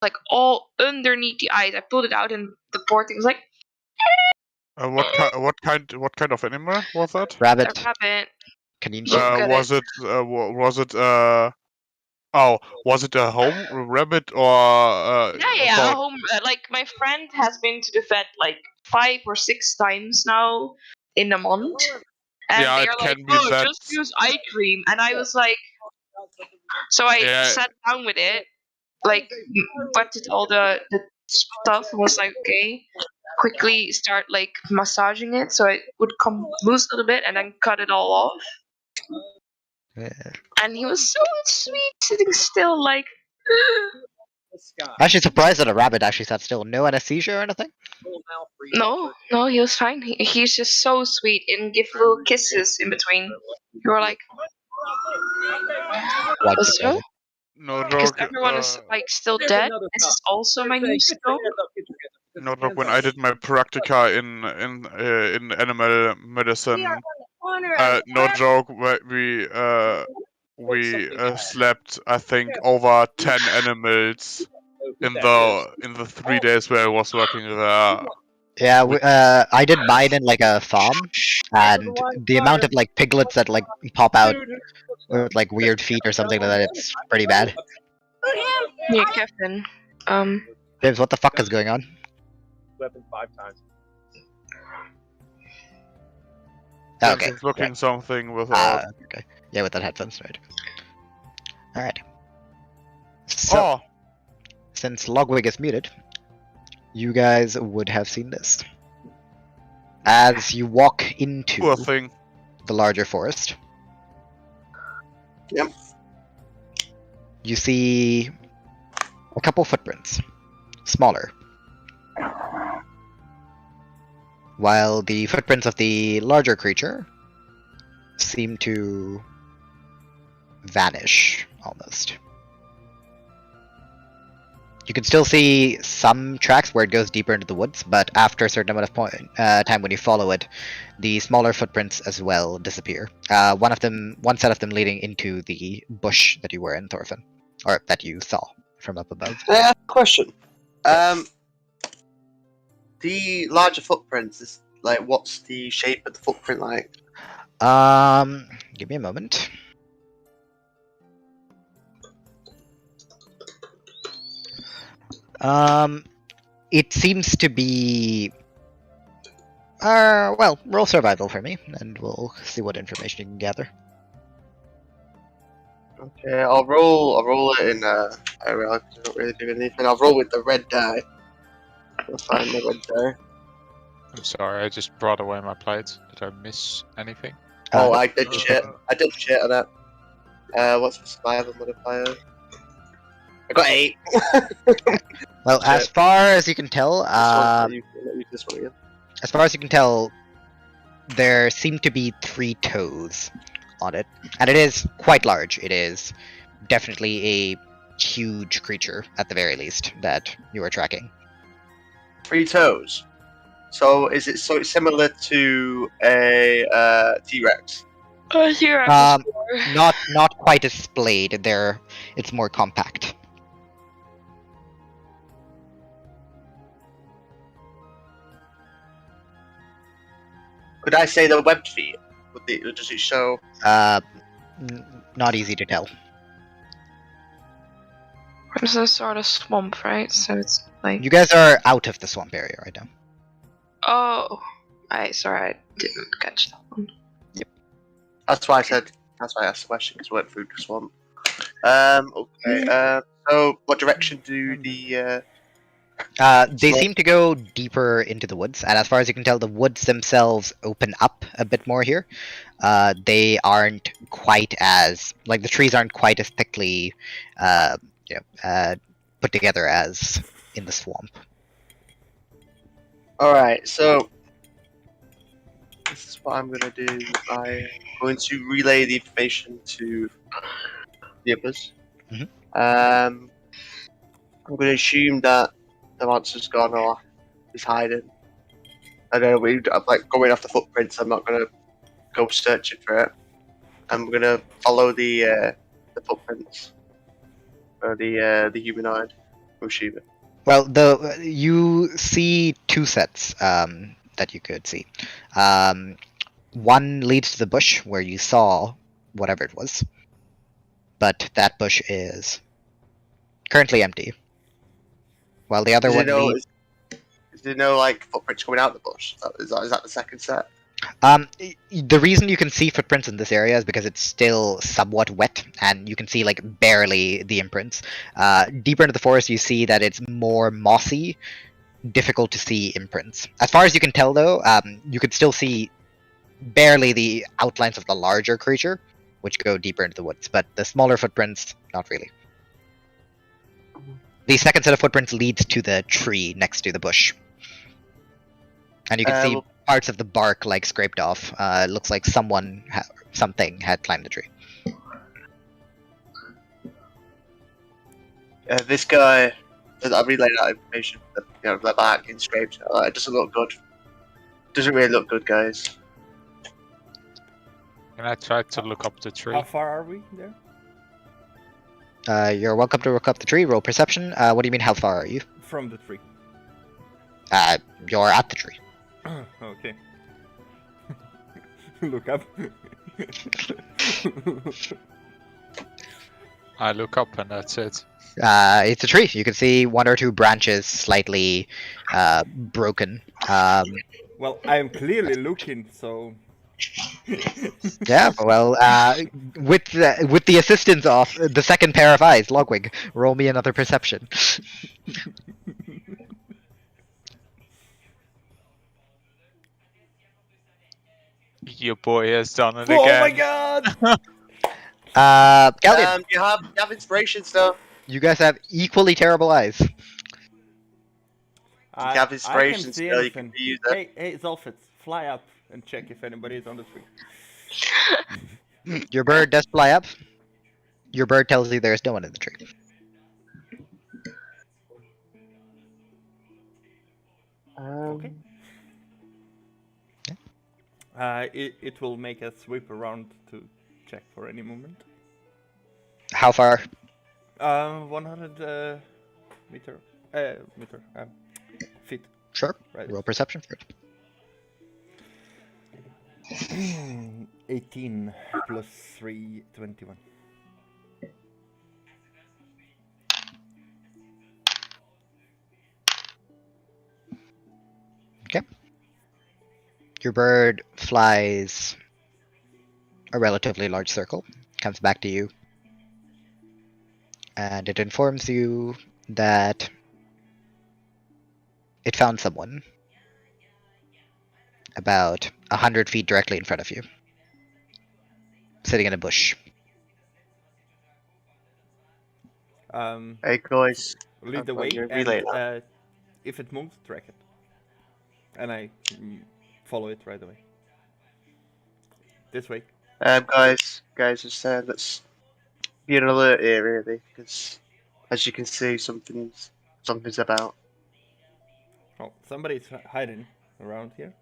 like all underneath the eyes. I pulled it out, and the poor thing was like What kind of animal was that? a Rabbit. rabbit. Kaninchen. Look at Was it a home rabbit or Yeah. Home, like my friend has been to the vet like 5 or 6 times now in a month, and Yeah, they're it like, can be "Oh, that. just use eye cream," and I was like, so I Yeah. sat down with it, like wetted all the stuff, and was like, okay, quickly start like massaging it so it would come loose a little bit, and then cut it all off. Yeah. And he was so sweet, sitting still, like. I'm actually surprised that a rabbit actually sat still. No anesthesia or anything? No, he was fine. He's just so sweet and give little kisses in between. You were like, Quite so? surprising. No, Because Rogue. everyone is like still dead. This is also my new skill. No, Rogue. When I did my practica in animal medicine, no joke, we slept I think over 10 animals in the 3 days where I was working there. Yeah, I did mine in like a farm, and the amount of like piglets that like pop out with like weird feet or something like that, it's pretty bad. Yeah, Kevin. James, what the fuck is going on? Weapon 5 times. Okay. James is looking something with Okay. Yeah, with that headphones, right. Alright. So, since Logwig is muted, you guys would have seen this. As you walk into poor thing. the larger forest. Yep. You see a couple footprints, smaller. While the footprints of the larger creature seem to vanish almost. You can still see some tracks where it goes deeper into the woods, but after a certain amount of time when you follow it, the smaller footprints as well disappear. One set of them leading into the bush that you were in, Thorfinn, or that you saw from up above. Can I ask a question? The larger footprints is like, what's the shape of the footprint like? Give me a moment. It seems to be. Well, roll survival for me, and we'll see what information you can gather. Okay, I'll roll it in I don't really do anything. I'll roll with the red die. I'll find the red die. I'm sorry, I just brought away my plates. Did I miss anything? Oh, I did shit. I did shit on that. What's the survival modifier? I got 8. Well, Shit. as far as you can tell, This one again. as far as you can tell, there seem to be 3 toes on it, and it is quite large. It is definitely a huge creature, at the very least, that you are tracking. 3 toes. So is it so similar to a T-Rex? Not quite as splayed. It's more compact. Could I say the webbed feet? Does it show? Not easy to tell. It's a sort of swamp, right? So it's like. You guys are out of the swamp area right now. Oh, I didn't catch that one. That's why I said. That's why I asked the question, because we went through the swamp. Okay. So what direction do the? They seem to go deeper into the woods, and as far as you can tell, the woods themselves open up a bit more here. They aren't quite as the trees aren't quite as thickly, put together as in the swamp. All right. So this is what I'm gonna do. I'm going to relay the information to the others. Mhm. I'm going to assume that the monster's gone or is hiding. I don't know. I'm like going off the footprints. I'm not gonna go searching for it. I'm gonna follow the footprints or the humanoid. I'm Oshiba. Well, you see two sets that you could see. One leads to the bush where you saw whatever it was, but that bush is currently empty. While the other one leads. Is there no like footprints coming out of the bush? Is that the second set? The reason you can see footprints in this area is because it's still somewhat wet, and you can see like barely the imprints. Deeper into the forest, you see that it's more mossy, difficult to see imprints. As far as you can tell, though, you could still see barely the outlines of the larger creature, which go deeper into the woods. But the smaller footprints, not really. The second set of footprints leads to the tree next to the bush, and you can see parts of the bark like scraped off. It looks like something had climbed the tree. This guy, I relayed that information. The bark and scraped. It doesn't look good. Doesn't really look good, guys. Can I try to look up the tree? How far are we there? You're welcome to look up the tree. Roll perception. What do you mean? How far are you? From the tree. You're at the tree. Okay. Look up. I look up and that's it. It's a tree. You can see one or two branches slightly broken. Well, I am clearly looking, so. Yeah, well, with the assistance of the second pair of eyes, Logwig, roll me another perception. Your boy has done it Oh again. my god! Caldian, you have inspiration stuff. you guys have equally terrible eyes. You have inspiration can see skill. You can anything. use it. Hey, Zolfitz, fly up and check if anybody is on the tree. Your bird does fly up. Your bird tells you there's no one in the tree. Okay. It will make a sweep around to check for any movement. How far? 100 feet. Sure. Right. Roll perception for it. 18 plus 3, 21. Okay. Your bird flies a relatively large circle, comes back to you, and it informs you that it found someone about 100 feet directly in front of you, sitting in a bush. Hey guys, Lead the I've way, got your and relay if it moves, track it. And I follow it right away. This way. guys, just let's be an alert here, really, because as you can see, something's about. Oh, somebody's hiding around here.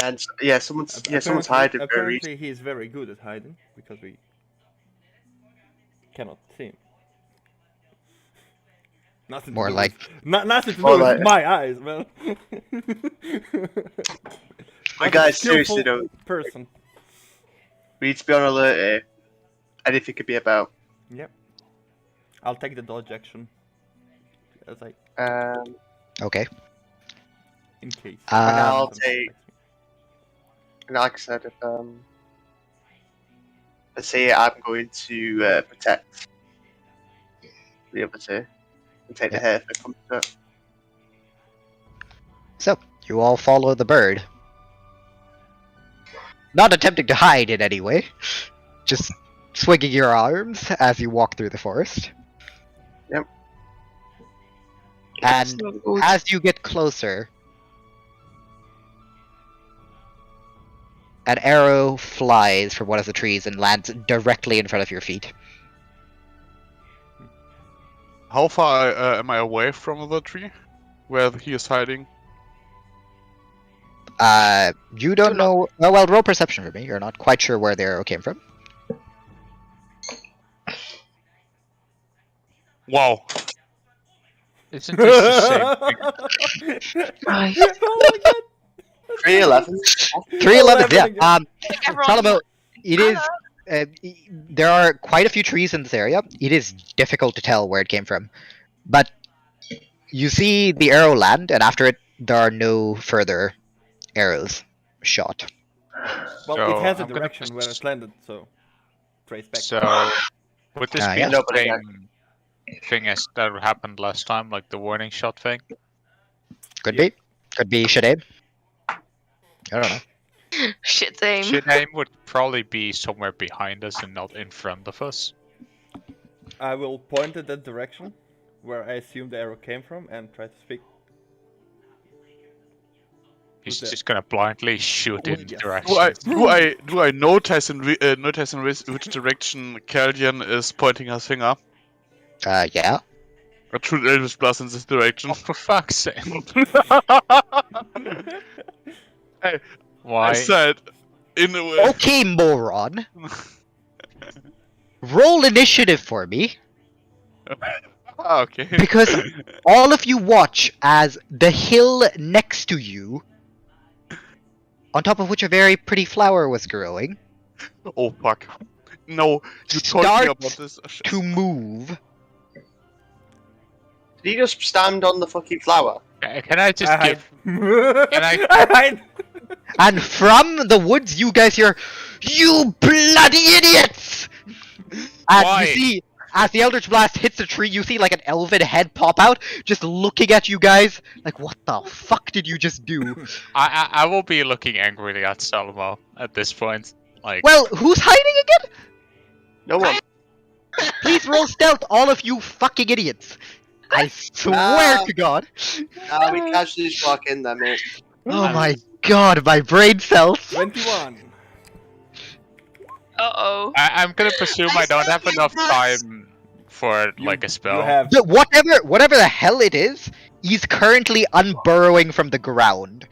Yeah, and, someone's hiding very Apparently, he's very good at hiding because we cannot see him. Nothing More to do like- with, nothing to do More with like- my eyes, man. But guys, seriously though, person. we need to be on alert here. Anything could be about. Yep. I'll take the dodge action. As I, Okay. in case. And I'll something take- attacks me. and like I said, if let's say I'm going to protect the other two and take the hair if it comes to it. So, you all follow the bird. Not attempting to hide in any way, just swinging your arms as you walk through the forest. Yep. And not good. as you get closer, an arrow flies from one of the trees and lands directly in front of your feet. How far am I away from the tree? Where he is hiding? You don't know. Well, roll perception for me. You're not quite sure where the arrow came from. Wow. Isn't this the same thing? Right. Oh my god. 311. 311, yeah. again. Everyone, Salomo, it is. There are quite a few trees in this area. It is difficult to tell where it came from, but you see the arrow land, and after it, there are no further arrows shot. Well, So, it has a I'm gonna direction where pres- it landed, so trace back. So, would this be yeah. the same thing as that happened last time, like the warning shot thing? Could be. Could be Shade. I don't know. shit same. Shit aim would probably be somewhere behind us and not in front of us. I will point at that direction where I assume the arrow came from and try to speak. He's Who's just gonna blindly shoot in yes. direction. Do I notice in which direction Caldian is pointing her finger? Yeah. I shoot Eldritch Blast in this direction. Oh, for fuck's sake! Hey, Why? I said, in a way. Okay, moron. Roll initiative for me, Okay. because all of you watch as the hill next to you, on top of which a very pretty flower was growing, Oh fuck. No, you told me Starts about this. Oh, shit. to move. Did he just stand on the fucking flower? Can I just I give? hide. Can I- I hide. And from the woods, you guys hear, "You bloody idiots!" And Why? you see, as the Eldritch Blast hits the tree, you see like an elven head pop out, just looking at you guys, like, what the fuck did you just do? I will be looking angrily at Salomo at this point. Like, Well, who's hiding again? No one. Please roll stealth, all of you fucking idiots. I swear to God. We casually just walk in there, mate. Oh my god, my brain cells. 21. Uh-oh. I'm gonna presume I don't have enough time for like a You spell. have. Whatever the hell it is, he's currently unburrowing from the ground.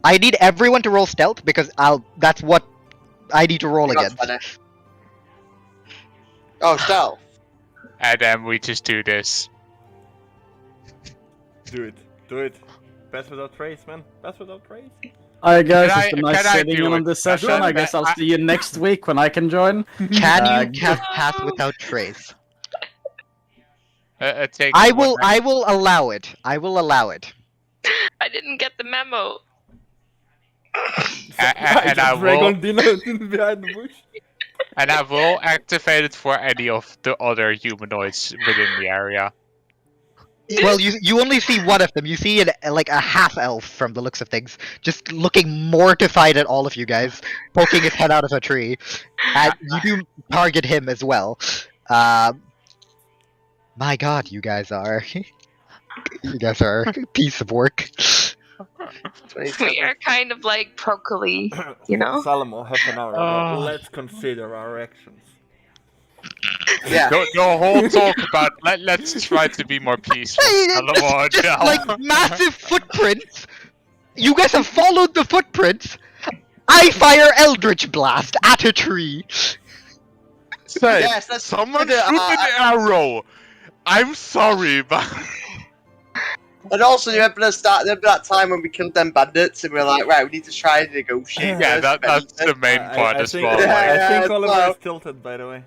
I need everyone to roll stealth because that's what I need to roll That's against. funny. Oh, stealth. And then we just do this. Do it. Do it. Pass without trace, man. Pass without trace. Alright guys, Can it's been I nice sitting do in on it? this session. Can I guess I'll I- see you next week when I can join. Can Uh, you cast pass without trace? Take I one will. I will allow it. I will allow it. I didn't get the memo. and I drag will- Ondina behind the bush. And I will activate it for any of the other humanoids within the area. Well, you only see one of them. You see like a half elf from the looks of things, just looking mortified at all of you guys, poking his head out of a tree, and you do target him as well. My God, you guys are a piece of work. We are kind of like broccoli, you know? Salomo, half an hour ago. Oh. Let's consider our actions. Yeah. The whole talk about let's try to be more peaceful. Salomo, Just no. like massive footprints. You guys have followed the footprints. I fire Eldritch Blast at a tree. Say, Yes, let's someone consider shoot our an arrow. I'm sorry, but And also, you remember that time when we killed them bandits and we were like, right, we need to try and negotiate. Yeah, this, that's the main I- part I as think, well. Yeah, like- I think yeah, Oliver well. is tilted, by the way.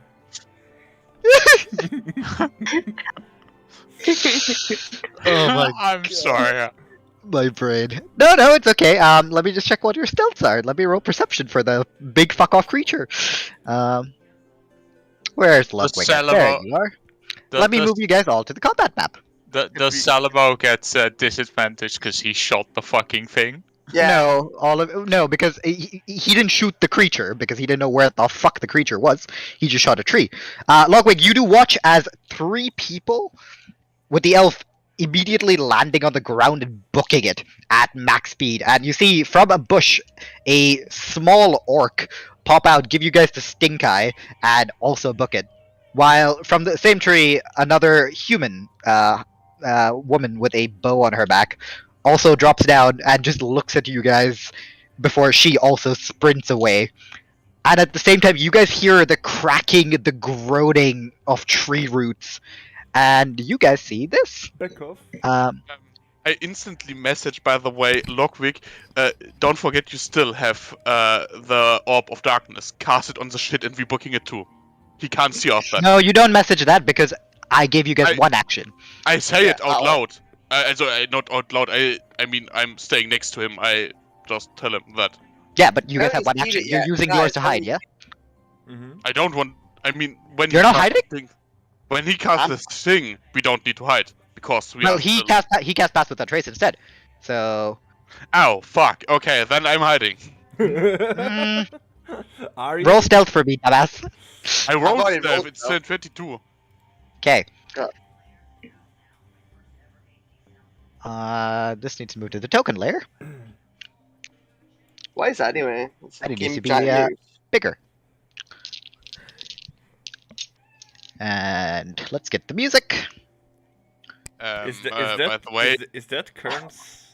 Oh my I'm sorry. My brain. No, it's okay. Let me just check what your stealths are. Let me roll perception for the big fuck off creature. Where's Logwig? There Salomo- you are. Let me move you guys all to the combat map. Does Salomo get disadvantage because he shot the fucking thing? Yeah. No, because he didn't shoot the creature because he didn't know where the fuck the creature was. He just shot a tree. Logwig, you do watch as 3 people with the elf immediately landing on the ground and booking it at max speed. And you see from a bush a small orc pop out, give you guys the stink eye, and also book it. While from the same tree, another human woman with a bow on her back also drops down and just looks at you guys before she also sprints away. And at the same time, you guys hear the cracking, the groaning of tree roots And you guys see this. Back off. I instantly message, by the way, Logwig, don't forget you still have the Orb of Darkness. Cast it on the shit and we're booking it too. He can't see off that. No, you don't message that because I gave you guys one action. I say it out loud. Not out loud, I mean, I'm staying next to him. I just tell him that. Yeah, but you guys have haven't one seen action. it You're yet. using Guys, yours to hide, yeah? Mm-hmm. I don't want. I mean, when You're he not casts hiding? the thing- when he casts this thing, we don't need to hide because we Well, are. he cast Pass Without Trace instead. So... Ow! Fuck. Okay, then I'm hiding. Mm, Are you? roll stealth for me, dumbass. I rolled already stealth. rolled It's stealth. 22. Okay. Yeah. This needs to move to the token layer. Why is that anyway? It's And it fucking needs to be giant news. bigger. And let's get the music. By Is the way, is that Kern's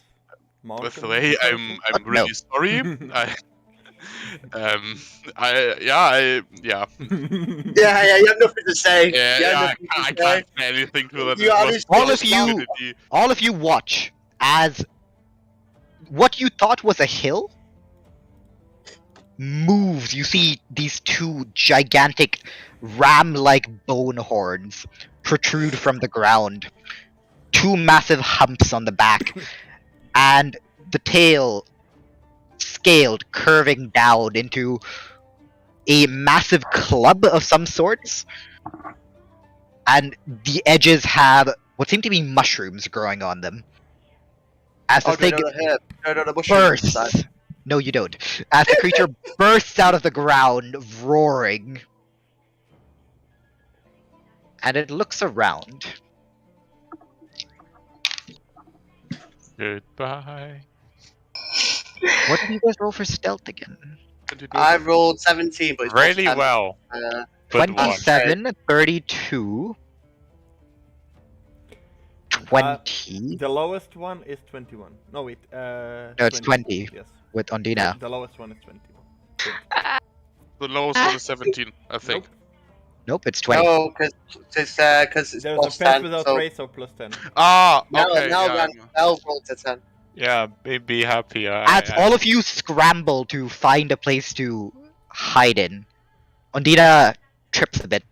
mountain? by the way, I'm What? really No. sorry. Yeah, you have nothing to say. Yeah, You have I nothing to say. can't say anything to that. You It was obviously- All just of you- stupidity. All of you watch as what you thought was a hill moves. You see these two gigantic ram-like bone horns protrude from the ground. Two massive humps on the back. And the tail scaled, curving down into a massive club of some sorts. And the edges have what seem to be mushrooms growing on them. As the Oh, do I thing know the herb? Do I know the mushroom bursts. inside? No, you don't. As the creature bursts out of the ground, roaring. And it looks around. Goodbye. What did you guys roll for stealth again? I rolled 17, but it's Really plus 10. well. But one. 27, 32, 20 The lowest one is 21. No, wait. No, it's 20. Yes. with Ondina. The lowest one is 21. The lowest one is 17, I think. Nope, it's 20. No, because it's There's plus a pass 10. without So trace of plus 10. Ah, now, okay. now yeah, Mel rolled to 10. Yeah, be happy. As all of you scramble to find a place to hide in, Ondina trips a bit,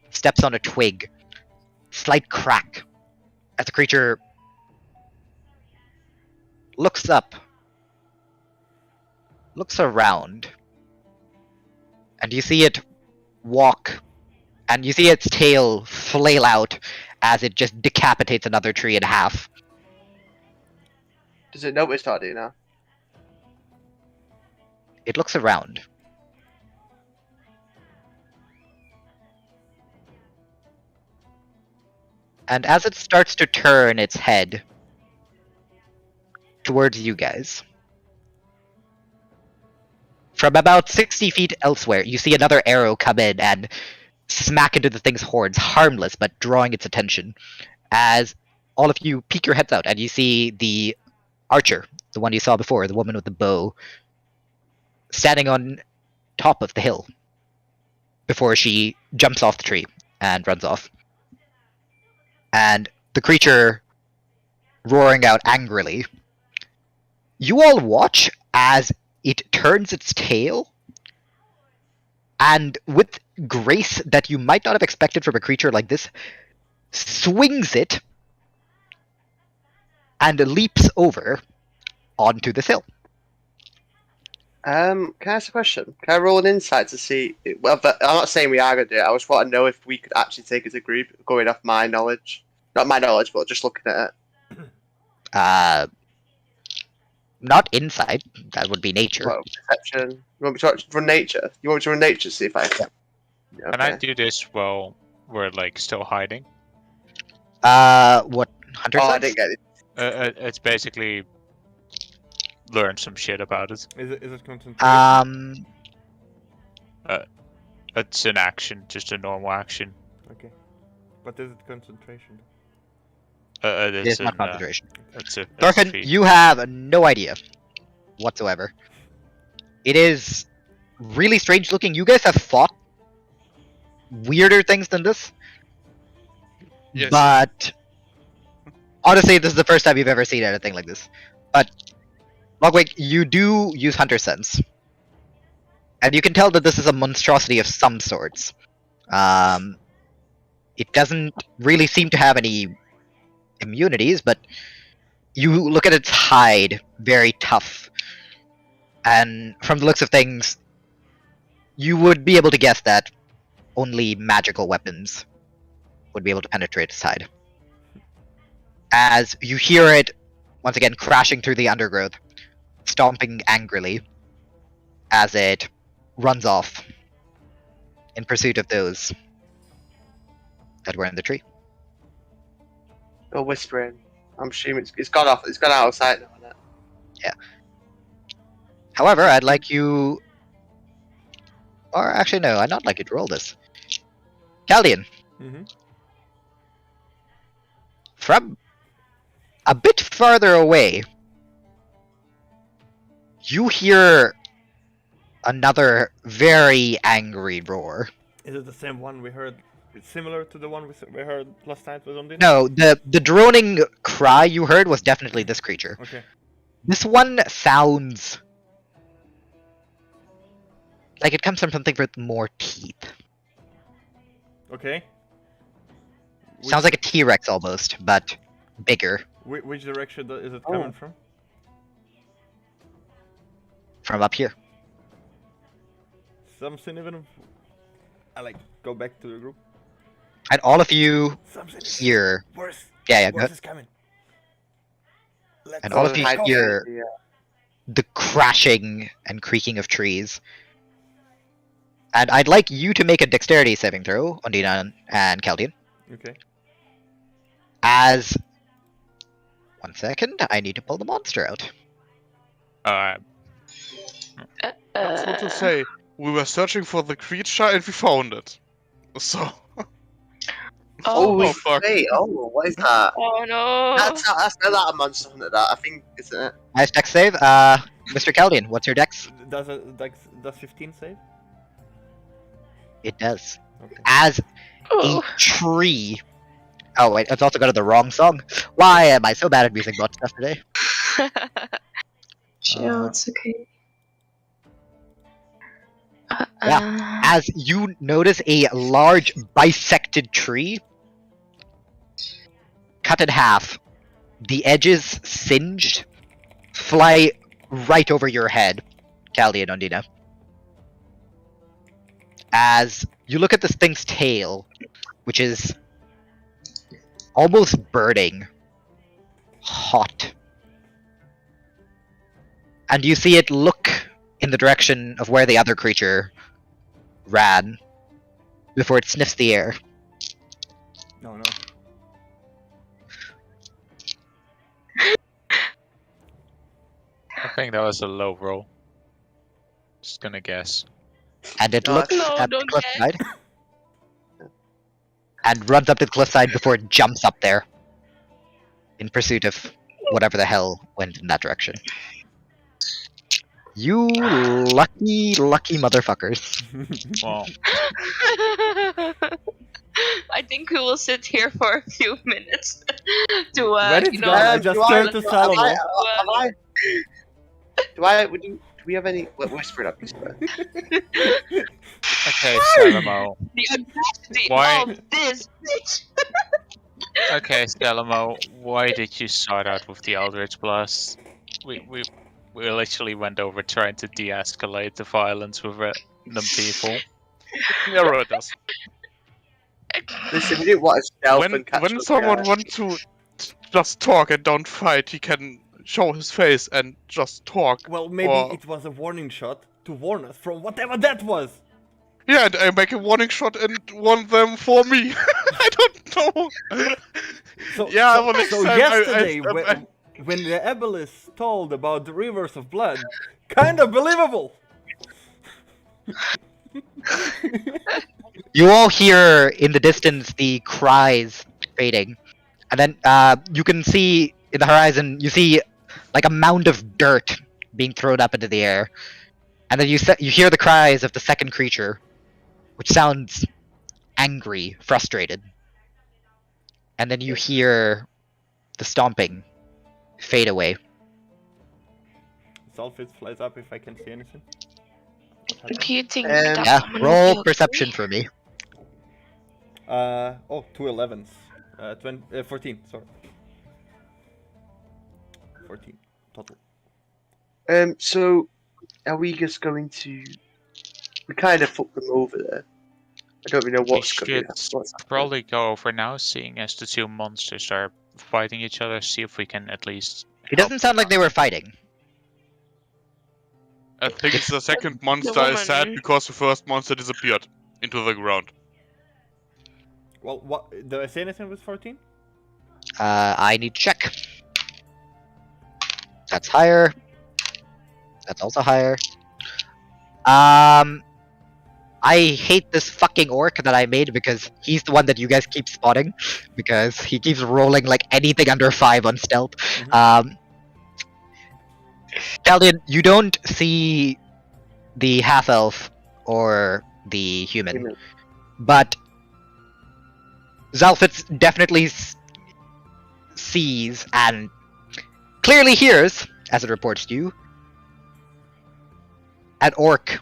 steps on a twig. Slight crack as the creature looks up, looks around, and you see it walk, and you see its tail flail out as it just decapitates another tree in half. Does it notice Ondina? It looks around. And as it starts to turn its head towards you guys, from about 60 feet elsewhere, you see another arrow come in and smack into the thing's horns, harmless but drawing its attention. As all of you peek your heads out and you see the archer, the one you saw before, the woman with the bow, standing on top of the hill before she jumps off the tree and runs off. And the creature roaring out angrily. You all watch as it turns its tail, and with grace that you might not have expected from a creature like this, swings it and leaps over onto this hill. Can I ask a question? Can I roll an insight to see? Well, but I'm not saying we are going to do it. I just want to know if we could actually take it as a group, going off my knowledge. Not my knowledge, but just looking at it. Not insight. That would be nature. Well, perception. You want me to run nature? You want me to run nature to see if I can? Yeah, Can I okay. do this while we're like still hiding? What hunter Oh, I sense? didn't get it. It's basically learn some shit about it. Is it concentration? It's an action, just a normal action. Okay. But is it concentration? It's not concentration. It's a Thorfinn, feat. you have no idea whatsoever. It is really strange looking. You guys have fought weirder things than this. Yes. But honestly, this is the first time you've ever seen anything like this. But Logwig, you do use Hunter Sense, and you can tell that this is a monstrosity of some sorts. It doesn't really seem to have any immunities, but you look at its hide, very tough, and from the looks of things, you would be able to guess that only magical weapons would be able to penetrate its hide. As you hear it, once again, crashing through the undergrowth, stomping angrily, as it runs off in pursuit of those that were in the tree. Go whispering. I'm assuming it's gone off. It's gone out of sight now, isn't it? However, I'd like you... Or actually, no, I'd not like you to roll this. Caldian, Mm-hmm. from a bit farther away, you hear another very angry roar. Is it the same one we heard? It's similar to the one we heard last night with Ondina? No, the droning cry you heard was definitely this creature. Okay. This one sounds like it comes from something with more teeth. Okay. Sounds like a T-Rex almost, but bigger. Which direction is it coming from? From up here. Something even. I like go back to the group. And all of you Something. hear... Worse. Yeah, Worse go. is coming. Let's And all of go. you hide hear behind the crashing and creaking of trees. And I'd like you to make a dexterity saving throw, Ondina and Caldian. Okay. As... One second, I need to pull the monster out. I just want to say, we were searching for the creature and we found it. So. Oh, Oh, fuck. wait. Oh, what is that? Oh no! That's not a monster hunter. That I think, isn't it? Nice dex save. Mr. Caldian, what's your dex? Does 15 save? It does. Okay. As a Oh. tree... Oh wait, it's also got the wrong song. Why am I so bad at music bot stuff today? Chill, it's okay. As you notice a large bisected tree cut in half, the edges singed, fly right over your head, Caldian and Ondina. As you look at this thing's tail, which is almost burning, hot, and you see it look in the direction of where the other creature ran before it sniffs the air. No, no. I think that was a low roll. Just gonna guess. And it No, looks no, at the don't cliffside and runs up to the cliffside before it jumps up there in pursuit of whatever the hell went in that direction. You lucky, lucky motherfuckers. Well, I think we will sit here for a few minutes to When it's you know. gone, I just turned to Salomo. Do we have any whispering up this? okay, Salomo. The audacity Why- of this bitch! Okay, Salomo, why did you start out with the Eldritch Blast? We literally went over trying to de-escalate the violence with random people. Yeah, it does. Listen, we didn't want to stealth and catch When us, someone guys. wants to just talk and don't fight, he can show his face and just talk. Well, maybe Or- it was a warning shot to warn us from whatever that was. Yeah, and I make a warning shot and warn them for me. I don't know. So, Yeah, so, well, next so time yesterday, I- when the Amethyst told about the rivers of blood, kind of believable. You all hear in the distance the cries fading, and then you can see in the horizon, you see like a mound of dirt being thrown up into the air, and then you hear the cries of the second creature, which sounds angry, frustrated. and then you hear the stomping fade away. Sulfate flies up if I can see anything. Do you think Um, that Yeah, woman will roll be perception okay? for me. Oh, 2 11s. 14, sorry. 14 total. So are we just going to? We kind of fucked them over there. I don't really know We what's going should on. probably go over now, seeing as the two monsters are fighting each other, see if we can at least It help doesn't sound like they were fighting. I think the second monster woman. is sad because the first monster disappeared into the ground. Well, what? Do I say anything with 14? I need to check. That's higher. That's also higher. I hate this fucking orc that I made because he's the one that you guys keep spotting because he keeps rolling like anything under 5 on stealth. Caldian, you don't see the half-elf or the human, but Zalfitz definitely sees and clearly hears, as it reports to you, an orc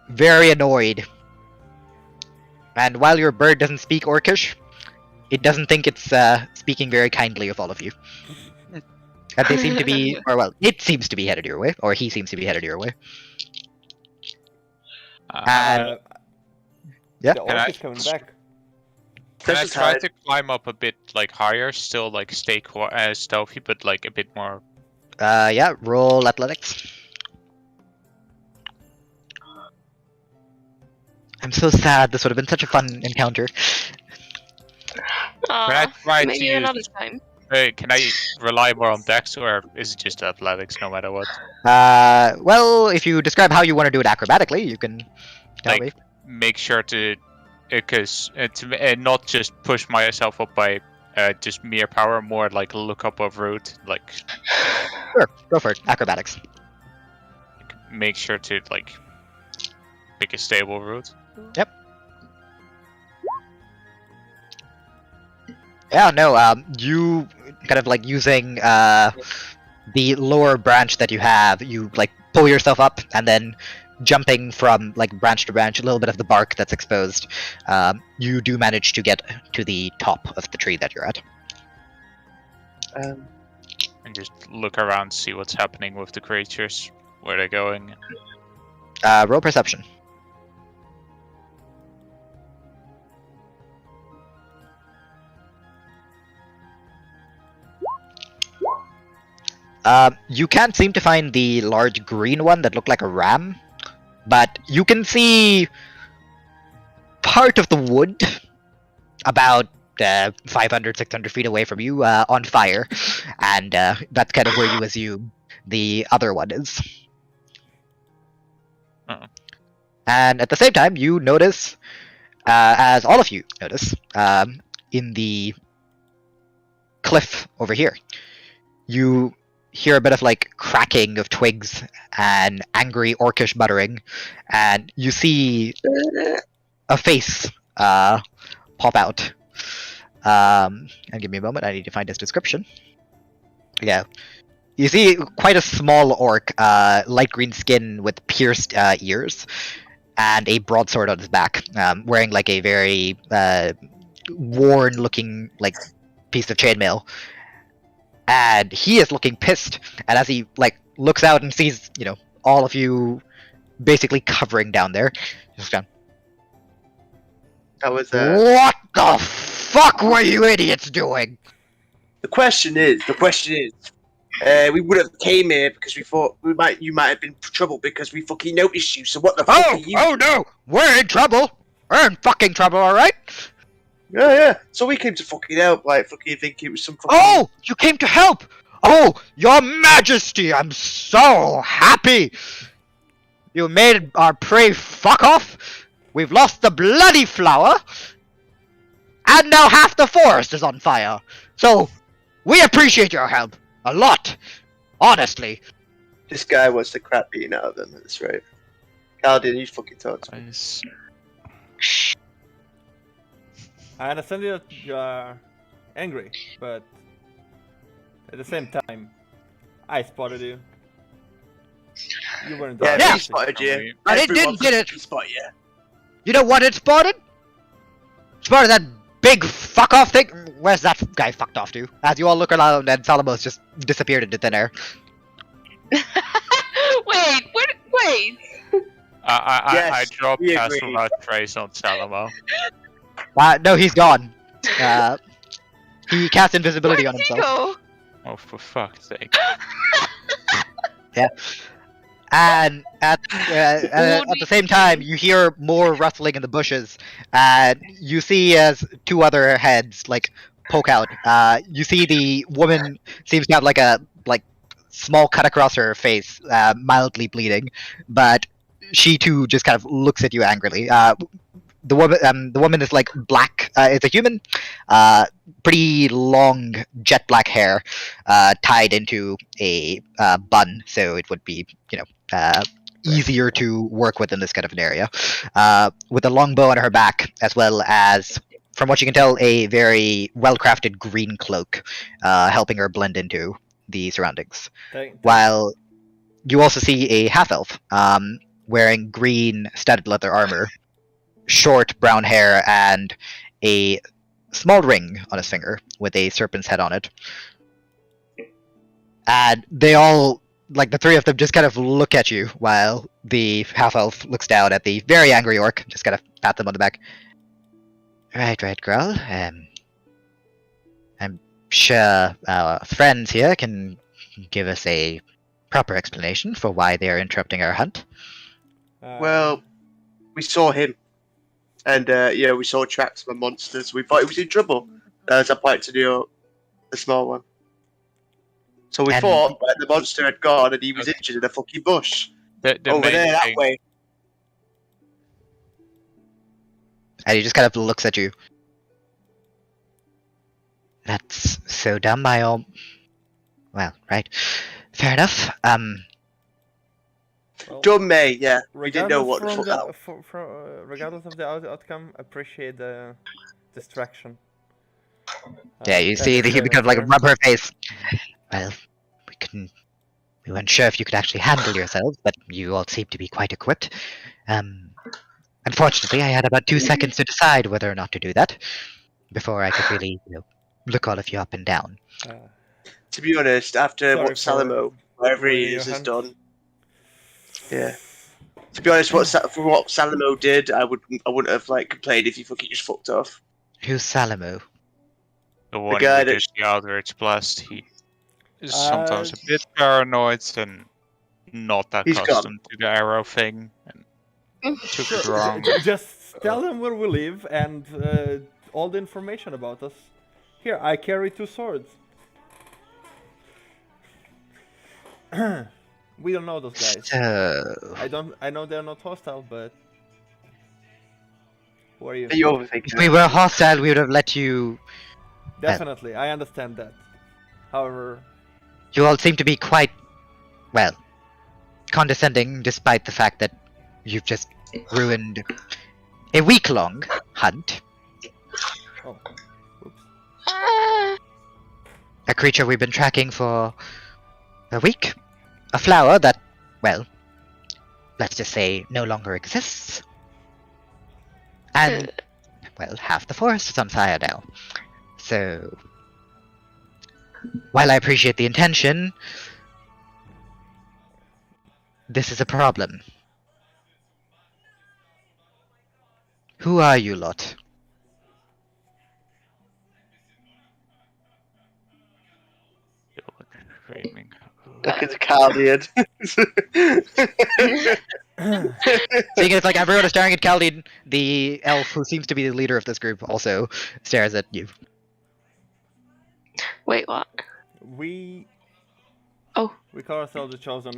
very annoyed. And while your bird doesn't speak Orcish, it doesn't think it's speaking very kindly of all of you. And they seem to be, or well, it seems to be headed your way, or he seems to be headed your way. And yeah, The Can orc I- is coming back. Can I This is try hard. to climb up a bit like higher, still like stay stealthy, but like a bit more? yeah, roll athletics. I'm so sad. This would have been such a fun encounter. Can I try to Maybe use? another time. Can I rely more on Dex, or is it just athletics no matter what? Well, if you describe how you want to do it acrobatically, you can tell me. Like, make sure to, because not just push myself up by just mere power, more like look up a route, like Sure, go for it. Acrobatics. make sure to like pick a stable route. Yep. Yeah, no, you kind of like using the lower branch that you have, you like pull yourself up and then jumping from like branch to branch, a little bit of the bark that's exposed, you do manage to get to the top of the tree that you're at. Um, And just look around, see what's happening with the creatures, where they're going. Roll perception. You can't seem to find the large green one that looked like a ram, but you can see part of the wood about 500, 600 feet away from you on fire, and that's kind of where you assume the other one is. Uh-oh. And at the same time, you notice, as all of you notice, in the cliff over here, you hear a bit of like cracking of twigs and angry orcish muttering, and you see a face pop out. And give me a moment, I need to find his description. Yeah. You see quite a small orc, light green skin with pierced ears, and a broadsword on his back, wearing like a very worn looking like piece of chainmail. And he is looking pissed, and as he like looks out and sees, you know, all of you basically covering down there, just down. that was What the fuck were you idiots doing? the question is, we would have came here because we thought you might have been in trouble because we fucking noticed you. So what the fuck are you? Oh no, we're in trouble. We're in fucking trouble, all right? Yeah. So we came to fucking help, like fucking think it was some fucking. Oh, you came to help. Oh, your majesty, I'm so happy. You made our prey fuck off. We've lost the bloody flower. And now half the forest is on fire. So, we appreciate your help. A lot. Honestly. This guy wants the crap beaten out of him. That's right. Caldian, you fucking talk to me. Nice. I understand that you are angry, but at the same time, I spotted you. You weren't Yeah, there. we spotted Can you. we- I Everyone did it. fucking spot you. You know what it spotted? Spotted that big fuck off thing. Where's that guy fucked off to? As you all look around and Salomo's just disappeared into thin air. Wait. I Yes, dropped we Cast agree. Without Trace on Salomo. No, he's gone. He cast invisibility Where on did he himself. go? Oh, for fuck's sake. And at the same time, you hear more rustling in the bushes, and you see as two other heads like poke out. You see the woman seems to have like a small cut across her face, mildly bleeding, but she too just kind of looks at you angrily. The woman is like black. It's a human, pretty long jet black hair, tied into a bun, so it would be easier to work with in this kind of an area. With a long bow on her back, as well as, from what you can tell, a very well-crafted green cloak, helping her blend into the surroundings. While you also see a half-elf, wearing green studded leather armor, short brown hair, and a small ring on his finger with a serpent's head on it. And they all, like the three of them, just kind of look at you while the half-elf looks down at the very angry orc, just kind of pat them on the back. Right, girl. I'm sure our friends here can give us a proper explanation for why they are interrupting our hunt. Well, we saw him. And, we saw tracks of monsters. We thought he was in trouble. As I pointed to the small one. So we And- thought when the monster had gone and he was injured in a fucking bush. The Over main there, that thing, way. And he just kind of looks at you. That's so dumb, I all... Well, right. Fair enough. Dumb May, yeah. We didn't know what the fuck that was. Regardless of the outcome, appreciate the distraction. Yeah, you see the human kind of like rub her face. Well, we weren't sure if you could actually handle yourselves, but you all seem to be quite equipped. Unfortunately, I had about 2 seconds to decide whether or not to do that before I could really, look all of you up and down. To be honest, after Sorry what for Salomo, whatever he ruining is, your has hunt. done. Yeah. To be honest, for what Salomo did, I wouldn't have complained if he fucking just fucked off. Who's Salomo? the one guy with that- just the Eldritch Blast, he is sometimes a bit paranoid and not that He's gone. accustomed to the arrow thing. And took it wrong. Just tell them where we live and all the information about us. Here, I carry 2 swords. We don't know those guys. So, I know they're not hostile, but who are you? You overthinking if we were hostile, we would have let you... Definitely, I understand that. However, You all seem to be quite, well, condescending, despite the fact that you've just ruined a week-long hunt. oh, oops. A creature we've been tracking for a week. A flower that, well, let's just say no longer exists. And, well, half the forest is on fire now. So, while I appreciate the intention, this is a problem. Who are you lot? Framing. Look at the Caldian. Seeing as like everyone is staring at Caldian, the elf who seems to be the leader of this group also stares at you. Wait, what? We Oh. we call ourselves the Chosen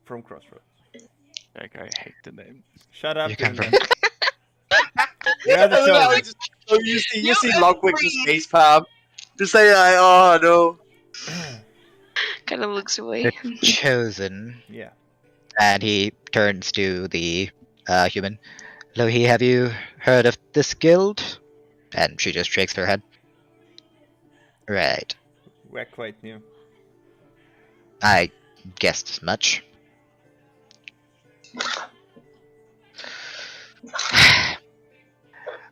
from Crossroads. Like, I hate the name. Shut up, You come Demon. from- We are the Chosen. You see Logwig's face palm. Just say like, oh no. Kind of looks away. The chosen. Yeah. And he turns to the human. Lohi, have you heard of this guild? And she just shakes her head. Right. We're quite new. I guessed as much.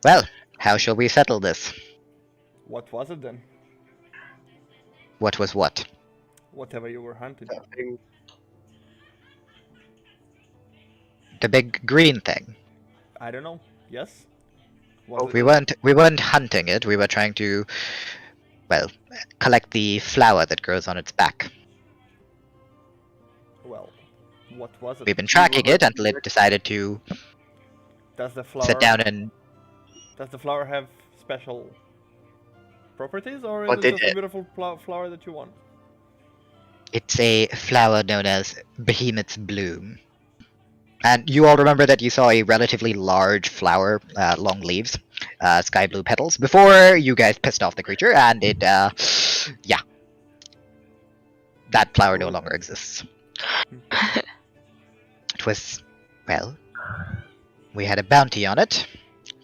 Well, how shall we settle this? What was it then? What was what? Whatever you were hunting. That thing. The big green thing. I don't know. Yes? Was We weren't hunting it, we were trying to, well, collect the flower that grows on its back. Well, what was it? We've been tracking it until it decided to Does the flower sit down and... Does the flower have special properties, or is What it did just a it? beautiful flower that you want? It's a flower known as Behemoth's Bloom. And you all remember that you saw a relatively large flower, long leaves, sky blue petals, before you guys pissed off the creature, and it, yeah. That flower no longer exists. It was, well, we had a bounty on it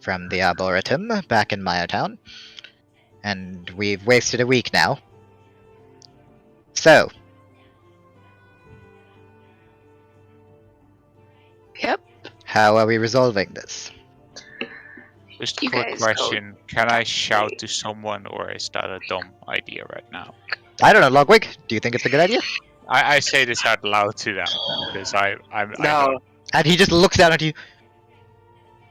from the Arboretum back in Miretown, and we've wasted a week now. So, Yep. how are we resolving this? Just a You quick guys question. Can I shout to someone, or is that a dumb idea right now? I don't know, Logwig, do you think it's a good idea? I say this out loud to them, because I No, And he just looks down at you.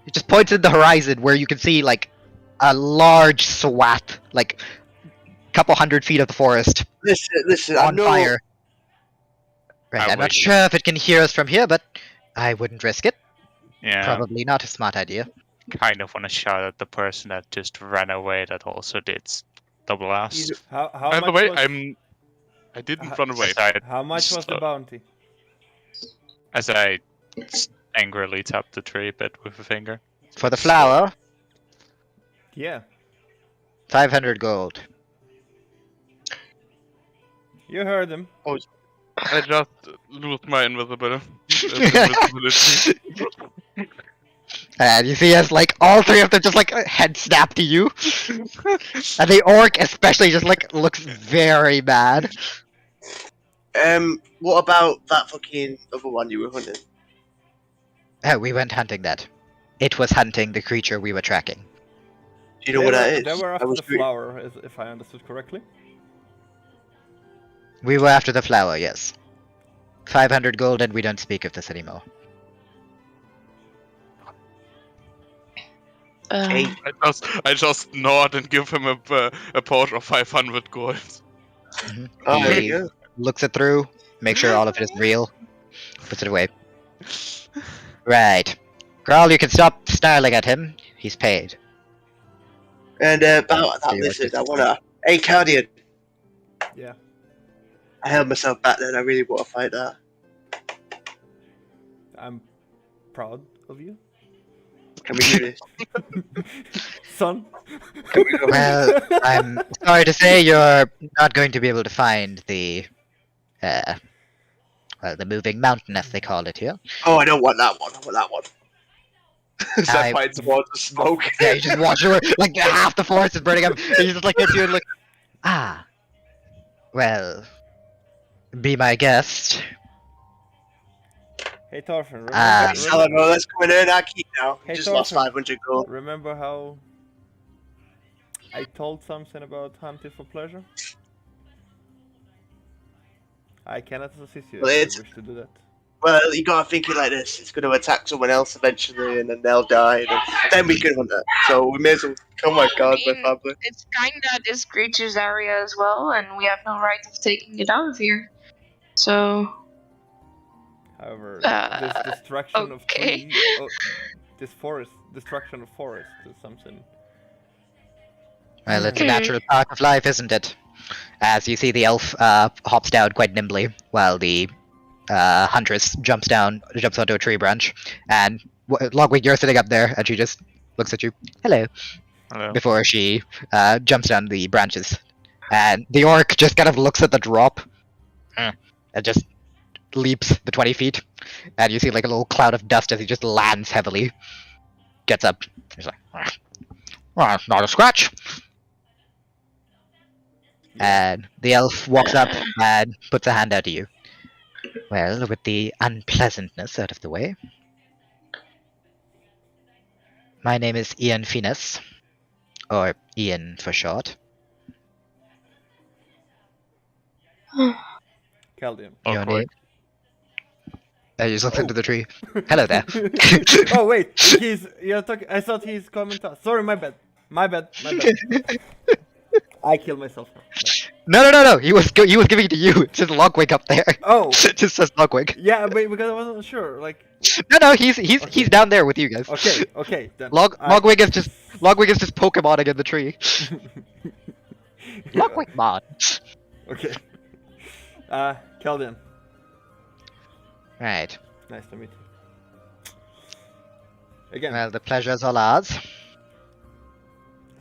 He just points at the horizon where you can see, like, a large swath, like, couple 100 feet of the forest listen. I on know. fire. Right, I'm not wait. sure if it can hear us from here, but I wouldn't risk it. Yeah, Probably not a smart idea. kind of want to shout at the person that just ran away that also did double ass. You- How By the much way, was, I didn't Uh, run away. how much was the bounty? As I angrily tapped the tree bit with a finger. For the flower, Yeah, 500 gold. you heard him. I just lose my invisibility. And you see as, like, all three of them just, like, head snap to you. And the orc especially just, like, looks very mad. What about that fucking other one you were hunting? Oh, we went hunting that. It was hunting the creature we were tracking. Do you know what that is? They were I after was the doing- flower, if I understood correctly. We were after the flower, yes. 500 gold and we don't speak of this anymore. Hey, I just nod and give him a pouch of 500 gold. oh, there He you go. looks it through, make sure all of it is real, puts it away. Right. Girl, you can stop snarling at him. He's paid. And about that See what lizard, this I is. wanna. Hey, Caldian. Yeah. I held myself back then. I really want to fight that. I'm proud of you, Can we do this? son. Can we go? Well, I'm sorry to say you're not going to be able to find the, well, the moving mountain, as they call it here. Oh, I don't want that one. I want that one. So I- I find towards the smoke. Yeah, you just watch it, like, half the forest is burning up, and you just, like, hit you and, like, ah. Well, be my guest. Hey Thorfinn, remember, Ah. Salomo, let's go in there and I keep now. Hey, Just lost Thorfinn. 500 gold. remember how I told something about hunting for pleasure? I cannot assist you Well, if it's- you wish to do that. Well, you gotta think it like this. It's gonna attack someone else eventually, and then they'll die, and then we can hunt it. So we may as well. Oh my god, my mean- family. It's kinda this creature's area as well, and we have no right of taking it out of here. So, However, Uh, this destruction of okay. tree, this forest, destruction of forest is something. Well, it's a natural part of life, isn't it? As you see, the elf hops down quite nimbly, while the huntress jumps onto a tree branch, and Logwig, you're sitting up there, and she just looks at you. Hello. Hello. Before she jumps down the branches, and the orc just kind of looks at the drop, and just leaps the 20 feet, and you see like a little cloud of dust as he just lands heavily. Gets up. He's like, Well, not a scratch. And the elf walks up and puts a hand out to you. Well, with the unpleasantness out of the way. My name is Ian Finis, or Ian for short. Caldian. Your Awkward. name? I just looked into the tree. Hello there. Oh wait, you're talking. I thought he's coming to us. Sorry, my bad. My bad. I killed myself now. No. He was giving it to you. It says Logwig up there. Oh. It just says Logwig. Yeah, but because I wasn't sure. Like. No. He's down there with you guys. Okay. Then. Logwig is just Pokemoning in the tree. Logwig mod. Okay. Caldian. Right. Nice to meet you. Again. Well, the pleasure's all ours.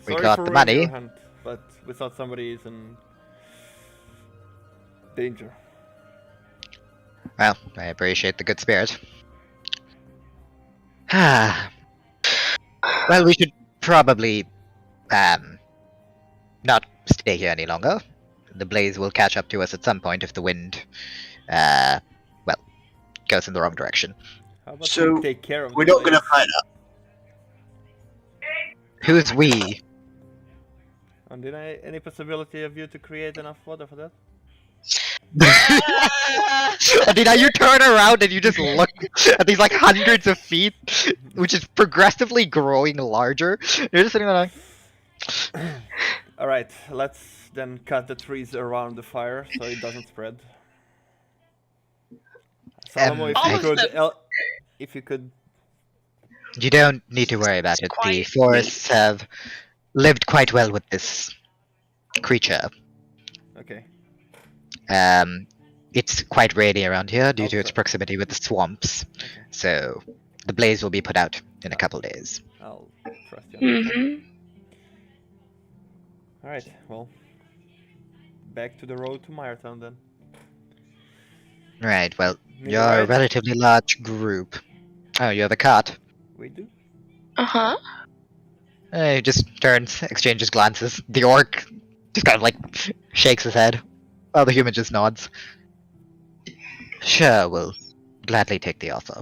We Sorry got for the ruining money. your hunt, but we thought somebody is in danger. Well, I appreciate the good spirit. Well, we should probably not stay here any longer. The blaze will catch up to us at some point if the wind, goes in the wrong direction. How about So, we take care of We're the not going to place? fight up. Who's we? And did any possibility of you to create enough water for that? Ondina, you turn around and you just look at these like hundreds of feet, which is progressively growing larger. You're just sitting there like... Alright, let's then cut the trees around the fire so it doesn't spread. Salomo, if you could... You don't need to worry about it. The forests have lived quite well with this creature. Okay. It's quite rainy around here due to its Okay. proximity with the swamps. Okay. So the blaze will be put out in a couple days. I'll trust you. Mm-hmm. Alright, well. Back to the road to Miretown then. Right, well, Need you're a a ride? relatively large group. Oh, you have a cart. We do? Uh-huh. He just turns, exchanges glances. The orc just kind of like shakes his head, while the human just nods. Sure, we'll gladly take the offer.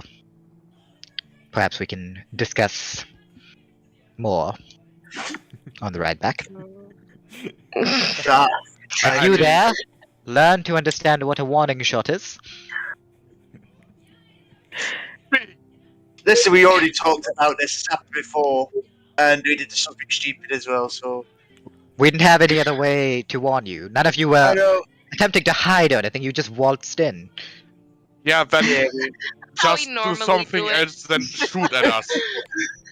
Perhaps we can discuss more on the ride back. Ah, Are you there? Learn to understand what a warning shot is. listen, we already talked about this before, and we did something stupid as well, so... We didn't have any other way to warn you. None of you I were know, attempting to hide or anything, you just waltzed in. Yeah, then yeah, How just we do normally something do it. else than shoot at us.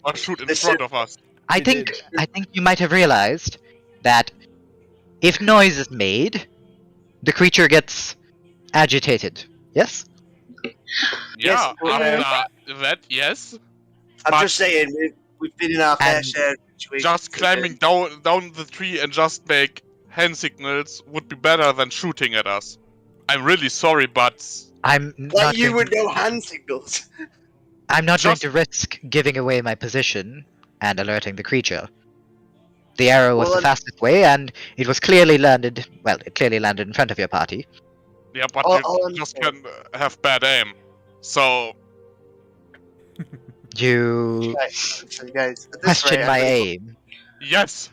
Or shoot in Listen. front of us. I They think did. I think you might have realized that if noise is made, the creature gets agitated. Yes? Yeah, Yes, after that, yes. I'm But- just saying, we've been in our fair And- share of situations. Just climbing down the tree and just make hand signals would be better than shooting at us. I'm really sorry, but I'm Like not you going would to, know hand signals. I'm not going just- to risk giving away my position and alerting the creature. The arrow was Well, the fastest way, and it was clearly landed. Well, it clearly landed in front of your party. yeah, but All I'm you just saying- can have bad aim. So You Right, so guys, at this question rate, my I'm gonna- aim. yes,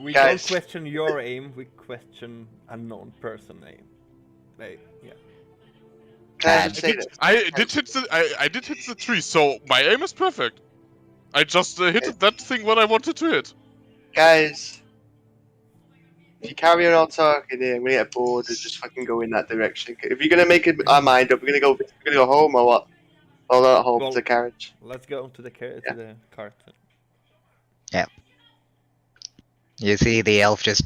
We Guys. don't question your aim, we question unknown person aim. Like, yeah. Can I And- just say this? I did hit the tree, so my aim is perfect. I just hit that thing what I wanted to hit. Guys, if you carry on talking here, I'm gonna get bored and just fucking go in that direction. If you're gonna make our mind up, we're gonna go home or what? Or not home, Well- to the carriage. Let's go to the cart. You see the elf just,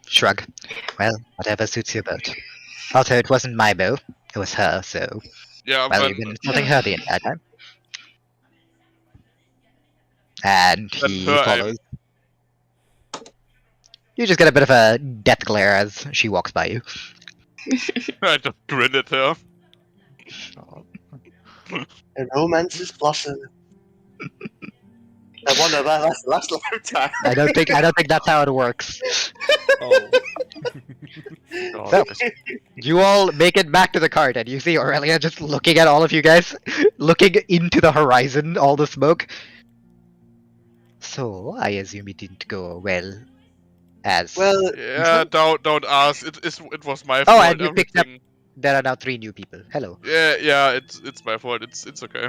shrug. Well, whatever suits your boat. Also, it wasn't my bow, it was her, so, Yeah, well, then, you've been insulting her the entire time. And Then he her aim. follows. You just get a bit of a death glare as she walks by you. I just grin at her. And romance is blossoming. I wonder that lasts last lifetime. I don't think that's how it works. Oh. God, So- this- You all make it back to the cart, and you see Aurelia just looking at all of you guys, looking into the horizon, all the smoke. So, I assume it didn't go well as... Well, Yeah, don't ask. It was my Oh, fault. and you picked up- Everything. there are now 3 new people. Hello. Yeah, it's my fault. It's okay.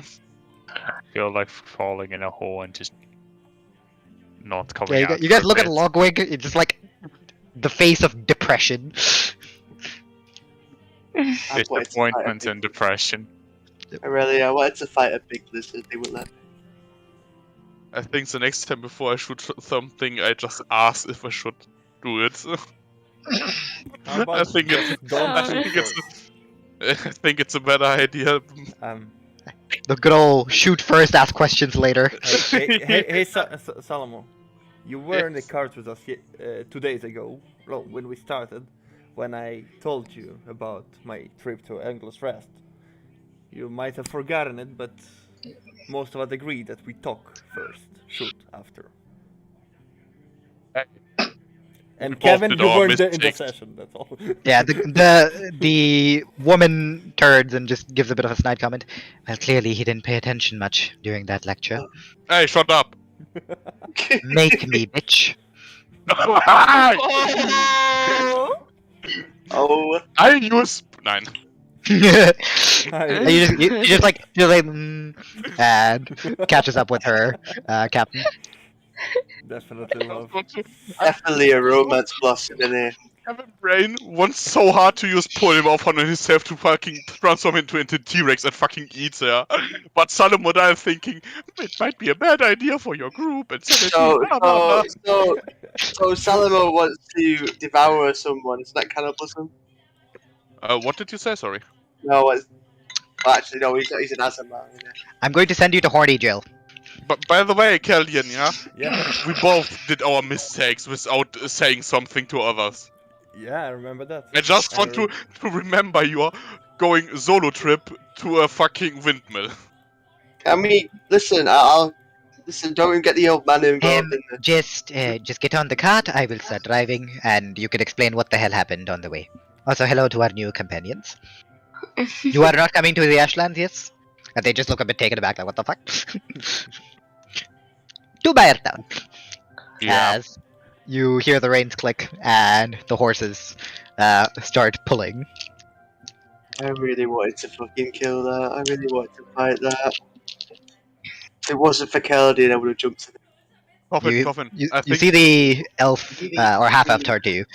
I feel like falling in a hole and just not coming Yeah, out. you guys for a look at bit. Logwig, it's just like the face of depression. I wanted to fight a Disappointment big- and depression. I wanted to fight a big lizard. They wouldn't let me. I think the next time before I shoot something, I just ask if I should do it. How about I think just don't I shoot think first? I think it's a better idea. The good old shoot first, ask questions later. Hey, Salomo, you were in the cart with us 2 days ago, well, when we started, when I told you about my trip to Endless Rest. You might have forgotten it, but most of us agree that we talk first, shoot after. And both Kevin, did you our weren't in the mistakes. session, that's all. Yeah, the woman turns and just gives a bit of a snide comment. Well, clearly he didn't pay attention much during that lecture. Hey, shut up! Make me, bitch. Oh, I use 9. And you just like and catches up with her, Captain. Definitely love. definitely a romance blossom in here. Kevin Brain wants so hard to use polymorph on himself to fucking transform into T-Rex and fucking eat her. But Salomo and I are thinking, it might be a bad idea for your group, and So Salomo wants to devour someone. Is that cannibalism? What did you say? Sorry. No, well, actually, no. He's an Azamar. I'm going to send you to horny jail. But by the way, Caldian, yeah? Yeah, We both did our mistakes without saying something to others. yeah, I remember that. I just want to remember you are going solo trip to a fucking windmill. I mean, listen. I'll listen. Don't even get the old man involved in this. Just get on the cart. I will start driving, and you can explain what the hell happened on the way. Also, hello to our new companions. You are not coming to the Ashlands, yes? And they just look a bit taken aback, like, what the fuck? To Miretown. As you hear the reins click and the horses start pulling. I really wanted to fucking kill that. I really wanted to fight that. If it wasn't for Caldian, I would have jumped in. Coffin, You I think see the elf or half-elf turn to you.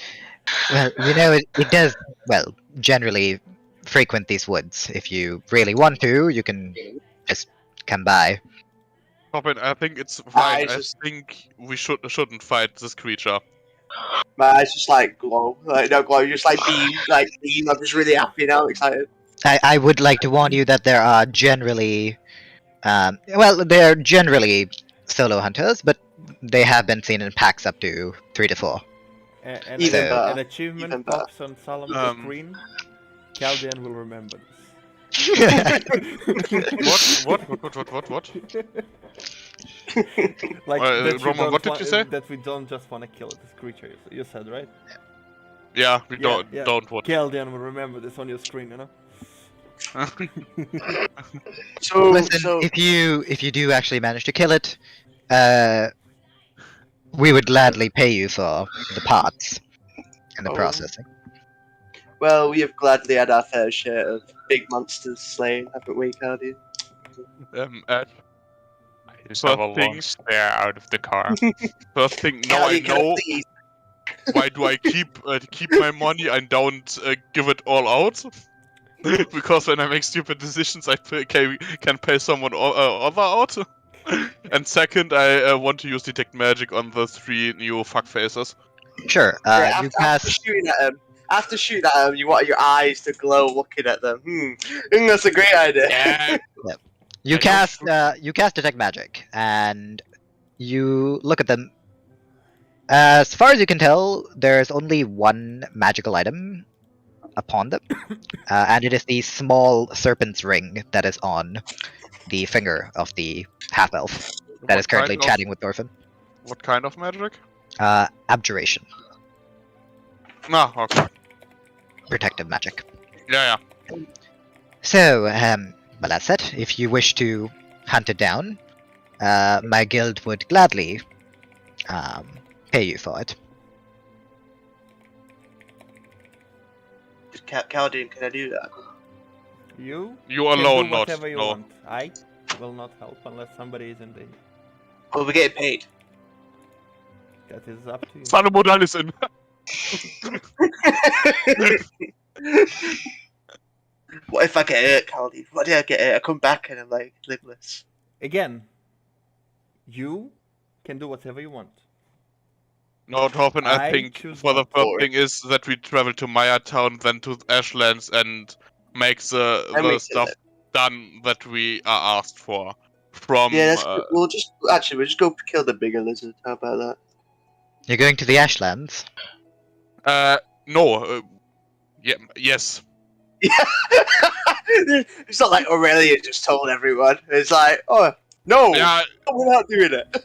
Well, you know, it does, well, generally frequent these woods. If you really want to, you can just come by. Coffin, I think it's fine. I just- think we shouldn't fight this creature. My eyes just like glow. Like, no glow, just like beam. I'm just really happy now, excited. I would like to warn you that there are generally, they're generally solo hunters, but they have been seen in packs up to 3 to 4. And Even if better. an achievement Even better. pops on Salomon's Um, screen, Caldian will remember this. What? Like that you Roman, don't what did you say? That we don't just want to kill this creature. You said, right? Yeah, we Yeah, don't want. Caldian will remember this on your screen, you know. So, Listen, if you do actually manage to kill it, we would gladly pay you for the parts and the Oh. processing. well, we have gladly had our fair share of big monsters slain, haven't we, Caldian? Ed, I just have a First thing- long stare out of the car. first thing, now I Caldian, can know please- why do I keep my money and don't give it all out? Because when I make stupid decisions, I can pay someone other out. And second, I want to use detect magic on the 3 new fuckfaces. Sure. Yeah, You after cast. shooting at them, you want your eyes to glow looking at them. I think that's a great idea. Yeah. You I cast. You cast detect magic, and you look at them. As far as you can tell, there's only one magical item upon them, and it is the small serpent's ring that is on the finger of the half elf. that What is currently kind of- chatting with Thorfinn. What kind of magic? Abjuration. Ah, okay. Protective magic. Yeah. So, well, that's it. If you wish to hunt it down, my guild would gladly pay you for it. Caldian, can I do that? You You can alone, do not whatever you no. want. I will not help unless somebody is in danger. Well, we're getting paid. That is up to you. Salomo Odal is in. What if I get hurt, Caldian? What if I get hurt? I come back and I'm like liveless. Again, you can do whatever you want. No, Thorfinn, I I think choose for the not first to. thing is that we travel to Miretown, then to Ashlands, and make the make stuff it done that we are asked for. From Yeah, we'll just go kill the bigger lizard. How about that? You're going to the Ashlands? no, yes. It's not like Aurelia just told everyone. It's like, oh no, Yeah, we're not doing it.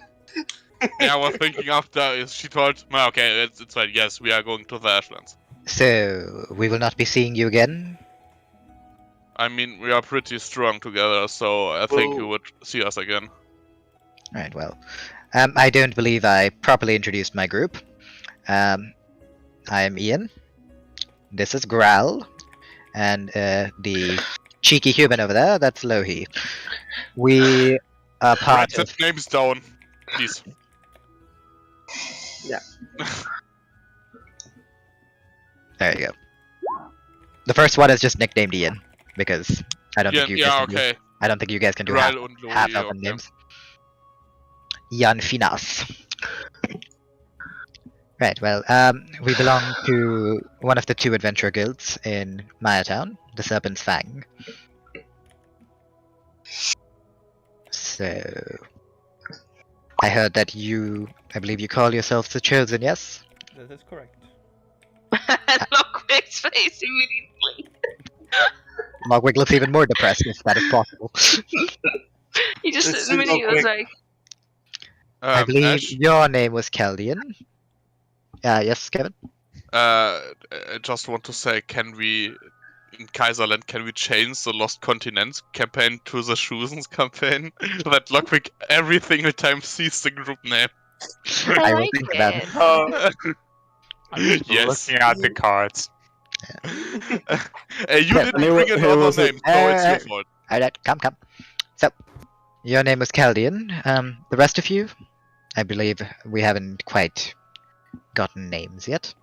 yeah. I was thinking after she told. Okay, it's fine. Yes, we are going to the Ashlands. So, we will not be seeing you again? I mean, we are pretty strong together, so I think you Well- would see us again. Right, well. I don't believe I properly introduced my group. I am Ian. This is Growl. And the cheeky human over there, that's Lohi. We are Write part the of... names down, please. There you go. The first one is just nicknamed Ian, because I don't think you guys can do, okay. I don't think you guys can do Growl and Lohi, half elven okay. names. Jan Finas. Right, well, we belong to one of the two adventure guilds in Miretown, the Serpent's Fang. So, I heard that I believe you call yourselves the Chosen, yes? That is correct. Logwig's face immediately. Logwig looks even more depressed, if that is possible. He just This is immediately was Logwig. like, I believe Ash, your name was Caldian. Yes, Kevin? I just want to say, can we, in Kaiserland, can we change the Lost Continents campaign to the Chosen's campaign? That Logwig every single time sees the group name. I will like think about it. it. Oh, I'm just Yes. looking at the cards. You Yeah, didn't anyway, bring who another was it? name, so it's your fault. Alright, come. So, your name was Caldian. The rest of you, I believe we haven't quite gotten names yet.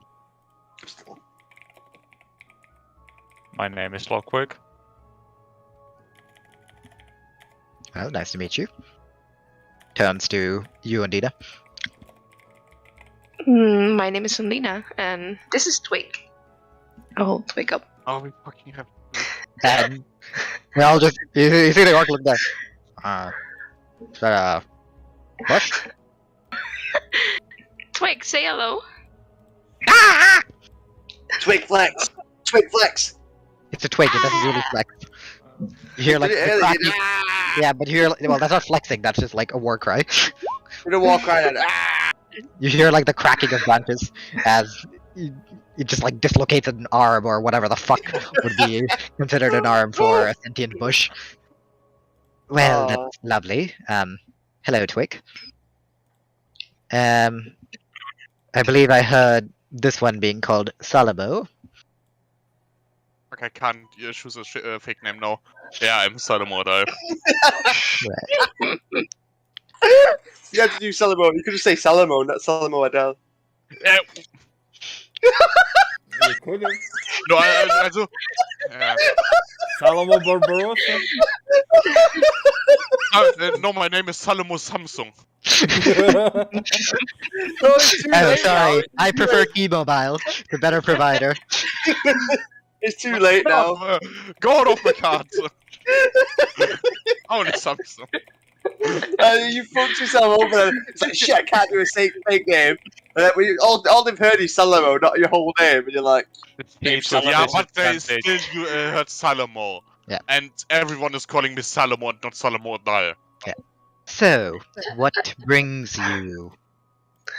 My name is Logwig. Well, nice to meet you. Turns to you, Ondina. My name is Ondina, and this is Twig. Oh, Twig up. Oh, we fucking have. And we all just you see the orc look there. Bush? Twig, say hello. Twig flex. Twig flex. It's a twig. It doesn't really flex. You hear like Did it the earlier, cracky, didn't yeah, but you hear well, that's not flexing. That's just like a war cry. We're gonna walk right out. You hear like the cracking of branches as it just like dislocates an arm or whatever the fuck would be considered an arm for a sentient bush. Well, Aw. that's lovely. Hello, Twig. I believe I heard this one being called Salomo. Okay, I can't choose a fake name now. Yeah, I'm Salomo Odal. You had to do Salomo. You could just say Salomo, not Salomo Odal. You could have. No, also. Salomo Barbarossa. No, my name is Salomo Samsung. No, it's too Oh, late sorry. now. I prefer T-Mobile, the better provider. It's too late now. Go off my cards. Only Samsung. You fucked yourself over there. It's like, shit, I can't do a fake name. And then all they've heard is Salomo, not your whole name. And you're like, Yeah, but they still heard Salomo. Yeah. And everyone is calling me Salomo and not Salomo Odal. So, what brings you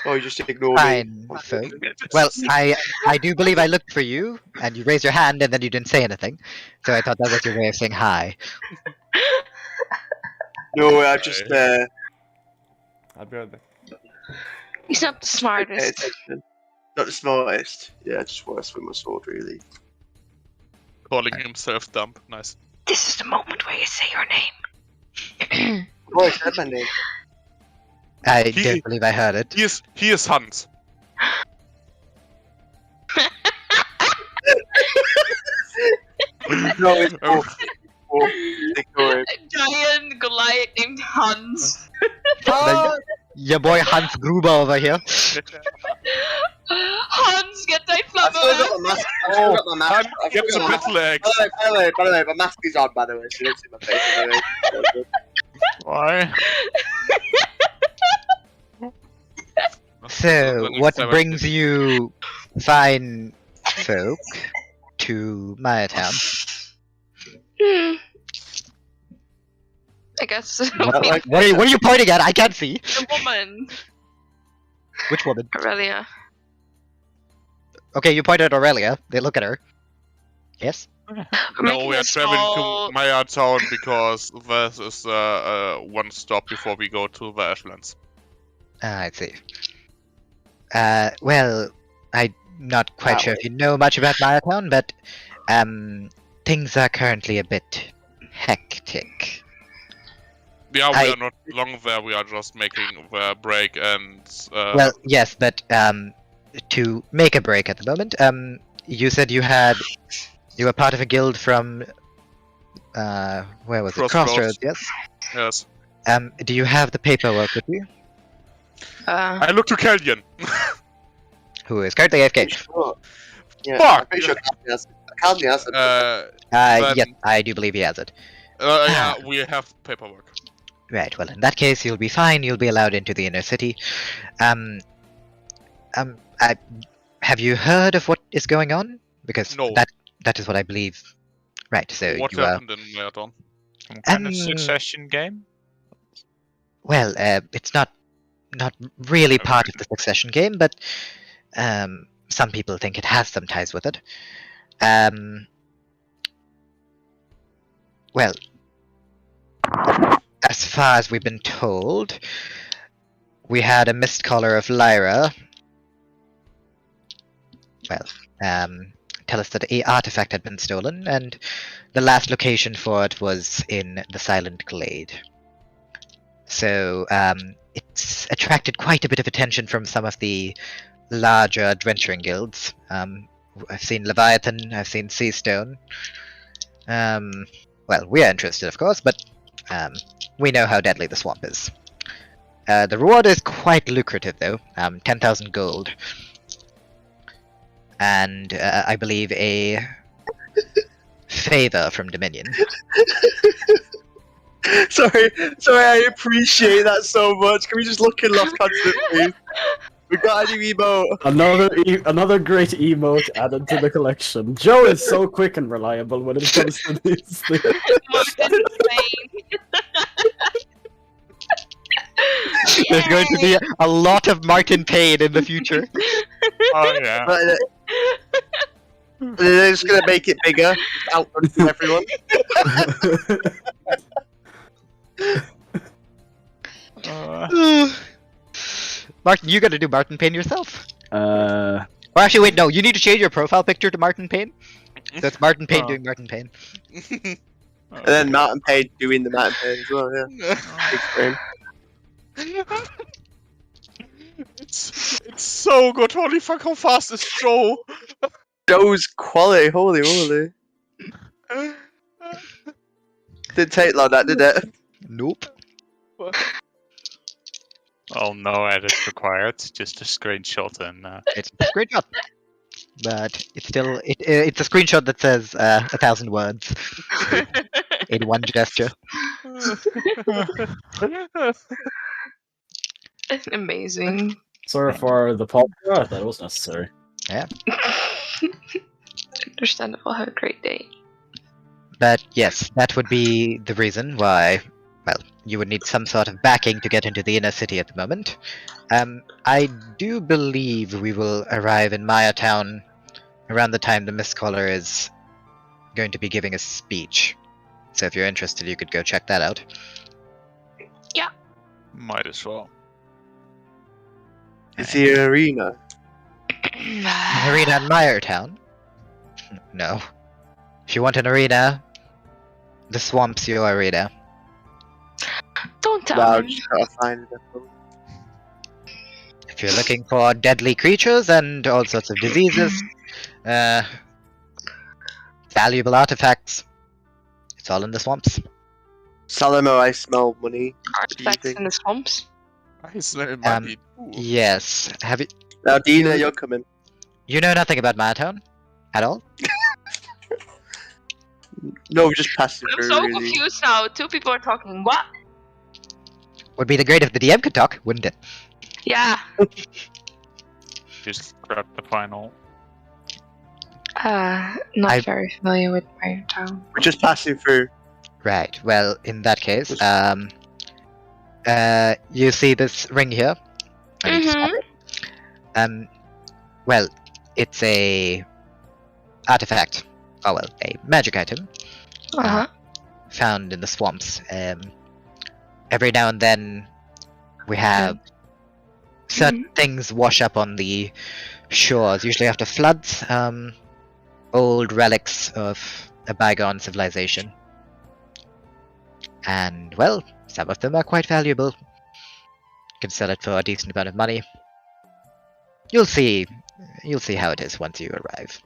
Oh, you just ignore me. fine folk? Well, I do believe I looked for you, and you raised your hand, and then you didn't say anything. So I thought that was your way of saying hi. No, I just I'll be right back. He's not the pay smartest. attention. Not the smartest. Yeah, I just want to swing my sword, really. Calling himself dumb. Nice. This is the moment where you say your name. Oh, I said my name. I He- don't believe I heard it. He is Hans. No, it's Oh, ignore him. A giant Goliath named Hans. Your boy Hans Gruber over here. Hans, get thy I still got flubber! my mask. I still got my mask. Hans I still gets a got my- battle axe. By the way, my mask is on, by the way, so you don't see my face. Anyway. Why? So, what brings you fine folk to Miretown? I guess Like- What are you pointing at? I can't see. the woman, Which woman? Aurelia. Okay, you pointed at Aurelia. They look at her. Yes? We're No, making we are a traveling small- to Maya Town because this is one stop before we go to the Ashlands. I see. Well, I'm not quite That sure if you know much about Miretown, but things are currently a bit hectic. Yeah, we I- are not long there. We are just making the break and. Well, yes, but to make a break at the moment, you said you were part of a guild from where was it? Crossroads. Crossroads, yes. Yes. Do you have the paperwork with you? I look to Caldian. Who is currently AFK? Sure. Yeah, Fuck! I'm pretty sure Caldian has it. Then- Yes, I do believe he has it. Yeah, we have paperwork. Right, well, in that case, you'll be fine. You'll be allowed into the inner city. Have you heard of what is going on? Because No. that is what I believe. Right, so What you are... happened in Miretown? Some kind of Um, succession game? Well, it's not really part of the succession game, but some people think it has some ties with it. Well, as far as we've been told, we had a missed caller of Lyra. Well, tell us that a artifact had been stolen, and the last location for it was in the Silent Glade. So, it's attracted quite a bit of attention from some of the larger adventuring guilds. I've seen Leviathan, I've seen Seastone. Well, we are interested, of course, but we know how deadly the swamp is. The reward is quite lucrative, though. 10,000 gold. And I believe a favor from Dominion. Sorry, I appreciate that so much. Can we just look in Lost Continent, please? We got a new emote. Another great emote added to the collection. Joe is so quick and reliable when it comes to these things. Most insane. There's going to be a lot of Martin Payne in the future. Oh yeah. But, they're just gonna make it bigger, outrun everyone. Martin, you gotta do Martin Payne yourself. Uh, Or actually, wait, no, you need to change your profile picture to Martin Payne. So it's Martin Payne Oh. doing Martin Payne. And then Mountain Page doing the Mountain Page as well, yeah. Big screen. It's so good. Holy fuck, how fast is Joe? Joe's quality, holy moly. Didn't take long, that did it? Nope. Oh, no edit required. Just a screenshot and. It's a screenshot. But it's still it's a screenshot that says 1,000 words in one gesture. Amazing. sorry for the pop. Oh, that was necessary. Understandable. Have a great day. But yes, that would be the reason why. Well, you would need some sort of backing to get into the inner city at the moment. I do believe we will arrive in Miretown around the time the Mist Caller is going to be giving a speech. So if you're interested, you could go check that out. Might as well. Is the arena? An arena in Miretown? No. If you want an arena, the swamp's your arena. Don't tell Well, me. just gotta find it. If you're looking for deadly creatures and all sorts of diseases, valuable artifacts, it's all in the swamps. Salomo, I smell money. Artifacts in the swamps. I smell money. too. Yes. Have you? Now, Dina, you're coming. You know nothing about Miretown at all? No, we're just passing I'm through. so really. confused now. Two people are talking. What? Would be the great if the DM could talk, wouldn't it? Yeah. Just grab the final. Not I- very familiar with Miretown. We're just passing through. Right. Well, in that case, you see this ring here? I need to stop it. Well, it's a artifact. Oh well, a magic item Uh-huh. found in the swamps. Every now and then, we have certain things wash up on the shores, usually after floods. Old relics of a bygone civilization. And, well, some of them are quite valuable. You can sell it for a decent amount of money. You'll see how it is once you arrive.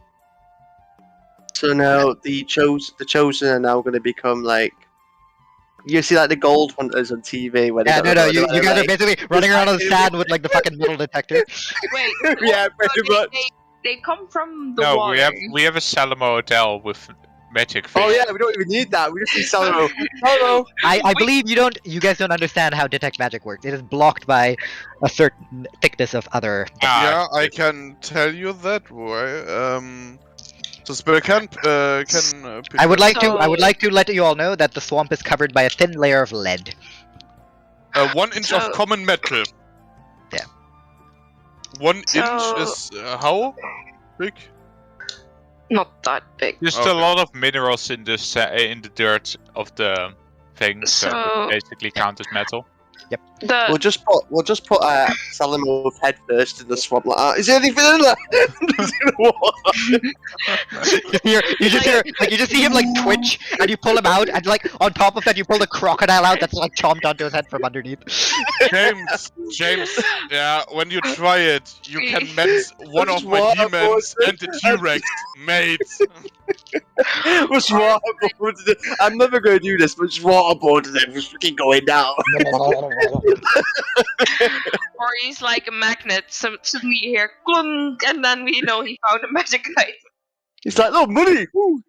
So now the chosen are now going to become like. You see, like the gold hunters on TV. Where they Yeah, got no, the- you they're guys are like- basically running around on the sand with like the fucking metal detector. Wait. Yeah, so pretty much. They come from the No, water. we have a Salomo Odal with magic fish. Oh yeah, we don't even need that. We just need Salomo. Hello. I believe you guys don't understand how detect magic works. It is blocked by a certain thickness of other. Yeah, I can tell you that. Why? The spell can. I would like So- to let you all know that the swamp is covered by a thin layer of lead. 1 inch So- of common metal. Yeah. 1 So- inch is how big? Not that big. Just Okay. a lot of minerals in the dirt of the thing, so So- basically count as metal. We'll just put Salomo's head first in the swamp like that. Is there anything in there? Is it water? you just see him like twitch, and you pull him out, and like on top of that, you pull the crocodile out that's like chomped onto his head from underneath. James, yeah, when you try it, you can match one of my What? demons and the T-Rex, mate. What's waterboarding? I'm never going to do this, but just waterboarding it was freaking going down. Or he's like a magnet. So suddenly you hear clunk, and then we know he found a magic item. It's like, oh, money! Woo!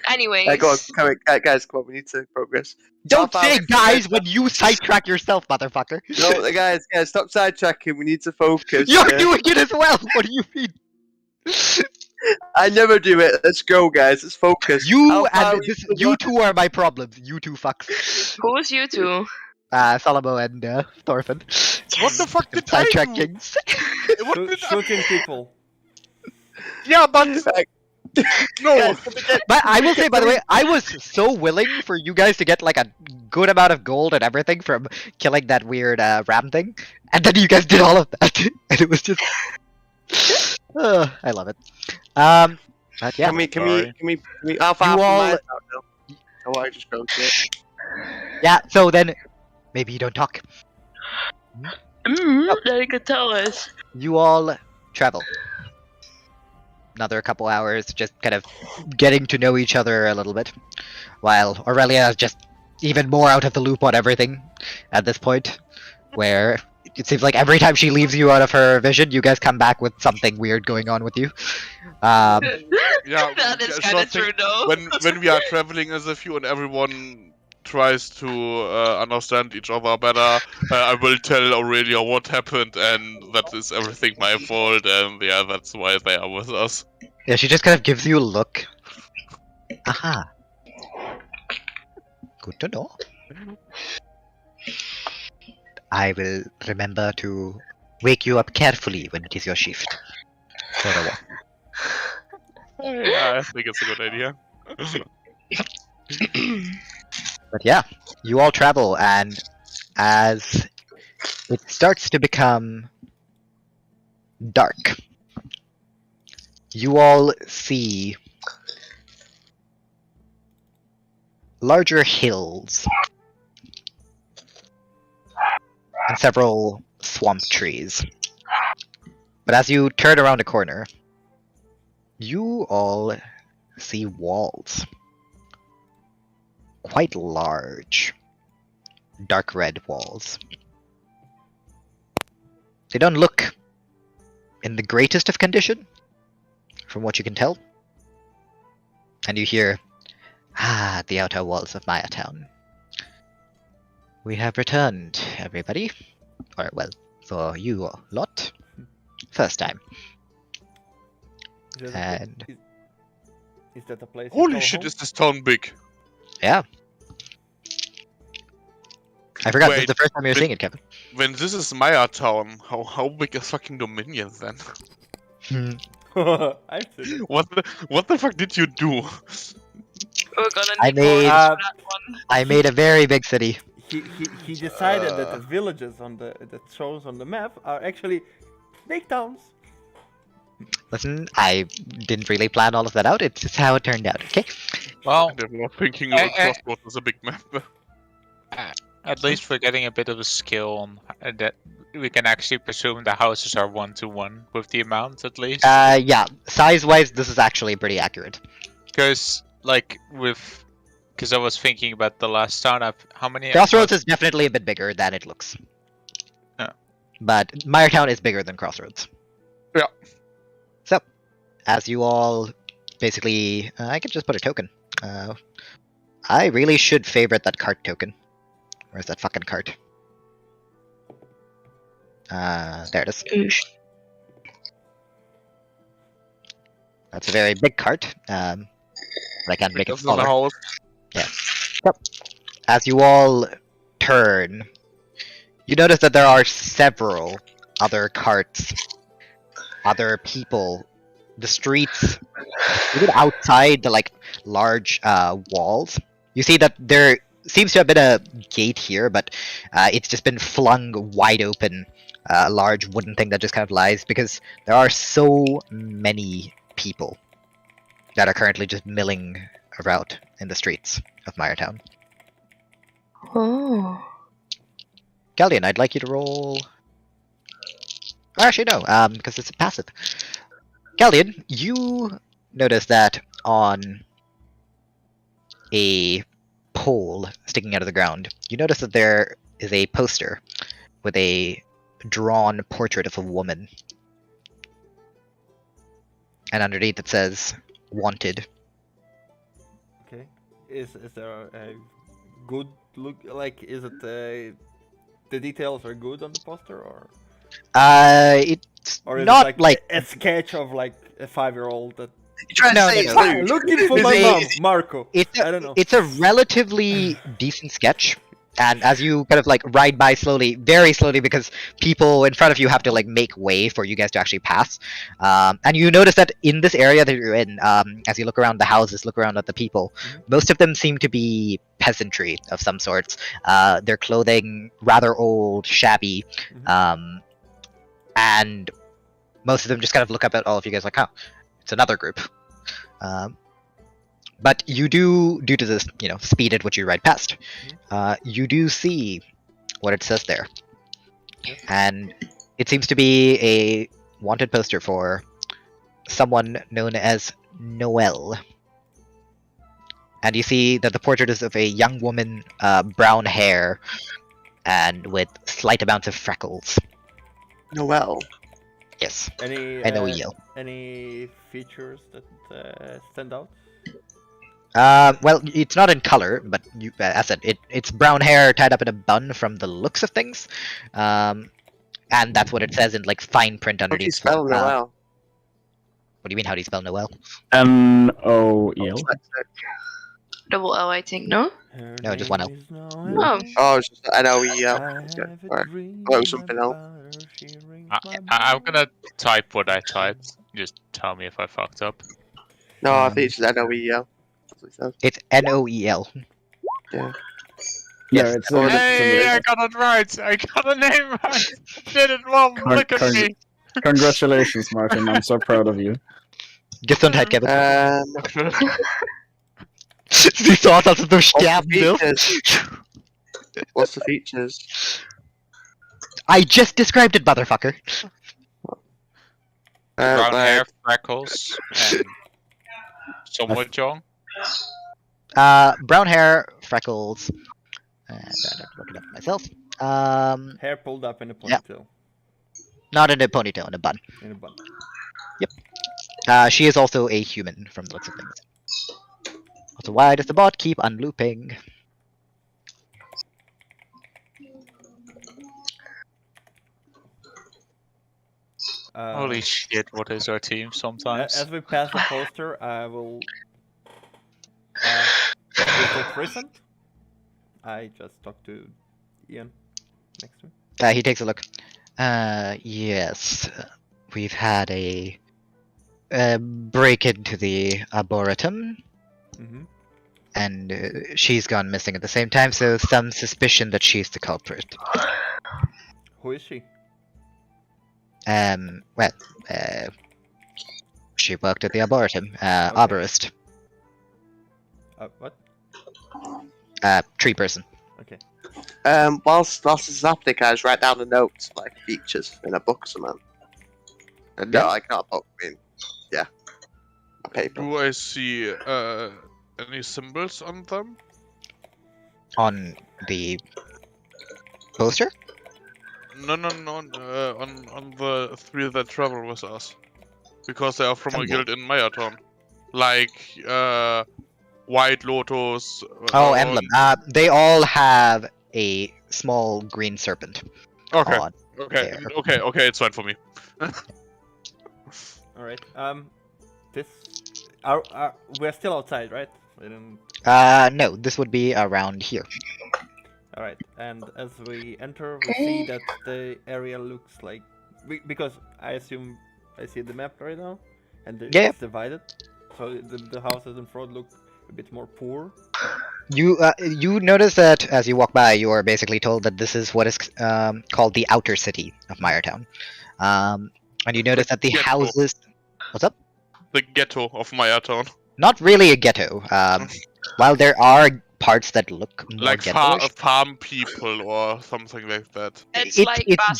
Anyways. Go on, guys, come on, we need to progress. Don't Half say hour. guys when you sidetrack yourself, motherfucker. No, guys, stop sidetracking. We need to focus. You're yeah? doing it as well. What do you mean? I never do it. Let's go, guys. Let's focus. You How far and we this, can you go? two are my problems. You two fucks. Who's you two? Salomo and Thorfinn. What the fuck did I Sidetrack do? kings. What did I... Shooting people. Yeah, but no. Guys, can we get- But I will say, by the way, I was so willing for you guys to get like a good amount of gold and everything from killing that weird ram thing, and then you guys did all of that, and it was just. I love it. But yeah, Can we? How far? You from all- my house now? Oh, I just wrote it. yeah. So then, maybe you don't talk. Then you could tell us. You all travel. Another couple hours, just kind of getting to know each other a little bit, while Aurelia is just even more out of the loop on everything at this point, where it seems like every time she leaves you out of her vision, you guys come back with something weird going on with you. Yeah, That is so kind I of think true, though. when we are traveling as a few and everyone tries to understand each other better, I will tell Aurelia what happened, and that is everything my fault, and yeah, that's why they are with us. Yeah, she just kind of gives you a look. Aha. Good to know. I will remember to wake you up carefully when it is your shift. For a walk. Yeah, I think it's a good idea. But yeah, you all travel, and as it starts to become dark, you all see larger hills and several swamp trees. But as you turn around a corner, you all see walls. Quite large, dark red walls. They don't look in the greatest of condition, from what you can tell. And you hear, the outer walls of Miretown. We have returned, everybody. Or, well, for you lot. First time. Is And that a place? Holy shit, is this town big? yeah. I forgot, this is Wait, the first time you're but- seeing it, Kevin. When this is Miretown, how big is fucking Dominion then? I see. What the fuck did you do? We're gonna I need more made- for that one. I made a very big city. He decided that the villages on that shows on the map are actually big towns. Listen, I didn't really plan all of that out. It's just how it turned out, okay? Well, I never was thinking Crossroads was a big map. at least we're getting a bit of a skill on that. We can actually presume the houses are 1-to-1 with the amount, at least. Yeah, size-wise, this is actually pretty accurate. Because, like, because I was thinking about the last town. How many? Crossroads is definitely a bit bigger than it looks. Yeah. But Miretown is bigger than Crossroads. Yeah. So, as you all basically, I could just put a token. I really should favorite that cart token. Where's that fucking cart? There it is. Oosh. That's a very big cart. But I can't make it Because of the smaller. house. As you all turn, you notice that there are several other carts, other people. The streets, even outside the large walls, you see that there seems to have been a gate here, but it's just been flung wide open. A large wooden thing that just kind of lies because there are so many people that are currently just milling about in the streets of Miretown. Oh. Caldian, I'd like you to roll. Or actually, no, because it's a passive. Caldian, you notice that on a pole sticking out of the ground, you notice that there is a poster with a drawn portrait of a woman. And underneath it says, "Wanted." Okay. Is there a good look? Like, is it the details are good on the poster, or It's is not it like a sketch of like a 5-year-old that You trying No, to say no, it's no. ah, lewd? looking for Is my it- mom, is it- Marco. it's I don't know. it's a relatively decent sketch. And as you kind of ride by slowly, very slowly, because people in front of you have to make way for you guys to actually pass. And you notice that in this area that you're in, as you look around the houses, look around at the people, most of them seem to be peasantry of some sorts. Their clothing rather old, shabby, and most of them just kind of look up at all of you guys like, "Oh, it's another group." But you do, due to this, speed at which you ride past, you do see what it says there. And it seems to be a wanted poster for someone known as Noelle. And you see that the portrait is of a young woman, brown hair, and with slight amounts of freckles. Noelle. Yes, Any Noelle. any features that stand out? Well, it's not in color, but as I said, it's brown hair tied up in a bun from the looks of things. And that's what it says in fine print How do you underneath. spell Noelle? What do you mean, how do you spell Noelle? Noel. double L, I think. No. Her No, just one L. name is Oh. Noelle. Oh, it's just NOEL. I Okay, have a alright. dream Oh, it was something else. about her. She rings my I'm gonna bell. type what I typed. Just tell me if I fucked up. No, I think it's just NOEL. That's what it says. It's Noel. Yeah. No, Yes. it's Oh, in the, Hey, I got it right! I got the name right! Did it, Mom! Con- Look at con- me! Congratulations, Martin. I'm so proud of you. Just don't hide Kevin. Um, Sie so aus, als du what's the sterben wirst. features? What's the features? I just described it, motherfucker. Brown hair, Like, freckles, and somewhat young. Brown hair, freckles. And I don't look it up myself. Hair pulled up in a Yeah. ponytail. Not in a ponytail, in a bun. In a bun. She is also a human from the looks of things. Also, why does the bot keep unlooping? Holy shit, what is our team sometimes? As we pass the poster, I will. Is it recent? I just talked to Ian next to me. He takes a look. Yes. We've had a break into the Arboretum, Mm-hmm. and she's gone missing at the same time, so some suspicion that she's the culprit. Who is she? Well, she worked at the Arboretum, arborist, What? tree person. Okay. whilst this is happening, can I just write down the notes, like features, in a book or something? No, Yeah. I can't book. I mean, yeah, a paper. Do I see any symbols on them? On the poster? No, on the three that travel with us, because they are from a Symbol. guild in Miretown, like White Lotus. Oh, emblem. They all have a small green serpent. Okay, on okay, there. okay, it's fine for me. All right. This. We're still outside, right? We didn't. No, this would be around here. All right. And as we enter, we see that the area looks like because I assume I see the map right now, and Yeah. it's divided. So the houses in front look a bit more poor. You notice that as you walk by, you are basically told that this is what is called the outer city of Miretown. And you notice that the ghetto. houses. What's up? The ghetto of Miretown, Not really a ghetto. While there are parts that look more like ghetto-ish, farm people or something like that. It's like it's Boston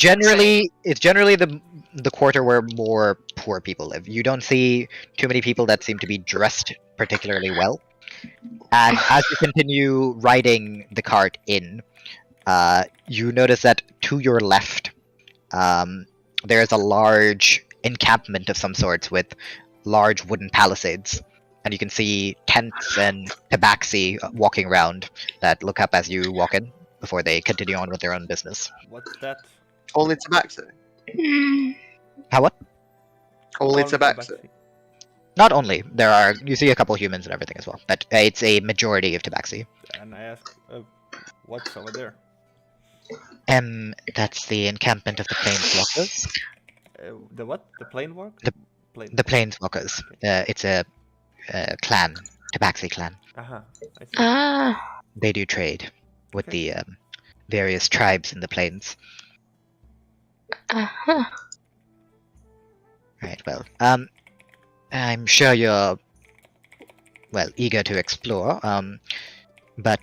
generally the quarter where more poor people live. You don't see too many people that seem to be dressed particularly well. And as you continue riding the cart in, you notice that to your left, there is a large encampment of some sorts with large wooden palisades. And you can see tents and tabaxi walking around that look up as you walk in before they continue on with their own business. What's that? Only Tabaxi. How what? Only On Tabaxi. Not only. You see a couple humans and everything as well. But it's a majority of tabaxi. And I ask, what's over there? That's the encampment of the Planeswalkers. The what? The plane walk? Plane. The Planeswalkers. It's a clan. Tabaxi clan. I see. Ah. They do trade with Okay. the various tribes in the plains. Uh-huh. Right, well, I'm sure you're, well, eager to explore, but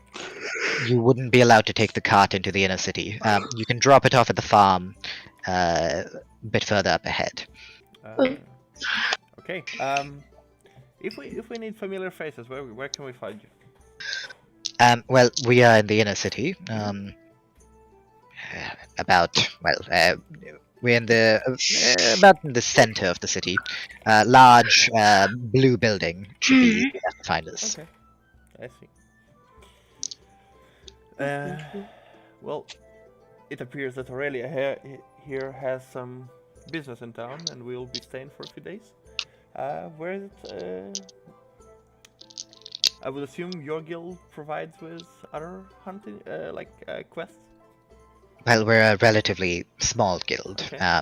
you wouldn't be allowed to take the cart into the inner city. You can drop it off at the farm a bit further up ahead. Okay. If we need familiar faces, where can we find you? Well, we are in the inner city. We're in the about in the center of the city. Large blue building should be enough to find us. Okay, I see. Well, it appears that Aurelia here has some business in town, and we'll be staying for a few days. Where is it? I would assume your guild provides with other hunting, quests. Well, we're a relatively small guild. Okay.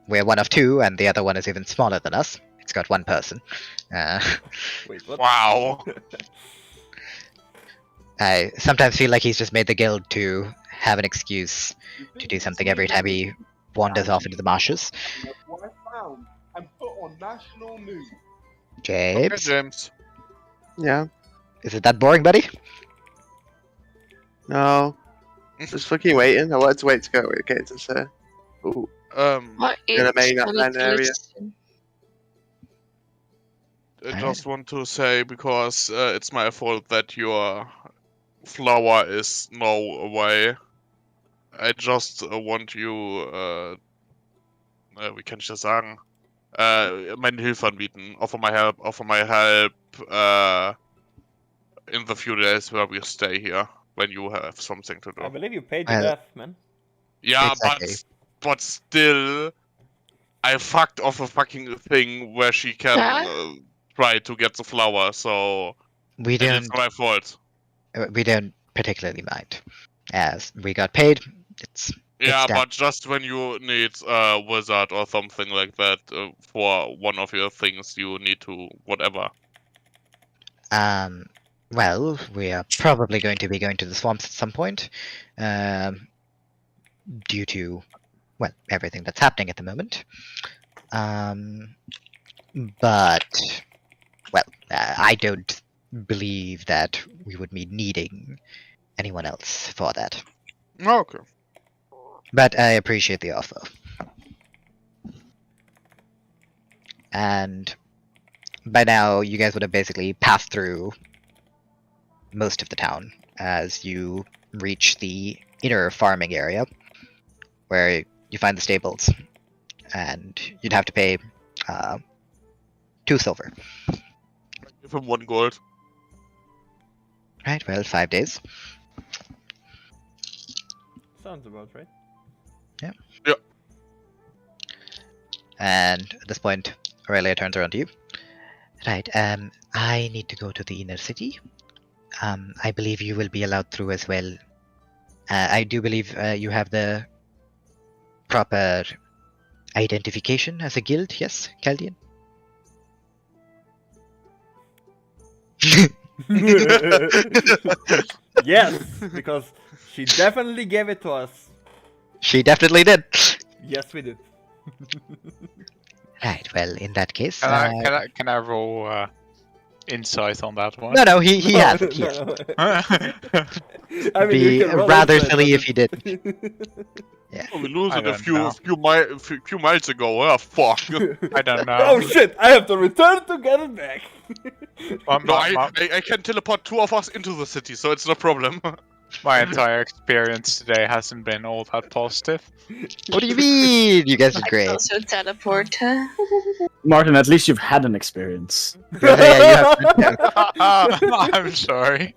We're one of two, and the other one is even smaller than us. It's got one person. Wait, what? Wow. I sometimes feel like he's just made the guild to have an excuse to do something every time he wanders off into the marshes. That's what I found and put on national news. Okay, James, James. Yeah. is it that boring, buddy? No. Just fucking waiting. I wanted to wait to go. Okay, to say. Ooh. What In a main is outline area. I just want to say, because it's my fault that your flower is now away. I just want you, wie kann ich das sagen? Meine Hilfe anbieten. Offer my help, in the few days where we stay here, when you have something to I do. believe you paid your Well- death, man. Yeah, Exactly. but still, I fucked off a fucking thing where she can try to get the flower, so We it is don't. my fault. We don't particularly mind, as we got paid. It's Yeah, done. but just when you need a wizard or something like that for one of your things, you need to whatever. Well, we are probably going to be going to the swamps at some point, due to, well, everything that's happening at the moment. But, well, I don't believe that we would be needing anyone else for that. Okay. But I appreciate the offer. And by now, you guys would have basically passed through most of the town as you reach the inner farming area, where you find the stables, and you'd have to pay 2 silver. Give him 1 gold. Right, well, 5 days. Sounds about right. And at this point, Aurelia turns around to you. Right, I need to go to the inner city. I believe you will be allowed through as well. I do believe you have the proper identification as a guild, yes, Caldian? Yes, because she definitely gave it to us. She definitely did. Yes, we did. Right, well, in that case... Can I roll insight on that one? No, he has it. No, Yes. no. It'd I mean, be you can roll rather insight, silly but if you didn't. Oh, we lose I it a don't know. few miles ago. Oh, fuck. I don't know. Oh shit! I have to return to get it back. No, I can teleport 2 of us into the city, so it's no problem. My entire experience today hasn't been all that positive. What do you mean? You guys are I great. can also teleport. Martin, at least you've had an experience. Yeah, you have I'm sorry.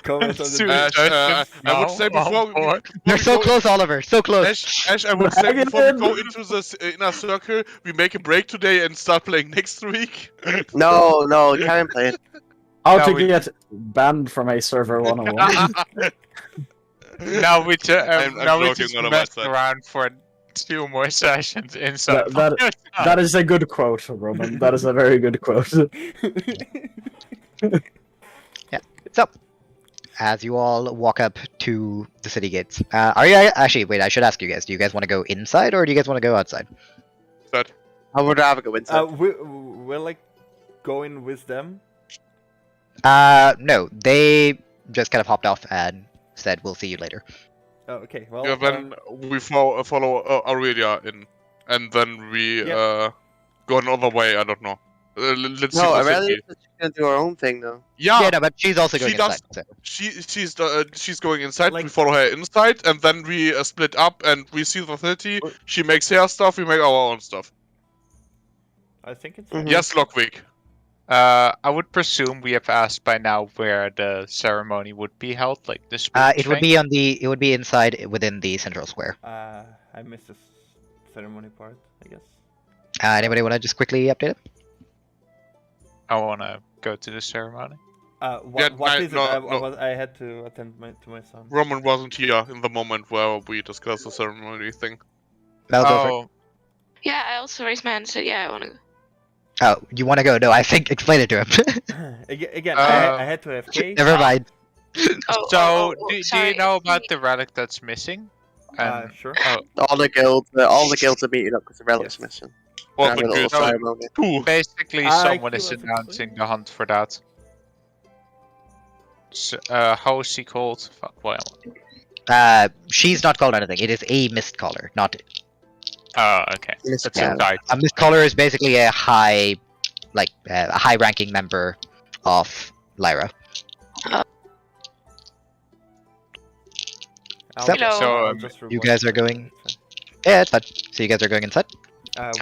Comment on the Ash, I would say before You're so close, Oliver. So close. Ash, I would say before we go into the inner circle, we make a break today and start playing next week. No, carry on playing. How No, to we- get banned from a server 101. Now we just I'm joking on my messed side. around for 2 more sessions inside. That is a good quote, Roman. That is a very good quote. So, as you all walk up to the city gates, are you actually? Wait, I should ask you guys. Do you guys want to go inside or do you guys want to go outside? I would rather go inside. we're like going with them. No, they just kind of hopped off and said, "We'll see you later." Oh, okay. Well, Yeah, then we follow Aurelia in, and then we Yeah. go another way. I don't know. Let's see. No, what's in Aurelia here. said she's gonna do her own thing though. Yeah, Yeah, no, but she's also going she does- inside. So. she's going inside. We Like- follow her inside, and then we split up, and we see the city. She makes her stuff. We make our own stuff. I think it's. Mhm. Yes, Logwig. I would presume we have asked by now where the ceremony would be held, like the spirit It would train. be on the. It would be inside within the central square. I missed the ceremony part. I guess. Anybody want to just quickly update it? I wanna go to the ceremony. What Yeah, is it? no. I had to attend to my son. Roman wasn't here in the moment where we discussed the ceremony thing. Mel, go for it. Oh, Yeah, I also raised my hand and said, yeah, I want to go. Oh, you want to go? No, I think explain it to him. Again, Uh, I had to FK. Never mind. so do sorry, you know excuse about me. the relic that's missing? Sure. All the guilds are meeting up because the relic's Yes. missing. What Having the a little good ceremony. Ooh. Basically, Ah, someone he is was announcing explaining. the hunt for that. How is he called? Fuck, why am She's not called anything. It is a mist caller, not. Oh, okay. Mist That's caller. a title. A mist caller is basically a high, a high-ranking member of Lyra. So- Hello. just You rewind guys are it. going- Yeah, it's fine. So you guys are going inside.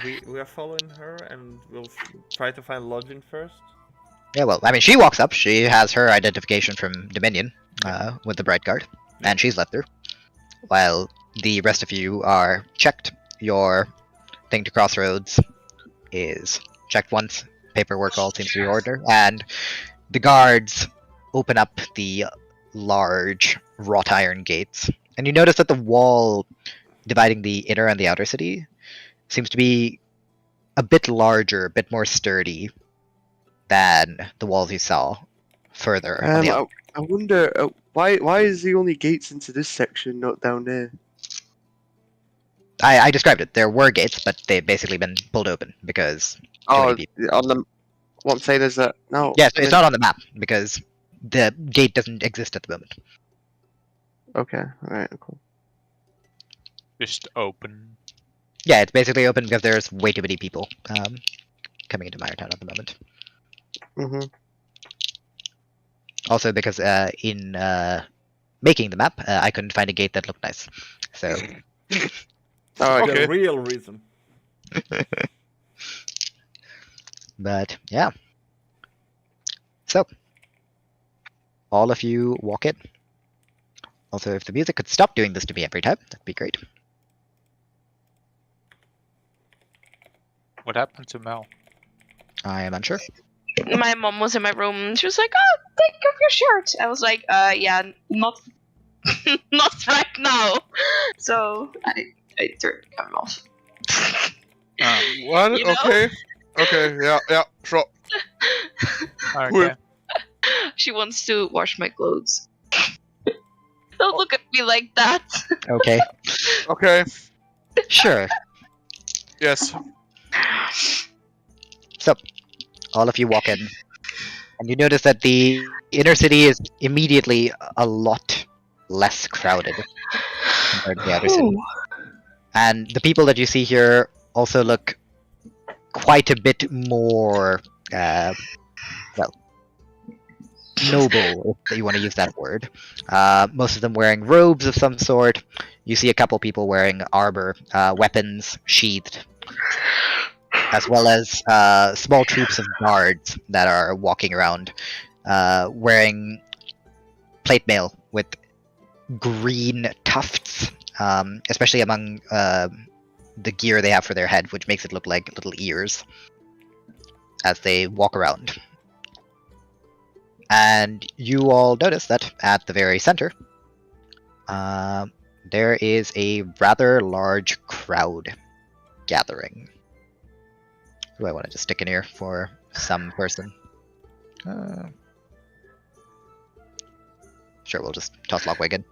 We are following her, and we'll try to find lodging first. Yeah, well, I mean, she walks up. She has her identification from Dominion with the Bright Guard, and she's let through. While the rest of you are checked. Your thing to Crossroads is checked once. Paperwork all seems to be in order, and the guards open up the large wrought iron gates, and you notice that the wall dividing the inner and the outer city seems to be a bit larger, a bit more sturdy than the walls you saw further on the outer. I wonder why is the only gates into this section not down there? I described it. There were gates, but they've basically been pulled open because Oh, many people. on the what I'm saying is that no. Yes, it's not on the map because the gate doesn't exist at the moment. Okay, alright, cool. Just open. Yeah, it's basically open because there's way too many people coming into Miretown at the moment. Mhm. Also because in making the map, I couldn't find a gate that looked nice. So Alright, Okay. The real reason. But yeah. So all of you walk in. Also, if the music could stop doing this to me every time, that'd be great. What happened to Mel? I am unsure. My mom was in my room. She was like, "Oh, take off your shirt." I was like, yeah, not, not right now." So I turned the camera off. What? You know? Okay, yeah, sure. Okay. She wants to wash my clothes. Don't look at me like that. Okay, Okay, sure. yes. So, all of you walk in, and you notice that the inner city is immediately a lot less crowded compared to the outer city. And the people that you see here also look quite a bit more, well, noble, if you want to use that word. Most of them wearing robes of some sort. You see a couple people wearing armor, weapons sheathed, as well as small troops of guards that are walking around, wearing plate mail with green tufts, especially among the gear they have for their head, which makes it look like little ears as they walk around. And you all notice that at the very center, there is a rather large crowd gathering. Who do I want to just stick in here for some person? Sure, we'll just toss Logwig in.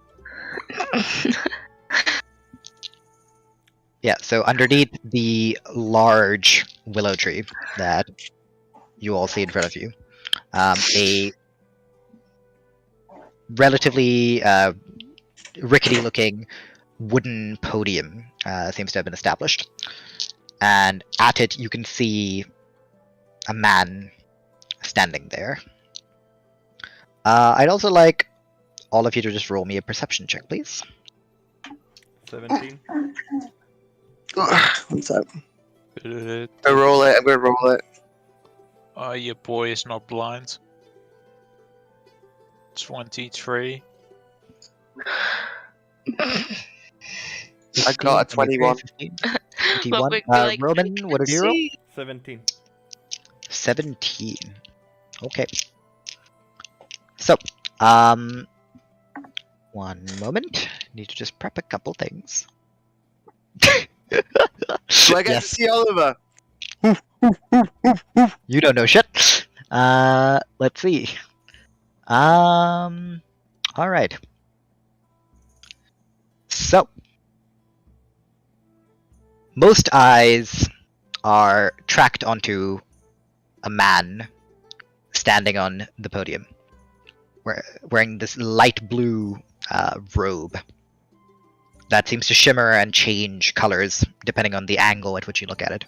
Yeah, so underneath the large willow tree that you all see in front of you, a relatively rickety-looking wooden podium seems to have been established. And at it, you can see a man standing there. I'd also like all of you to just roll me a perception check, please. 17. What's up? I roll it. I'm gonna roll it. Oh, your boy is not blind. 23. I got a 21. 21. Logwig be like, Roman, what did you roll? "See?" 17. 17. Okay. So, one moment. Need to just prep a couple things. Do I get Yes. to see Oliver? You don't know shit. Let's see. Alright. So, most eyes are tracked onto a man standing on the podium, wearing this light blue robe that seems to shimmer and change colors depending on the angle at which you look at it.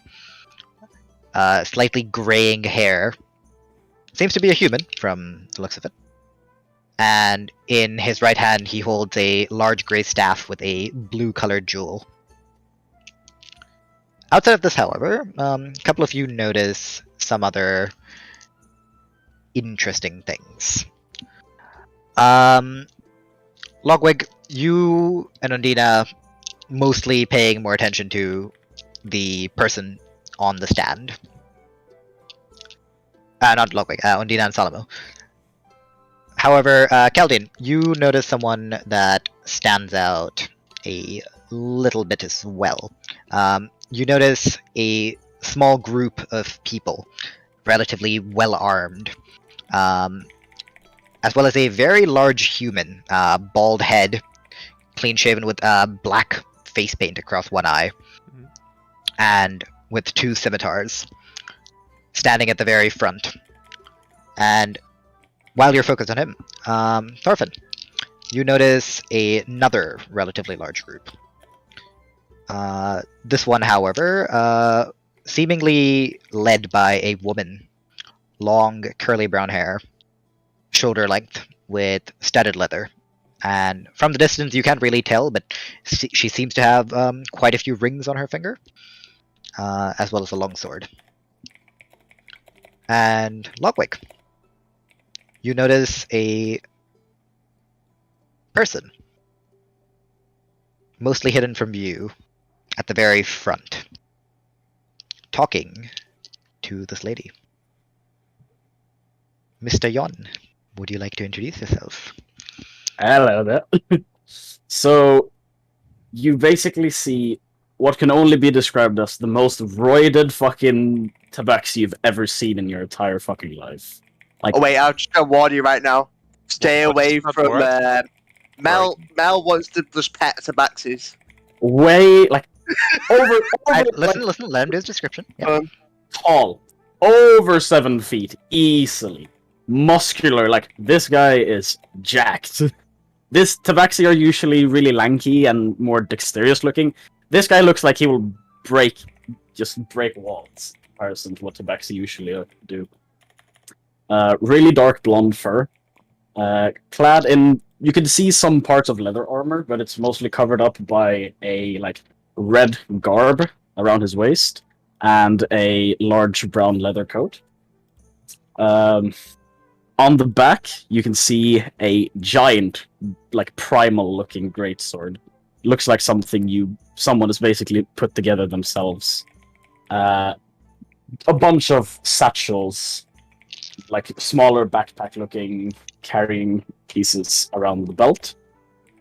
Slightly graying hair. Seems to be a human from the looks of it. And in his right hand, he holds a large gray staff with a blue-colored jewel. Outside of this, however, a couple of you notice some other interesting things. Logwig, you and Ondina mostly paying more attention to the person on the stand. Not Logwig, Ondina and Salomo. However, Caldian, you notice someone that stands out a little bit as well. You notice a small group of people, relatively well-armed, as well as a very large human, bald head, clean-shaven with black face paint across one eye, and with 2 scimitars, standing at the very front. And while you're focused on him, Thorfinn, you notice another relatively large group. This one, however, seemingly led by a woman. Long, curly brown hair, shoulder length, with studded leather. And from the distance, you can't really tell, but she seems to have quite a few rings on her finger, as well as a long sword. And Logwig, you notice a person, mostly hidden from view, at the very front, talking to this lady. Mr. Yon, would you like to introduce yourself? Hello there. So, you basically see what can only be described as the most roided fucking tabaxi you've ever seen in your entire fucking life. Like, Oh wait, I'll just warn you right now. Stay What away is that from word? Mel. Mel wants to just pet tabaxis. way, like, over Listen, like, let him do his description. Yeah. tall. Over 7 feet, easily. Muscular, like, this guy is jacked. This tabaxi are usually really lanky and more dexterous looking. This guy looks like he will just break walls in comparison to what tabaxi usually do. Really dark blonde fur. Clad in, you can see some parts of leather armor, but it's mostly covered up by a like red garb around his waist and a large brown leather coat. On the back, you can see a giant, like primal-looking greatsword. Looks like something someone has basically put together themselves. A bunch of satchels, like smaller backpack-looking carrying pieces around the belt,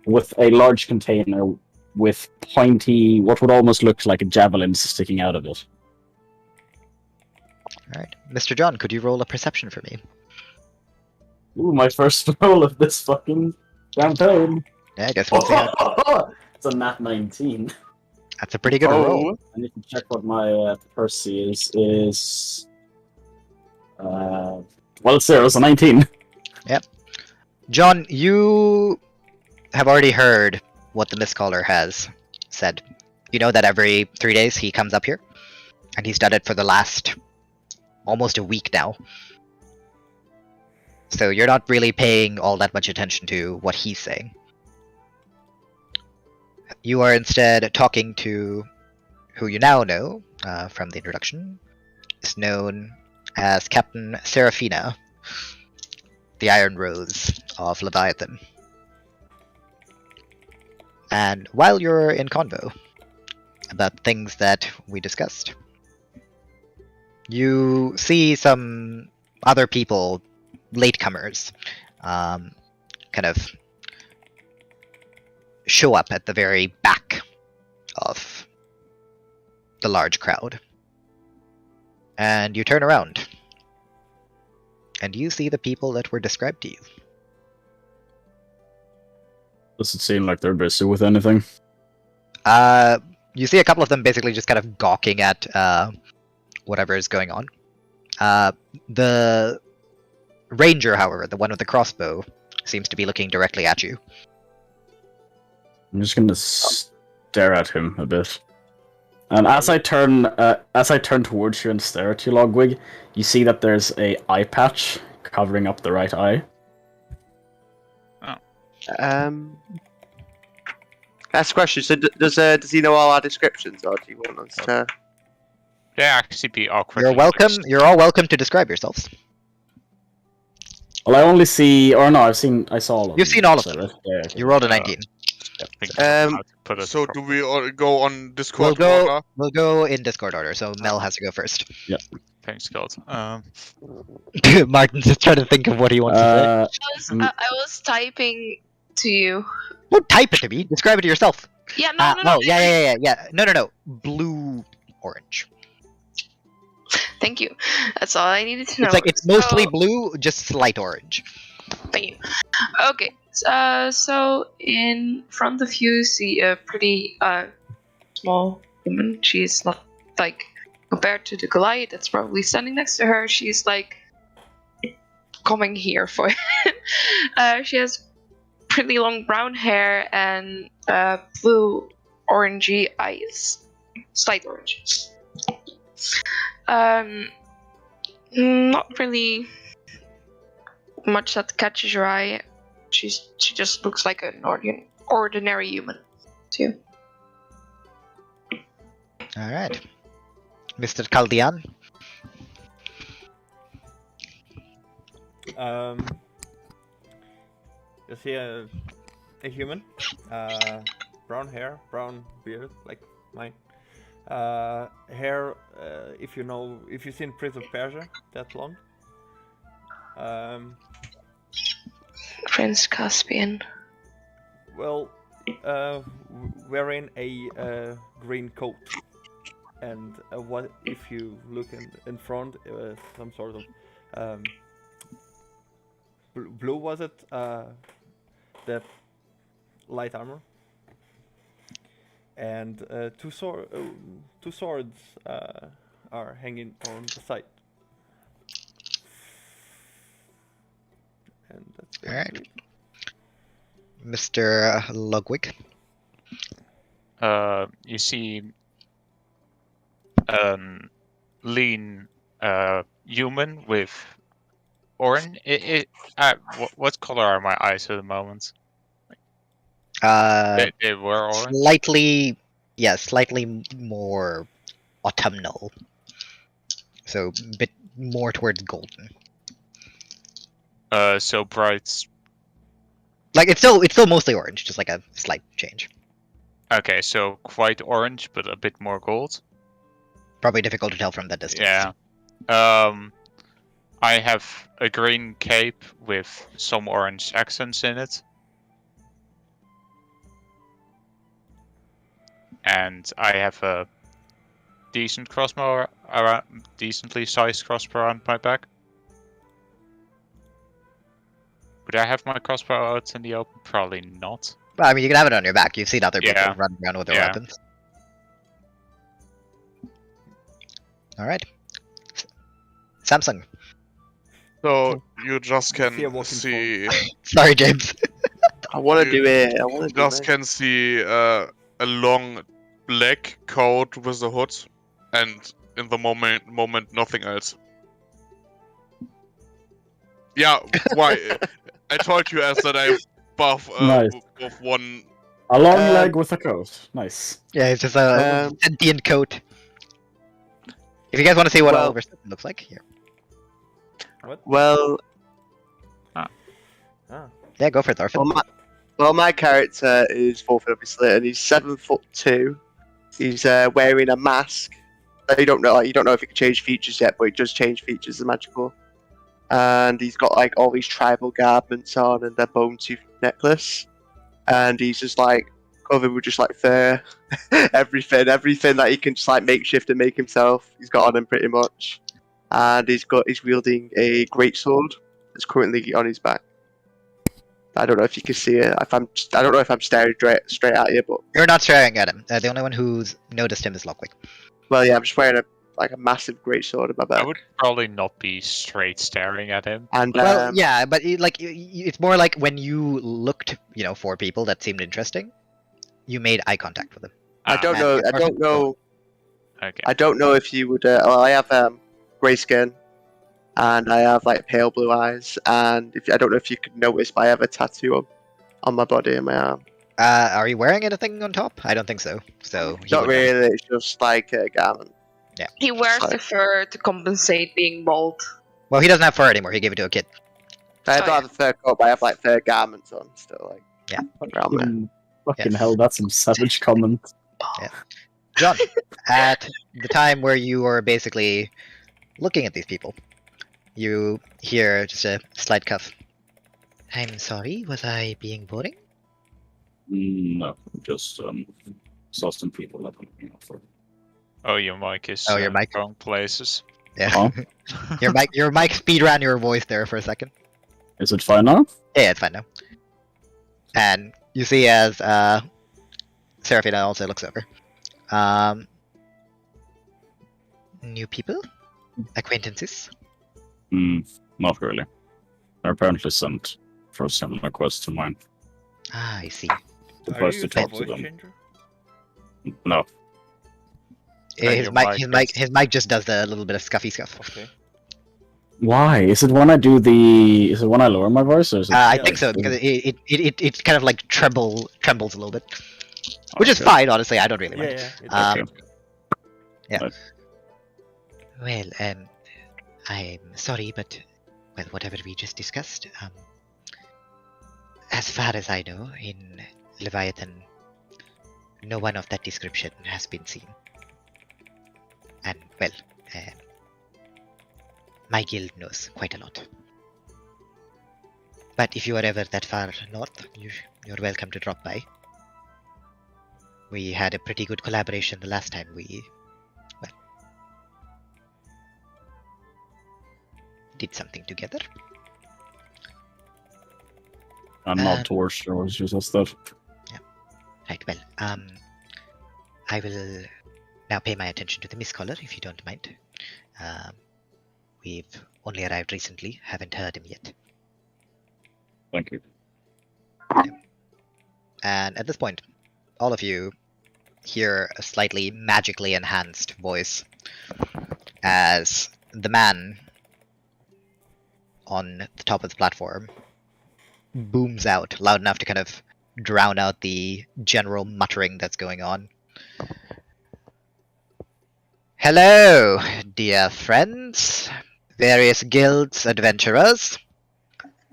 with a large container with pointy, what would almost look like javelins sticking out of it. Alright. Mr. John, could you roll a perception for me? Ooh, my first roll of this fucking campaign. Yeah, I guess we'll see how... It's a nat 19. That's a pretty good roll. I need to check what my Percy is. Well, it's 0, so 19. Yep. John, you have already heard what the Mistcaller has said. You know that every 3 days he comes up here, and he's done it for the last almost a week now. So you're not really paying all that much attention to what he's saying. You are instead talking to who you now know from the introduction, is known as Captain Seraphina, the Iron Rose of Leviathan. And while you're in convo about things that we discussed, You see some other people, latecomers, kind of show up at the very back of the large crowd. And you turn around, and you see the people that were described to you. Does it seem like they're busy with anything? You see a couple of them basically just kind of gawking at whatever is going on. The ranger, however, the one with the crossbow, seems to be looking directly at you. I'm just gonna stare at him a bit. And as I turn towards you and stare at you, Logwig, you see that there's a eye patch covering up the right eye. Ask a question. So does he know all our descriptions, or do you want us to? They actually be awkward. You're welcome. You're all welcome to describe yourselves. Well, I only see, or no, I saw all of them. You've seen all of so, them. right? Yeah, okay. You rolled a 19. So do we all go on Discord? We'll go in Discord order. So Mel has to go first. Thanks, God. Martin's just trying to think of what he wants to say. I was typing to you. Don't type it to me. Describe it to yourself. Yeah, no. Yeah. No. Blue, orange. Thank you. That's all I needed to know. It's mostly blue, just slight orange. Thank you. Okay. So in front of you see a pretty small woman. She's not like compared to the Goliath that's probably standing next to her. She's like coming here for it. She has pretty long brown hair and blue orangey eyes, slight orange. Not really much that catches your eye. She just looks like an ordinary human, too. All right, Mr. Caldian. You see a human, brown hair, brown beard, like mine. Hair, if you've seen Prince of Persia, that long. Prince Caspian. Well, wearing a green coat, and what if you look in front, some sort of blue, was it? The light armor, and two swords are hanging on the side. And that's All right, Mr. Logwig. You see, lean human with orange. What color are my eyes at the moment? They were orange. Slightly more autumnal. So a bit more towards golden. So bright. Like it's still mostly orange, just like a slight change. Okay, so quite orange, but a bit more gold. Probably difficult to tell from that distance. Yeah. I have a green cape with some orange accents in it. And I have a decent crossbow decently sized crossbow around my back. Would I have my crossbow out in the open? Probably not. Well, I mean, you can have it on your back. You've seen other people Yeah. running around with their Yeah. weapons. All right, Samsung. So you just See a can walking see, Sorry, James. I want to do it. I want to do just it. can see a long black coat with a hood, and in the moment nothing else. Yeah, why? I told you as that I buff Nice. with one. A long leg with a coat. Nice. Yeah, it's just a sentient coat. If you guys want to see what all of our stuff looks like, here. What? Well, Yeah, go for it, Thorfinn. my character is Thorfinn, obviously, and he's 7'2". He's wearing a mask You don't know if it can change features yet, but it does change features of magical. And he's got like all these tribal garments on and a bone tooth necklace, and he's just like covered with just like fur, everything that he can just like makeshift and make himself. He's got on him pretty much, and he's wielding a greatsword that's currently on his back. I don't know if you can see it. I don't know if I'm staring straight at you, but You're not staring at him. The only one who's noticed him is Logwig. well, yeah, I'm just wearing a massive greatsword on my back. I would probably not be straight staring at him. And Well, yeah, but it's more like when you looked, for people that seemed interesting, you made eye contact with them. I don't know. Okay. I don't know if you would. Well, I have grey skin, and I have like pale blue eyes, and I don't know if you could notice, but I have a tattoo on my body and my arm. Are you wearing anything on top? I don't think so. So he Not wouldn't know. really. It's just like a garment. He wears the fur to compensate being bald. Well, he doesn't have fur anymore. He gave it to a kid. I don't have a fur coat, but I have like fur garments on still. Like Yeah. around there. Fucking Yes. hell, that's some savage comment. John, at the time where you were basically looking at these people, you hear just a slight cough. I'm sorry, was I being boring? No, just saw some people that I'm looking out for. Oh, your mic is Your mic? wrong places. Yeah. Huh? your mic speed ran your voice there for a second. Is it fine now? Yeah, it's fine now. And you see as Seraphina also looks over. New people? Acquaintances? Not really. They're apparently sent for a similar quest to mine. Ah, I see. Are Supposed you to a talk to voice them. changer? No. His mic just does the little bit of scuffy scuff. Okay. Why? Is it when I do the? Is it when I lower my voice, or is it? I think so because it kind of like trembles a little bit, which is Okay. fine. Honestly, I don't really mind. Yeah, it's Um, okay. Yeah. Right. Well, I'm sorry, but whatever we just discussed, as far as I know, in Leviathan, no one of that description has been seen. And well, my guild knows quite a lot. But if you are ever that far north, you're welcome to drop by. We had a pretty good collaboration the last time we did something together. I'm not towards sure. It's just that. Right, well, I will now pay my attention to the Miss Collar, if you don't mind. We've only arrived recently, haven't heard him yet. Thank you. And at this point, all of you hear a slightly magically enhanced voice as the man on the top of the platform booms out loud enough to kind of drown out the general muttering that's going on. Hello, dear friends, various guilds, adventurers,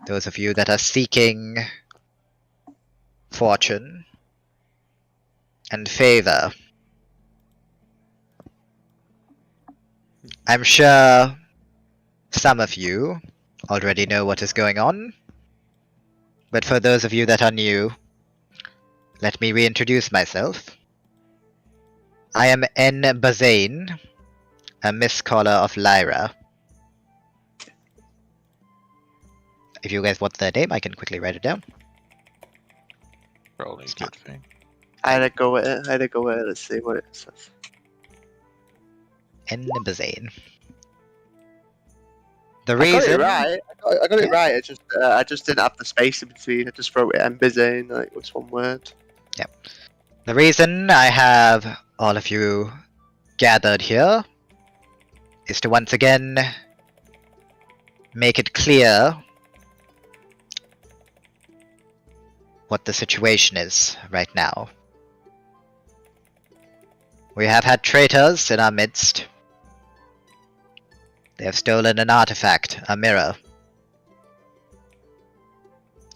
those of you that are seeking fortune and favor. I'm sure some of you already know what is going on, but for those of you that are new, let me reintroduce myself. I am N. Bazane, a Miss Caller of Lyra. If you guys want the name, I can quickly write it down. Probably a good thing. I had to go with it. Let's see what it says. N. Bazane. The I got reason... it right. I got it right. I just didn't have the space in between. I just wrote it Mbizane, like it was one word. The reason I have all of you gathered here is to once again make it clear what the situation is right now. We have had traitors in our midst. They have stolen an artifact, a mirror.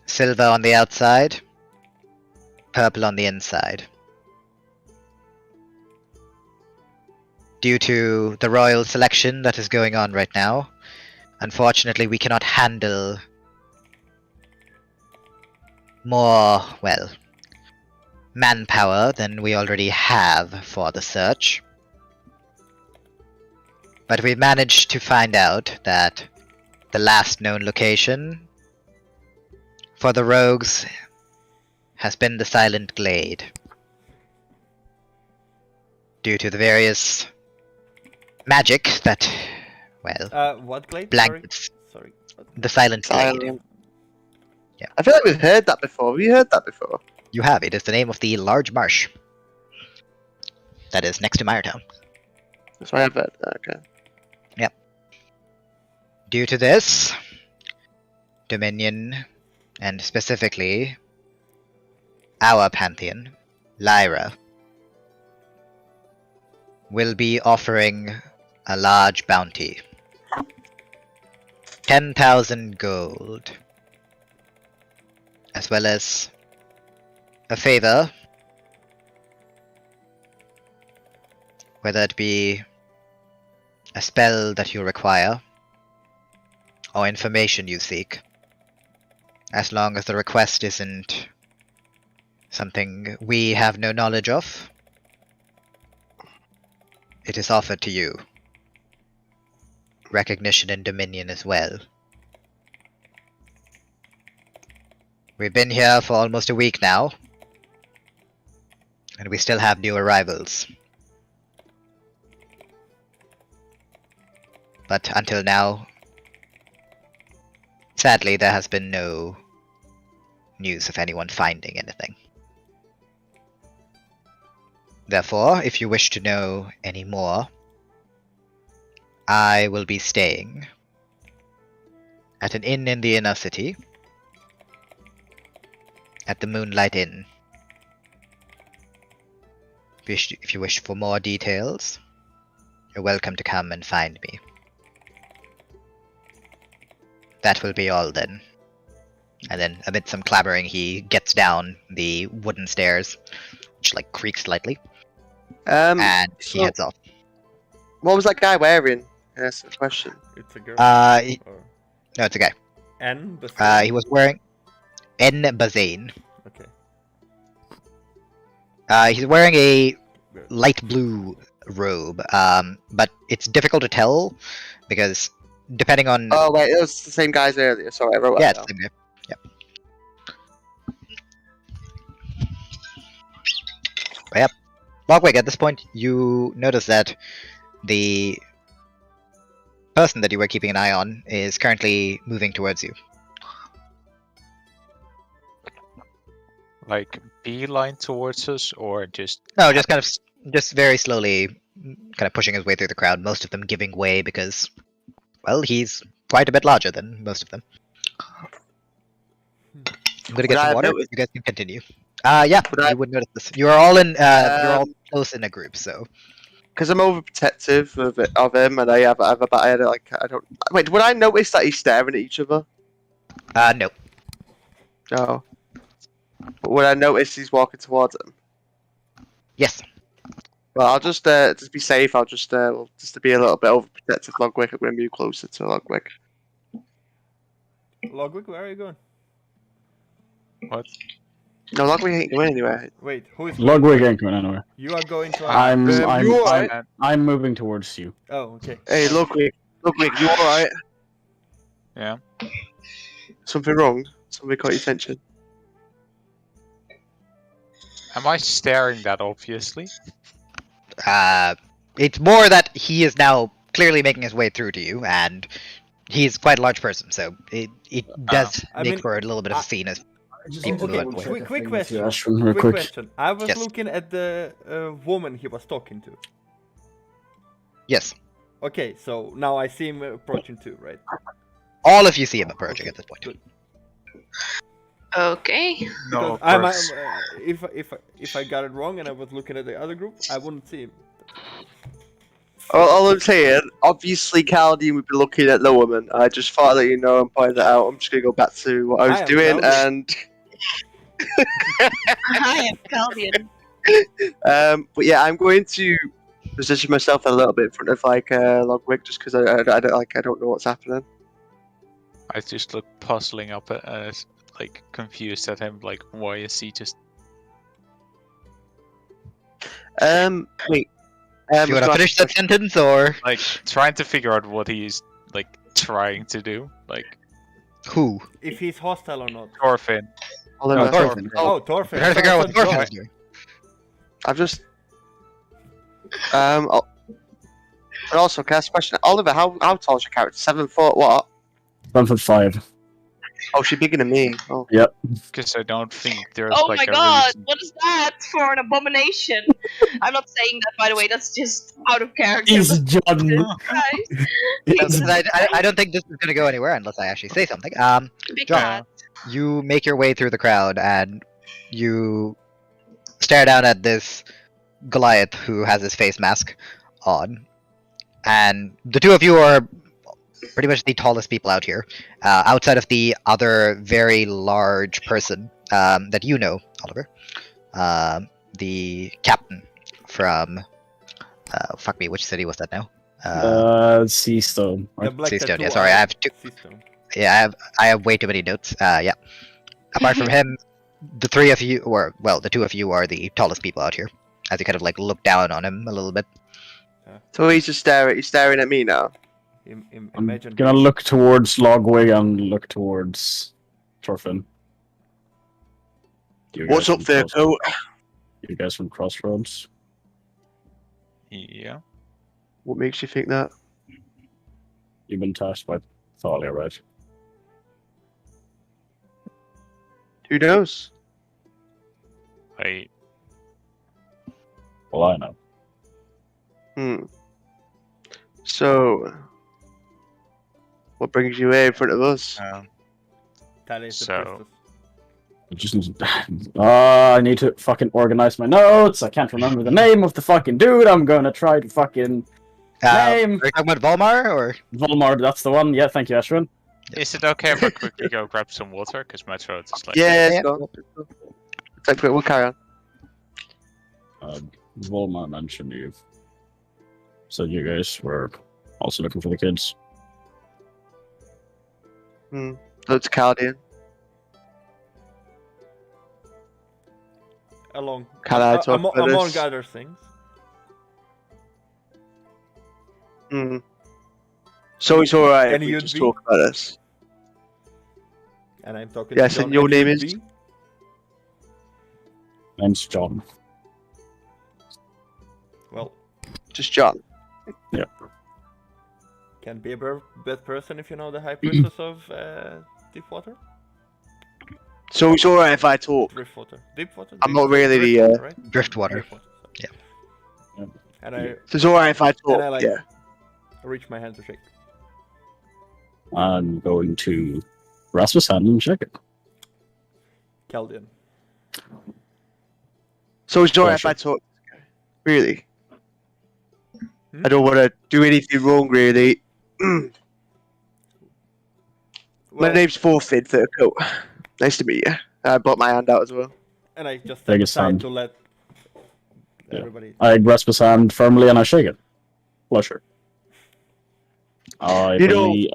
Silver on the outside, purple on the inside. due to the royal selection that is going on right now, unfortunately we cannot handle more, well, manpower than we already have for the search. But we managed to find out that the last known location for the rogues has been the Silent Glade. Due to the various magic that, well, What glade? blankets Sorry. the Silent Glade. Silent. Yeah. I feel like we've heard that before. Have you heard that before? You have. It is the name of the large marsh that is next to Miretown. That's why I've heard that. Okay. Due to this, Dominion, and specifically our Pantheon, Lyra, will be offering a large bounty. 10,000 gold. As well as a favor, whether it be a spell that you require, or information you seek, as long as the request isn't something we have no knowledge of, it is offered to you. Recognition and dominion as well. We've been here for almost a week now, and we still have new arrivals. But until now, sadly, there has been no news of anyone finding anything. Therefore, if you wish to know any more, I will be staying at an inn in the inner city, at the Moonlight Inn. If you wish for more details, you're welcome to come and find me. That will be all then. And then, amid some clamoring, he gets down the wooden stairs, which like creaks slightly, and he so heads off. what was that guy wearing? That's the question. It's a girl. Or No, it's a guy. N. He was wearing N. Bazane. Okay. He's wearing a light blue robe, but it's difficult to tell because depending on. Oh wait, it was the same guy as earlier. Sorry, I wrote Yeah, that it's the down. same guy. Yep. But yep. Logwig, at this point, you notice that the person that you were keeping an eye on is currently moving towards you. Like beeline towards us, or just No, just kind of, just very slowly, kind of pushing his way through the crowd. Most of them giving way because, well, he's quite a bit larger than most of them. I'm gonna get Would I some have water. noticed- You guys can continue. Yeah, Would I- you would notice this. You are all in. You're all close in a group, so. Because I'm overprotective of him, and I have a bad like I don't. Wait, would I notice that he's staring at each other? No. No. But would I notice he's walking towards him? Yes. Well, I'll just be safe. I'll just to be a little bit overprotective. Logwig, I'm going to move closer to Logwig. Logwig, where are you going? what? No, Logwig ain't going anywhere. Wait, who is Ludwig ain't going anywhere. You are going to. I'm moving towards you. Oh, okay. Hey, Logwig, you alright? Yeah. Something wrong? Something caught your attention? Am I staring that obviously? It's more that he is now clearly making his way through to you, and he's quite a large person, so it does I make mean, for a little bit of a scene as people Okay, move away. quick question. Real Quick quick. question. I was Yes. looking at the woman he was talking to. Yes. Okay, so now I see him approaching too, right? All of you see him approaching at this point. Good. Okay. No. Because I might, if I got it wrong and I was looking at the other group, I wouldn't see him. All I'm saying, obviously Caldian would be looking at the woman. I just thought I'd let you know and point that out. I'm just going to go back to what I was I am doing, Caldian. and I am Caldian. but yeah, I'm going to position myself a little bit in front of like Logwig, just because I don't know what's happening. I just look puzzling up at like confused at him. Like, why is he just? Wait. Do you want to finish that sentence, or Like trying to figure out what he's like trying to do? Like who? If he's hostile or not. Thorfinn. Oliver. Thorfinn. Oh, Thorfinn. We're trying to figure out what Thorfinn Thorfinn joined. is doing. I've just and also, can I ask a question? Oliver, how tall is your character? 7 foot what? 7'5". Oh, she's bigger than me. Oh. Because I don't think there's Oh like my a god, reason. what is that for an abomination? I'm not saying that, by the way, that's just out of character. He's John. Guys, I don't think this is gonna go anywhere unless I actually say something. big John. cat. You make your way through the crowd and you stare down at this Goliath who has his face mask on, and the two of you are pretty much the tallest people out here, outside of the other very large person that you know, Oliver, the captain from fuck me, which city was that now? Seastone. The Right? black Seastone, tattoo yeah, sorry, I have two. Seastone. Yeah, I have way too many notes. Yeah. Apart from him, the three of you, or well, the two of you are the tallest people out here. As you kind of like look down on him a little bit. So he's just staring at me now. I'm Imagine. gonna look towards Logwig and look towards Thorfinn. You What's guys up from there, Cross- coat? You guys from Crossroads? Yeah. What makes you think that? You've been tasked by Thalia, right? Who knows? Well, I know. So, what brings you here in front of us? Tally is the So- priestess. I just I need to fucking organize my notes. I can't remember the name of the fucking dude. I'm gonna try to fucking name Are you talking about Volmar or? Volmar. That's the one. Yeah, thank you, Ashwin. Is it okay if I quickly go grab some water? Because my throat is like. Yeah, Yeah. let's go. It's like, we'll carry on. Volmar mentioned you. Said you guys were also looking for the kids. So it's Caldian. Along. Can I talk about among this? other things. So it's alright if And we you'd just be? talk about this. And I'm talking Yes, to and John your and name you'd is? be? Name's John. Well, Just John. can be a bad person if you know the high priestess of Deepwater? So it's alright if I talk. Driftwater. Deepwater? I'm not Deepwater? really the, Driftwater, right? Driftwater. Driftwater, sorry. And I So it's alright if I talk. I like- Yeah. reach my hand to shake. I'm going to grasp his hand and check it. Caldian. So it's alright if Pleasure. I talk. Really. Hmm? I don't want to do anything wrong, really. My Well, name's Thorfinn, third coat. Nice to meet you. I brought my hand out as well. and I just Take step his aside hand. to let Yeah. everybody. I grasp his hand firmly and I shake it. Pleasure. I You know- believe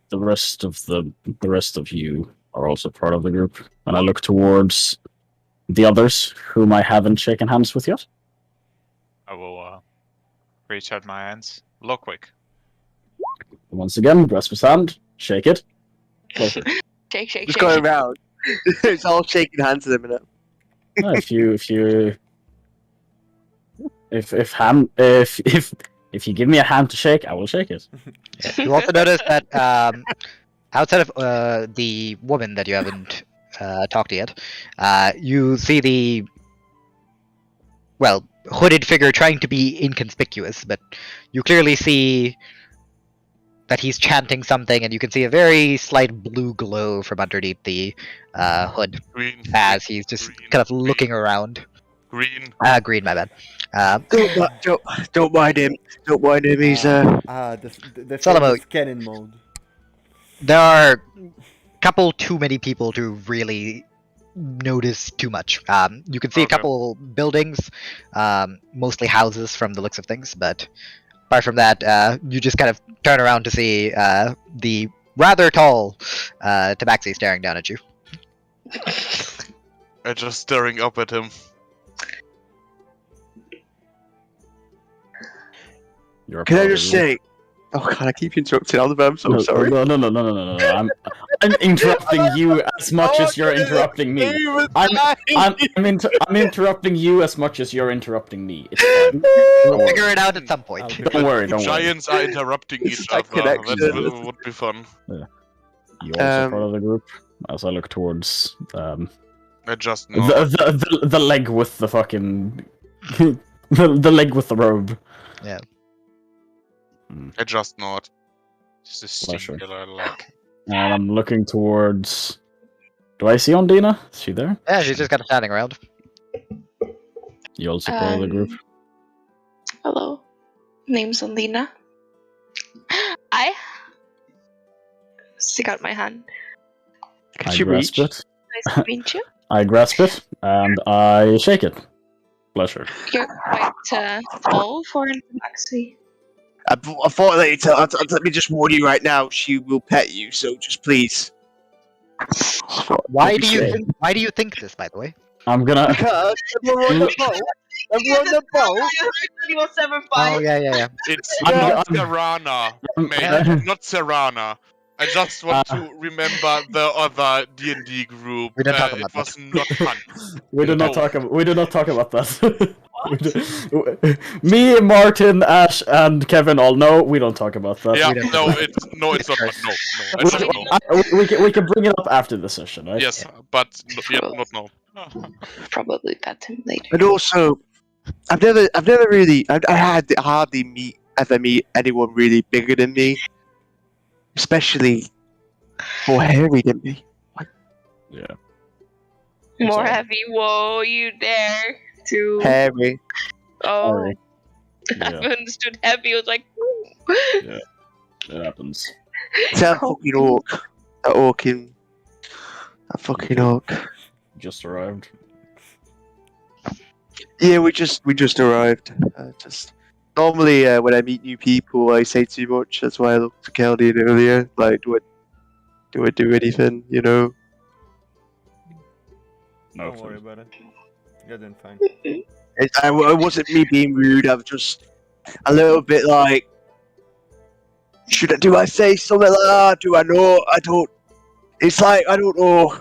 the rest of you are also part of the group, and I look towards the others whom I haven't shaken hands with yet. I will reach out my hands. Logwig. Once again, grasp his hand, shake it. Pleasure. Shake, shake, Just shake. going around. It's all shaking hands at the minute. If you give me a hand to shake, I will shake it. You also notice that outside of the woman that you haven't talked to yet, you see the hooded figure trying to be inconspicuous, but you clearly see that he's chanting something, and you can see a very slight blue glow from underneath the hood Green. as he's just kind of looking around. Green. Green, my bad. Don't mind him. Don't mind him. He's The Salomo. famous cannon mode. There are a couple too many people to really notice too much. You can see a Okay. couple buildings, mostly houses from the looks of things, but apart from that, you just kind of turn around to see the rather tall Tabaxi staring down at you. I'm just staring up at him. You're Can I probably just say? Oh god, I keep interrupting Oliver. I'm so sorry. No. I'm interrupting you as much as you're interrupting me. I'm interrupting you as much as you're interrupting me. It's fine. We'll figure it out at some point. Okay. Don't worry. Giants are interrupting It's each that other. connection. That would be fun. You also part of the group. As I look towards I just know. the leg with the fucking the leg with the robe. I just know it. Just a Pleasure. singular leg. And I'm looking towards. Do I see Ondina? Is she there? Yeah, she's just kind of standing around. You also part of the group. Hello. Name's Ondina. I stick out my hand. Can I she grasp reach? it. Nice to meet you. I grasp it and I shake it. Pleasure. You're quite tall for an Tabaxi. I thought that let me just warn you right now. She will pet you, so just please. Why do you think this, by the way? I'm gonna. Because we're on the boat. We're on the boat. Oh yeah. It's I'm- not I'm- Serana, mate. Yeah. Not Serana. I just want to remember the other DnD group. We don't talk about it that. was not fun. We do not No. talk about. We do not talk about that. Me, Martin, Ash, and Kevin all know we don't talk about that. Yeah, don't no, talk it's not fun. No. I said no. We can bring it up after the session, right? Yes, but not now. Probably pet him later. And also, I hardly ever meet anyone really bigger than me, especially more hairy than me. Yeah. More Sorry. heavy. Whoa, you dare to. Hairy. Oh, Sorry. I Yeah, understood heavy. I was like, it happens. Tell fucking orc. That fucking orc. Just arrived. Yeah, we just arrived. Normally when I meet new people, I say too much. That's why I looked to Caldian earlier. Like, do I do anything? You know. No, Don't worry about it. You're doing fine. It wasn't me being rude. I was just a little bit like, do I say something like that? Do I know? I don't. It's like I don't know.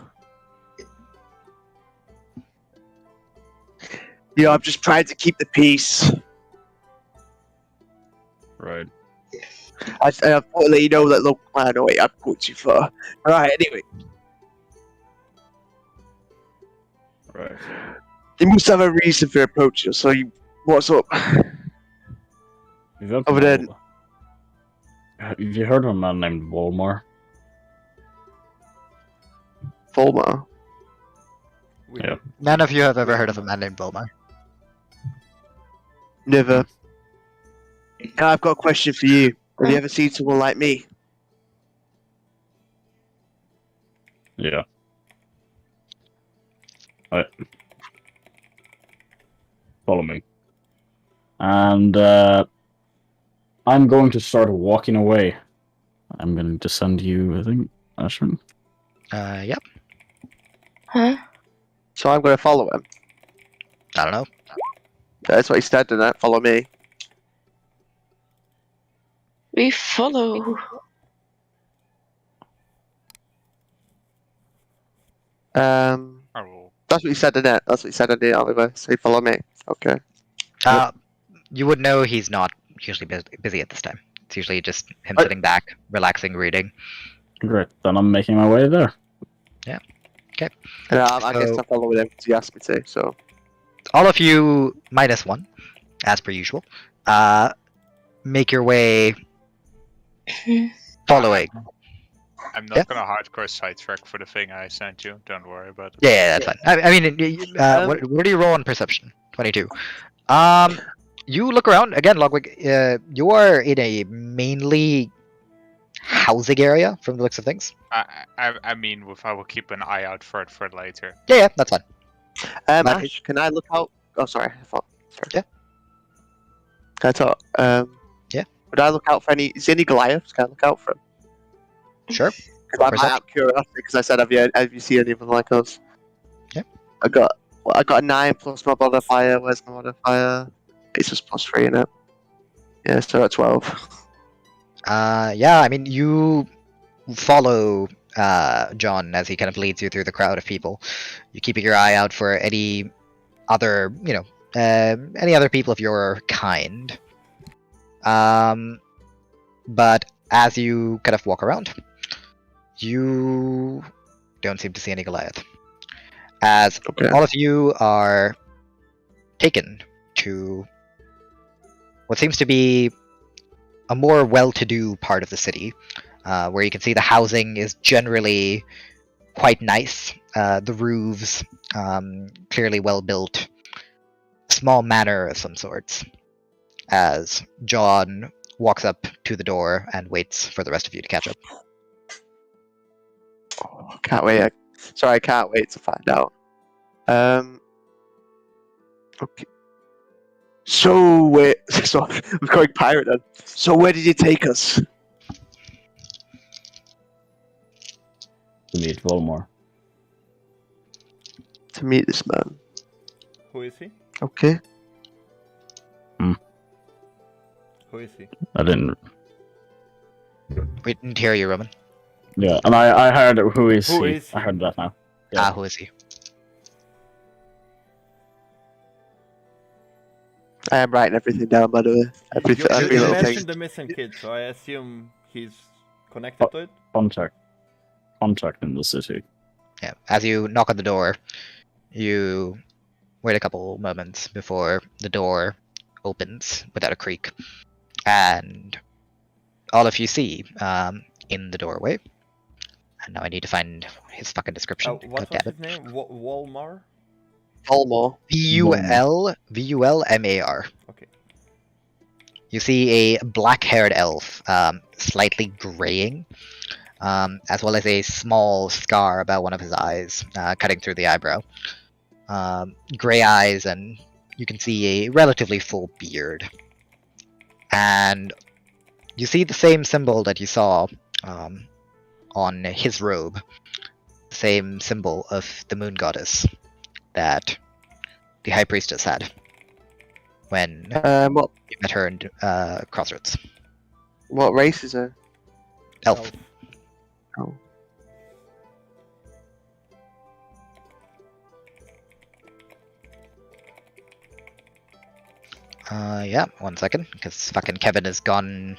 You know, I'm just trying to keep the peace. Right. I thought to let you know that. Look, I know I'm going too far. All right. Anyway, Right. you must have a reason for approaching us. So, what's up? Over there. Have you heard of a man named Volmar? Volmar. Yeah. None of you have ever heard of a man named Volmar. Never. Now I've got a question for you. Have you ever seen someone like me? Yeah. Right. Follow me. And I'm going to start walking away. I'm going to send you, I think, Ashwin. Yep. huh? So I'm going to follow him. I don't know. That's what he said, didn't it? Follow me. We follow. Oh. That's what he said, didn't it? That's what he said in the Oliver. So follow me. Okay. You would know he's not usually busy at this time. It's usually just him I- sitting back, relaxing, reading. Great. Then I'm making my way there. And I guess So- I'm following him because he asked me to. So All of you, -1, as per usual, make your way following. I'm not Yeah. gonna hardcore sidetrack for the thing I sent you. Don't worry about it. Yeah, that's fine. I mean, what do you roll on perception? 22. You look around again, Logwig. You are in a mainly housing area from the looks of things. I mean, I will keep an eye out for it for later. Yeah, that's fine. But Ash, can I look out? Oh, sorry. I thought. Sorry. Yeah. Can I talk? Yeah. Would I look out for any? Is there any Goliaths? Can I look out for them? Sure. Because I'm out of curiosity. Because I said, have you seen any of them like us? Yeah. I got a 9 plus my modifier. Where's my modifier? It's just +3 in it. Yeah, so at 12. Yeah, I mean, you follow John as he kind of leads you through the crowd of people. You're keeping your eye out for any other, any other people of your kind. But as you kind of walk around, you don't seem to see any Goliath. As all of you are taken to what seems to be a more well-to-do part of the city, where you can see the housing is generally quite nice. The roofs, clearly well-built. Small manor of some sorts. As John walks up to the door and waits for the rest of you to catch up. Oh, can't wait. I can't wait to find out. Okay. So wait. So I'm going pirate then. So where did you take us? To meet Volmore. To meet this man. Who is he? Okay. Who is he? I didn't. We didn't hear you, Roman. Yeah, and I heard who is Who he. is he? I heard that now. Yeah. Who is he? I am writing everything down, by the way. Every You little thing. mentioned the missing kid, so I assume he's connected to it. Contact in the city. Yeah. As you knock on the door, you wait a couple moments before the door opens without a creak, and all of you see in the doorway. And now I need to find his fucking description. What God was damn his name? Walmar? Volmore. Vulmar. Okay. You see a black-haired elf, slightly graying, as well as a small scar about one of his eyes, cutting through the eyebrow. Gray eyes, and you can see a relatively full beard. And you see the same symbol that you saw on his robe, the same symbol of the moon goddess that the high priestess had when What you met her in Crossroads. what race is it? Elf. Oh. Yeah, 1 second, because fucking Kevin has gone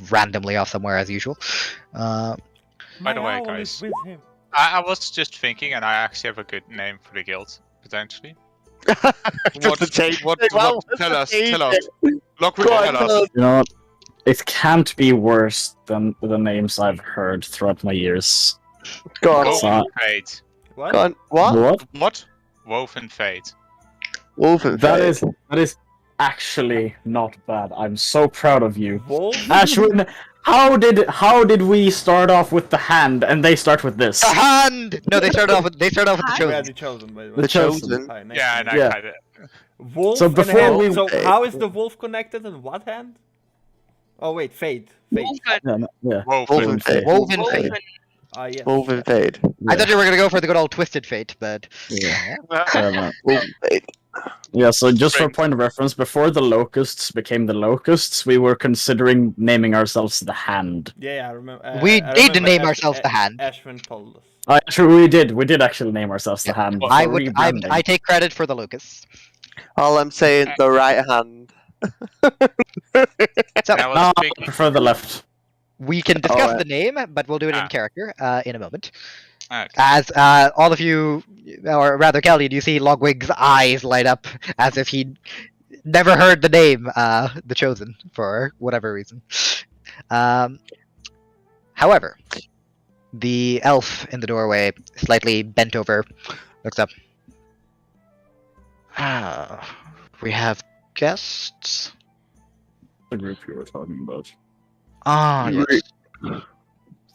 randomly off somewhere as usual. By the way, guys, I was just thinking, and I actually have a good name for the guild, potentially. What? Tell us. Logwig, tell us. You know what? It can't be worse than the names I've heard throughout my years. Go on. Woven Fate. What? Go on. What? What? Woven Fate. Wolfen. That is actually not bad. I'm so proud of you. Wolf? Ashwin, how did we start off with the hand and they start with this? The hand! No, they start off with the We are chosen. the chosen, by the way. The chosen. Hi, nice Yeah, to and meet I Yeah. kind of. Wolf So and before hand. we- So how is the wolf connected and what hand? Oh wait, fate. Woven. Yeah. Wolfen Fate. Woven fate. Ah yes. Wolfen Fate. I thought you were gonna go for the good old twisted fate, but Yeah. Wolfen Fate. Yeah, so just for Frank. point of reference, before the locusts became the locusts, we were considering naming ourselves the hand. Yeah, I remember. we I did remember name ourselves the hand. Ashwin told us. Actually, we did actually name ourselves the hand. I for would. rebranding. I take credit for the Lucas. All I'm saying, the right hand. So I was No, I thinking. prefer the left. we can discuss Alright. the name, but we'll do it in Ah. character in a moment. Okay. As all of you, or rather, Caldian, you see Logwig's eyes light up as if he'd never heard the name, the Chosen, for whatever reason. However, the elf in the doorway, slightly bent over, looks up. We have guests. The group you were talking about. Ah, yes.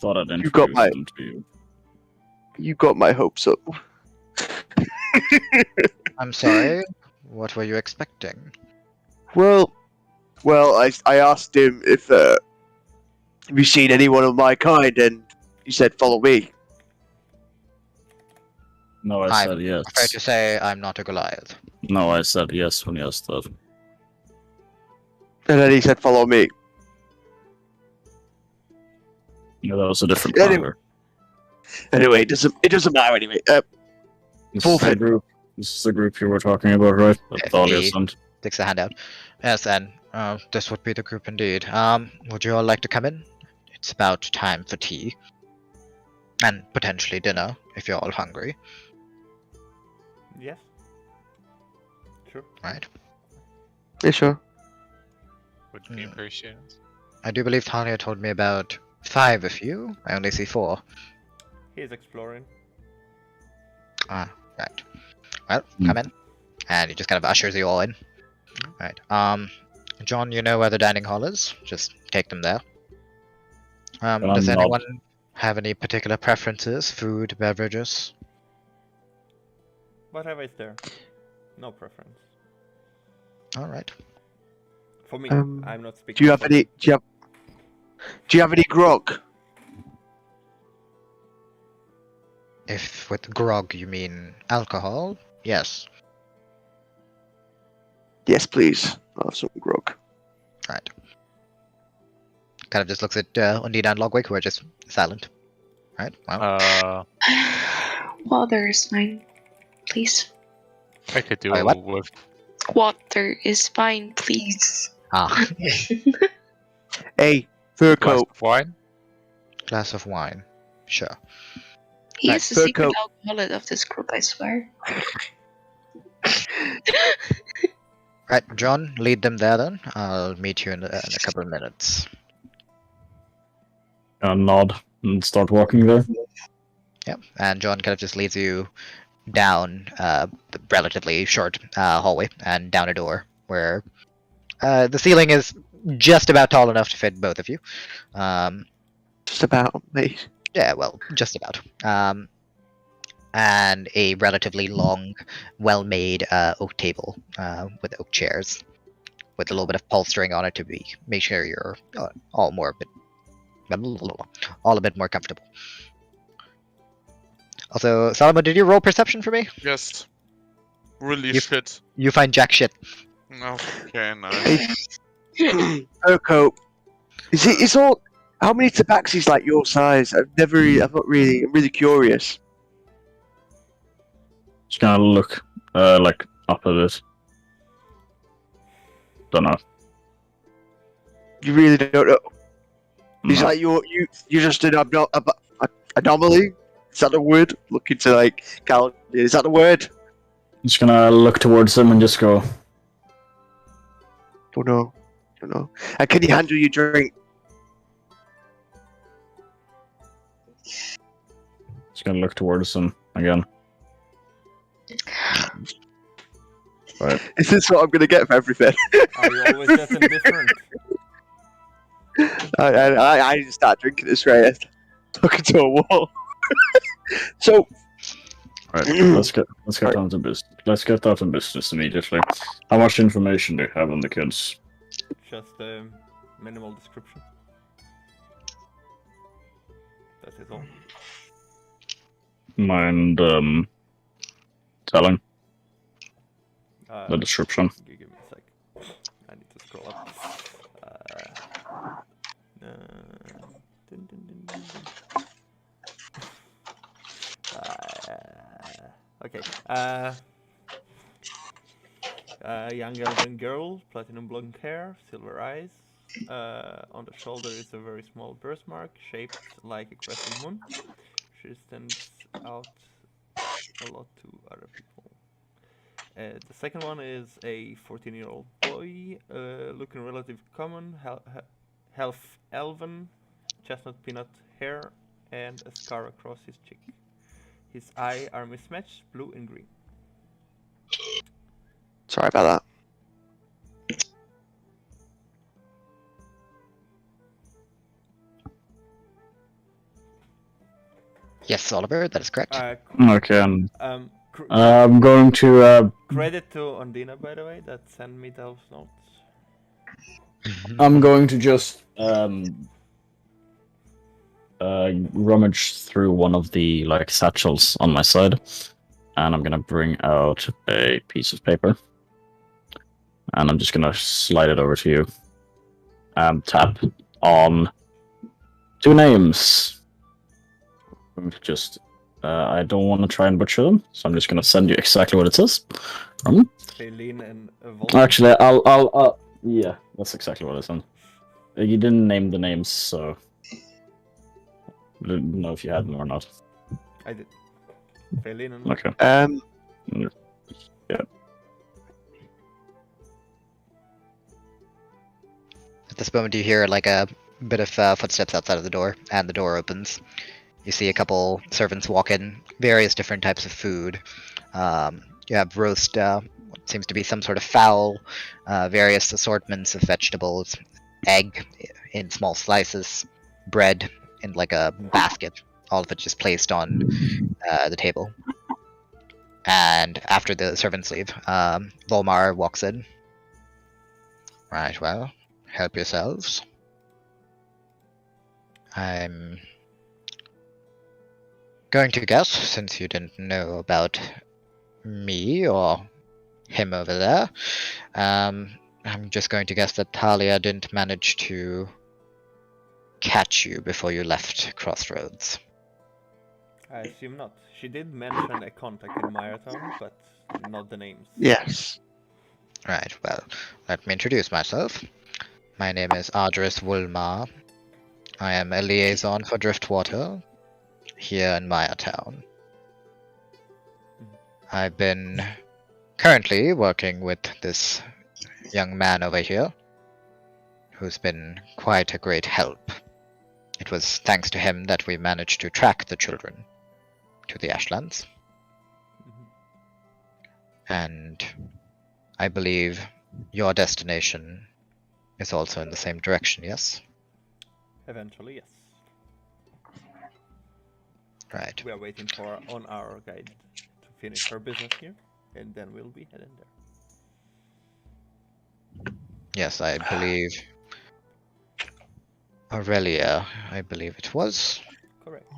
Thought I'd You got introduce my- them to you. You got my hopes up. I'm sorry. What were you expecting? Well, I asked him if have you seen anyone of my kind, and he said, "Follow me." No, I I'm said yes. Fair to say, I'm not a Goliath. No, I said yes when you asked that. And then he said, "Follow me." Yeah, that was a different Anyway. founder. Anyway, it doesn't matter anyway. This is the Thorfinn. group. This is the group you were talking about, right? That Yes, Dahlia indeed. sent. Takes the hand out. Yes, and this would be the group indeed. Would you all like to come in? It's about time for tea. And potentially dinner, if you're all hungry, Yes. Sure. right? Yeah, sure. Would be Hmm. appreciated. I do believe Talia told me about 5 of you. I only see 4. He's exploring. Ah, right. Well, come in. And he just kind of ushers you all in. Right. John, you know where the dining hall is? Just take them there. Does nod. anyone have any particular preferences? Food, beverages? Whatever is there. No preference. Alright. For me, Um, I'm not speaking. Do you have for any? Do you have any grog? If with grog you mean alcohol, yes. Yes, please. Oh, some grog. Right. Kind of just looks at Ondina and Logwig, who are just silent. Right? Well, Water is fine, please. I could do Wait, what? with Water is fine, please. ah, Hey, fur a glass coat. of wine. glass of wine. Sure. He Right, is the fur secret coat. alcoholic of this group, I swear. Right, John, lead them there then. I'll meet you in a couple of minutes. Nod and start walking there. Yep, and John kind of just leads you down the relatively short hallway and down a door where the ceiling is just about tall enough to fit both of you. Just about, mate. Yeah, well, just about. And a relatively long, well-made oak table with oak chairs, with a little bit of polstering on it to make sure you're all a bit more comfortable. Also, Salomo, did you roll perception for me? Yes. Really You- shit. You find jack shit. Okay, nice. Fur coat. It's all. How many tabaxis like your size? I'm really curious. Just gonna look like up a bit. Don't know. You really don't know. It's No. like you're just an anomaly. Is that the word? Looking to like Caldian. Is that the word? Just gonna look towards him and just go. Don't know. And can you handle your drink? Just gonna look towards him again. Right. Is this what I'm gonna get for everything? Are you always that indifferent? I need to start drinking this right. Talking to a wall. So Right. Let's get down to business. Let's get down to business immediately. How much information do you have on the kids? Just a minimal description. That is all. Mind telling Uh, the description? Give me a sec. I need to scroll up. Dun, dun, dun, dun, dun. Okay. Young elven girl, platinum blonde hair, silver eyes. On the shoulder is a very small birthmark shaped like a crescent moon. She stands out a lot to other people. The second one is a 14-year-old boy, looking relatively common, half elven, chestnut peanut hair, and a scar across his cheek. His eyes are mismatched, blue and green. sorry about Yes, Oliver, that is correct. Okay, and Cr- I'm going to credit to Ondina, by the way, that sent me those notes. I'm going to just rummage through one of the like satchels on my side, and I'm gonna bring out a piece of paper, and I'm just gonna slide it over to you. Tap on 2 names. Just I don't want to try and butcher them, so I'm just gonna send you exactly what it says. Feline and Volt. Actually, I'll yeah, that's exactly what I said. You didn't name the names, so I didn't know if you had them or not. I did. Feline and Okay. Yeah. At this moment, you hear like a bit of footsteps outside of the door, and the door opens. You see a couple servants walk in, various different types of food. You have roast, what seems to be some sort of fowl, various assortments of vegetables, egg in small slices, bread in like a basket, all of it just placed on the table. And after the servants leave, Volmar walks in. Right, well, help yourselves. I'm going to guess, since you didn't know about me or him over there, I'm just going to guess that Talia didn't manage to catch you before you left Crossroads. I assume not. She did mention a contact in Miretown, but not the names. Yes. Right, well, let me introduce myself. My name is Ardris Wulmar. I am a liaison for Driftwater here in Miretown. I've been currently working with this young man over here, who's been quite a great help. It was thanks to him that we managed to track the children to the Ashlands. And I believe your destination is also in the same direction, yes? Eventually, yes. Right. We are waiting for our guide to finish her business here, and then we'll be heading there. Yes, I believe Aurelia, I believe it was. Correct.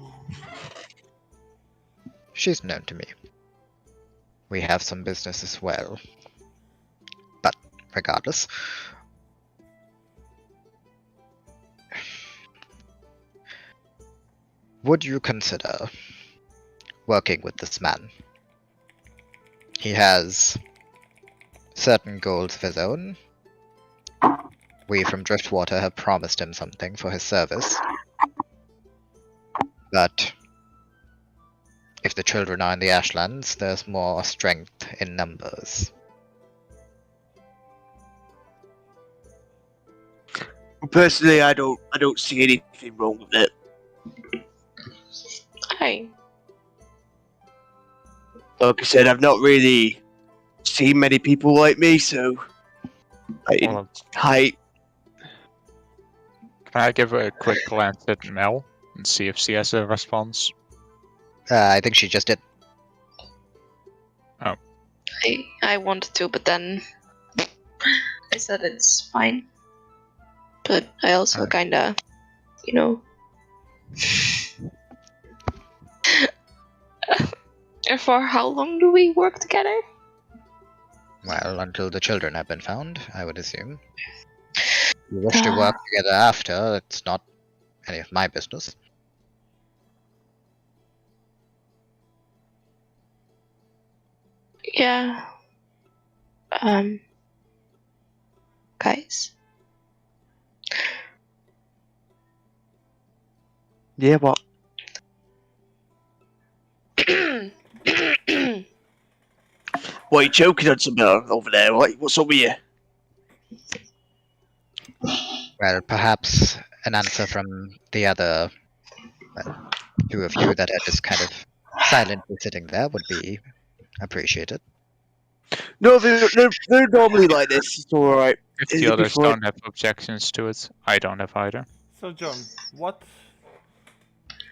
She's known to me. We have some business as well. But regardless, would you consider working with this man? He has certain goals of his own. We from Driftwater have promised him something for his service. But if the children are in the Ashlands, there's more strength in numbers. Personally, I don't see anything wrong with it. Hi. Like I said, I've not really seen many people like me, so Well, hi. can I give a quick glance at Mel and see if she has a response? I think she just did. I wanted to, but then I said it's fine. But I also kinda, you know. For how long do we work together? Well, until the children have been found, I would assume. If you wish to work together after, it's not any of my business. Yeah. Guys? Yeah, what? What are you choking on something over there? What's up with you? Well, perhaps an answer from the other two of you that are just kind of silently sitting there would be appreciated. No, they're normally like this. It's all right. If the others don't have objections to it, I don't have either. So, John, what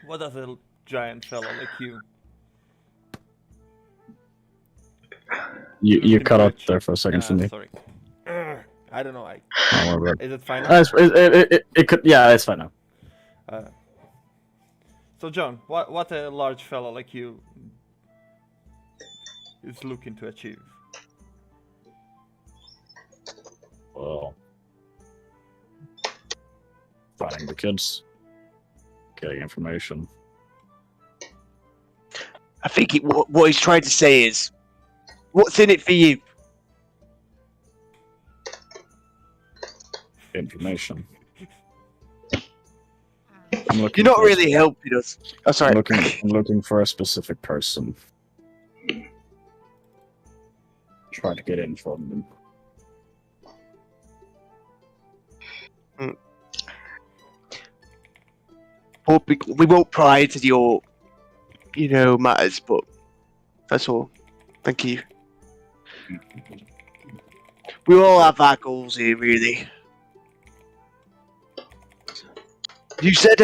does a giant fellow like you. You Looking cut to out achieve- there for a second for me. Sorry. I don't know. Don't worry about it. Is it fine now? It could. Yeah, it's fine now. So John, what a large fellow like you is looking to achieve? Well, finding the kids, getting information. I think what he's trying to say is, what's in it for you? Information. You're not really helping us. Oh, sorry. I'm looking for a specific person. Try to get in from them. We won't pry into your, matters, but that's all. Thank you. We all have our goals here, really. You said,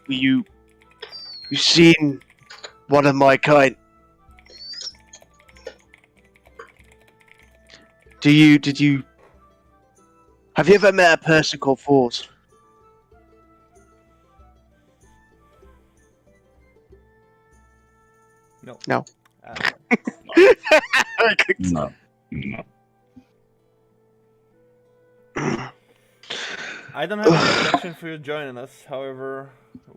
you've seen one of my kind. Did you have you ever met a person called Force? No. No. No. I don't have an objection for you joining us. However,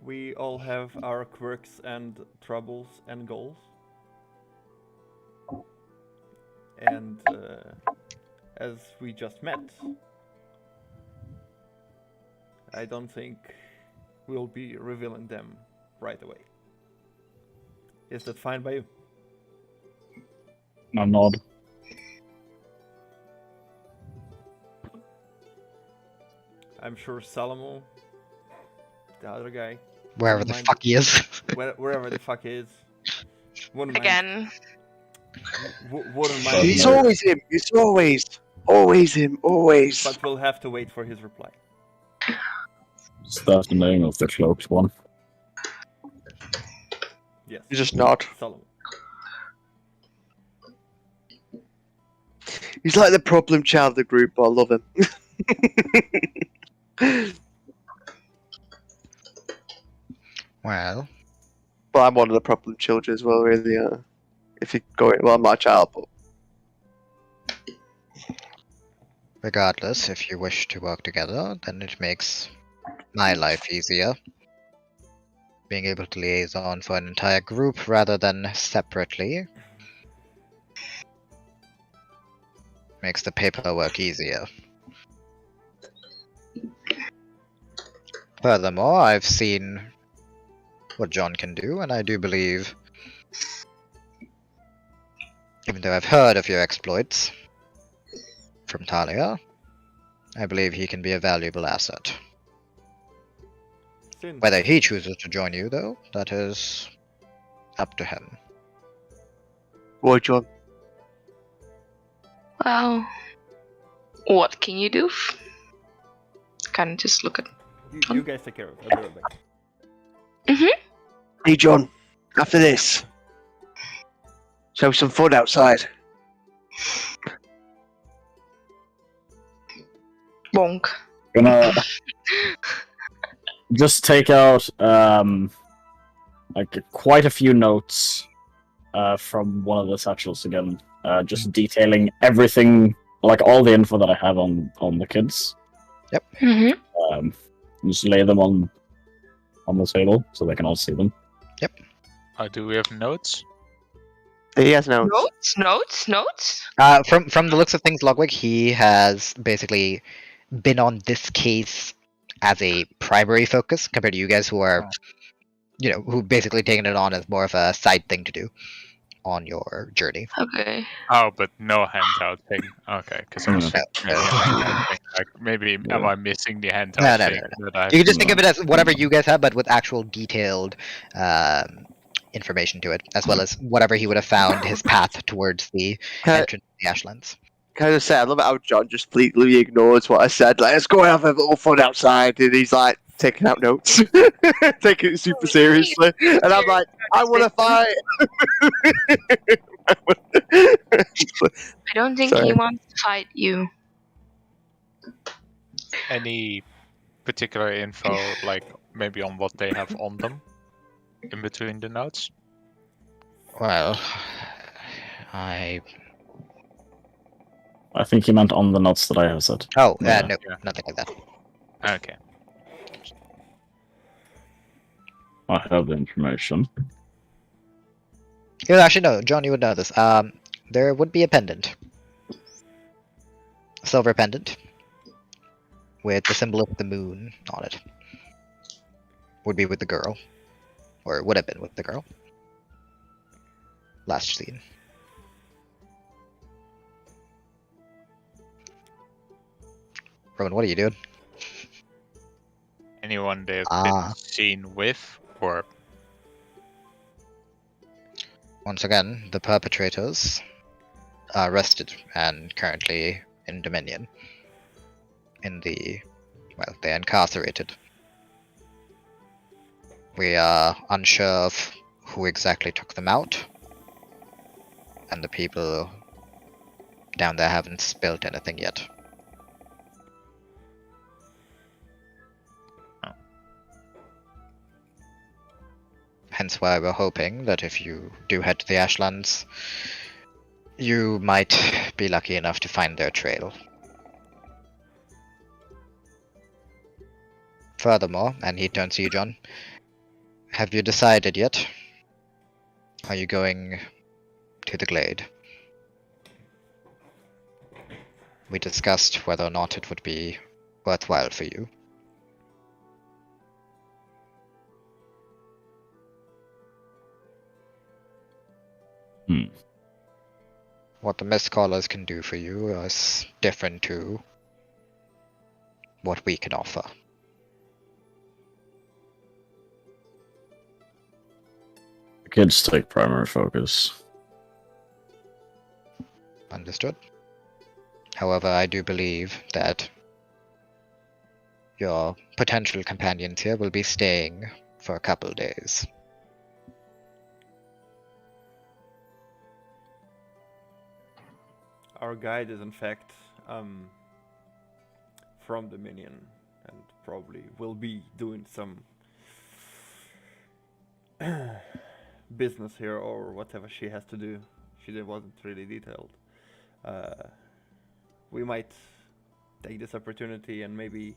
we all have our quirks and troubles and goals. And as we just met, I don't think we'll be revealing them right away. Is that fine by you? No, nod. I'm sure Salomo, the other guy, Wherever the fuck he is. wherever the fuck he is, wouldn't mind. Again. Wouldn't mind. It's always him. It's always him. Always. But we'll have to wait for his reply. Is that the name of the cloaked one? Yes. You just nod. Salomo. He's like the problem child of the group, but I love him. Well, But I'm one of the problem children as well, really. If you go, well, I'm not a child, but regardless, if you wish to work together, then it makes my life easier. Being able to liaison for an entire group rather than separately makes the paperwork easier. Furthermore, I've seen what John can do, and I do believe, even though I've heard of your exploits from Talia, I believe he can be a valuable asset. Whether he chooses to join you, though, that is up to him. Why, John? Well, what can you do? Kind of just look at. You guys take care of it. I'll be right back. Hey, John. After this, show some fun outside. Bonk. Gonna just take out like quite a few notes from one of the satchels again, just detailing everything, like all the info that I have on the kids. Yep. Mm-hmm. Just lay them on the table so they can all see them. Yep. Do we have notes? He has no. Notes. From the looks of things, Logwig, he has basically been on this case as a primary focus compared to you guys who are, who basically taken it on as more of a side thing to do on your journey. Okay. Oh, but no handout thing. Okay, because I was like, maybe am I missing the handout No. thing? That I You can just think of it as whatever you guys have, but with actual detailed information to it, as well as whatever he would have found his path towards the entrance to the Ashlands. Can I just say, I love how John just completely ignores what I said. Like, let's go and have a little fun outside. And he's like, taking out notes, taking it super seriously, and I'm like, I want to fight. I don't think Sorry. he wants to fight you. Any particular info, like maybe on what they have on them, in between the notes? Well, I think he meant on the notes that I have said. Oh, Yeah. no, Yeah. nothing like that. Okay. I have the information. Actually, no, John, you would know this. There would be a pendant. A silver pendant. With the symbol of the moon on it. Would be with the girl. Or would have been with the girl. Last scene. Rowan, what are you doing? Anyone they've Ah. been seen with, or Once again, the perpetrators are arrested and currently in Dominion. They're incarcerated. We are unsure of who exactly took them out, and the people down there haven't spilled anything yet. Hence why we're hoping that if you do head to the Ashlands, you might be lucky enough to find their trail. Furthermore, and he turns to you, John, have you decided yet? Are you going to the glade? We discussed whether or not it would be worthwhile for you. What the Mist Callers can do for you is different to what we can offer. The kids take primary focus. Understood. However, I do believe that your potential companions here will be staying for a couple days. Our guide is in fact from Dominion and probably will be doing some business here or whatever she has to do. Wasn't really detailed. We might take this opportunity and maybe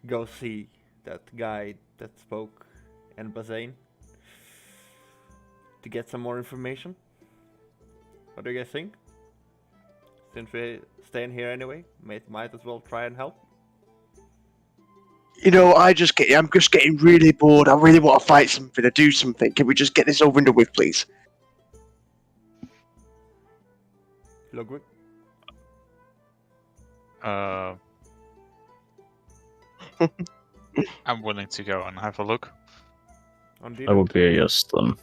go see that guy that spoke in Bazaine to get some more information. What do you guys think? Since we're staying here anyway, might as well try and help. You know, I'm just getting really bored. I really want to fight something or do something. Can we just get this over and done with, please? Logwig? I'm willing to go and have a look. Ondina? That would be a yes then.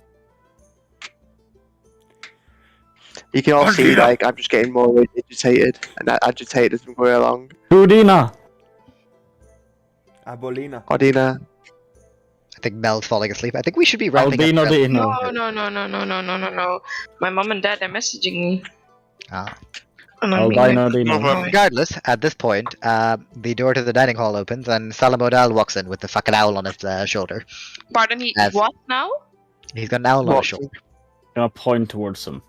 You can all see, like, I'm just getting more agitated, and that agitated as we go along. Odina! Abolina. Ondina. I think Mel's falling asleep. I think we should be wrapping Albino up. Dino. No. My mom and dad are messaging me. Ah. And I'm Albino being Dino. like, Regardless, at this point, the door to the dining hall opens and Salomo Odal walks in with the fucking owl on his shoulder. Pardon, As- what now? He's got an owl on his What? shoulder. Gonna point towards him.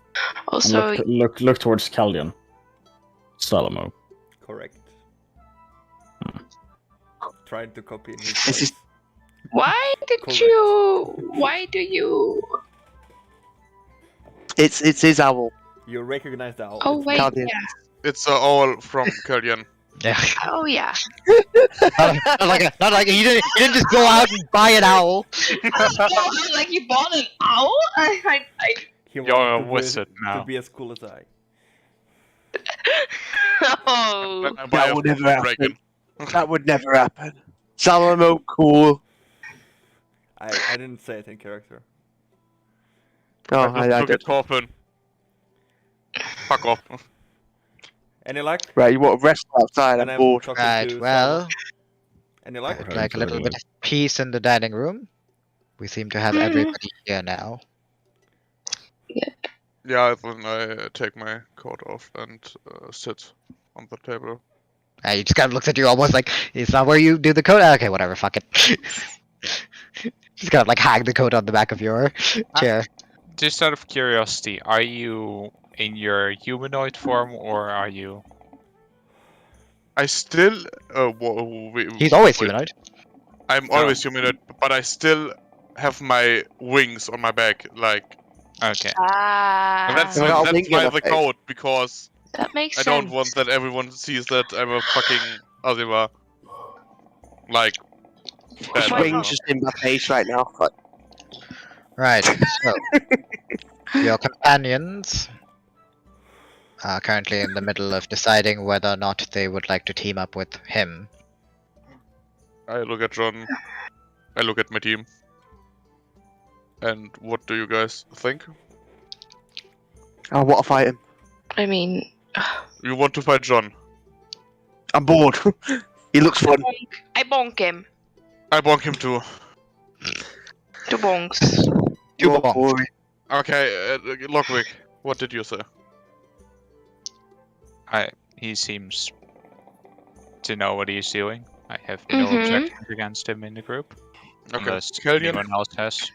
Also, And look towards Caldian. Salomo. Correct. Tried to copy in his This is- voice. why Correct. do you... It's his owl. You recognize the owl. Oh, It's wait, Caldian. yeah. It's all from Caldian. Yeah. Oh, yeah. not like he didn't just go out and buy an owl. Like you bought an owl? He You're a wants to wizard now. be as cool as I. Oh. I buy That would a never happen. dragon. That would never happen. Salomo, cool. I didn't say it in character. Oh, I just I look did. at Thorfinn. Fuck off. Any luck? Right, you want to wrestle outside? And I'm I'm bored. talking Right, to well, Any luck? Okay. Like a little bit of peace in the dining room. We seem to have everybody here now. Yeah, then I take my coat off and sit on the table. He just kind of looks at you almost like, it's not where you do the coat? Okay, whatever, fuck it. Just kind of like hang the coat on the back of your chair. Just out of curiosity, are you in your humanoid form or are you? I still. He's always wait. humanoid. I'm always humanoid, but I still have my wings on my back. Like Okay. that's We're all why thinking of the it. coat, because That makes I sense. don't want that everyone sees that I'm a fucking Azima. Like. His Why wings not? just in my face right now. Fuck. Right, so your companions are currently in the middle of deciding whether or not they would like to team up with him. I look at John. I look at my team. And what do you guys think? I want to fight him. I mean, You want to fight John? I'm bored. He looks fun. I bonk him. I bonk him too. 2 bonks. Two Oh, bonks. boy. Okay, Logwig, what did you say? He seems to know what he's doing. I have no Mhm. objections against him in the group. Okay, Unless Caldian? anyone else has.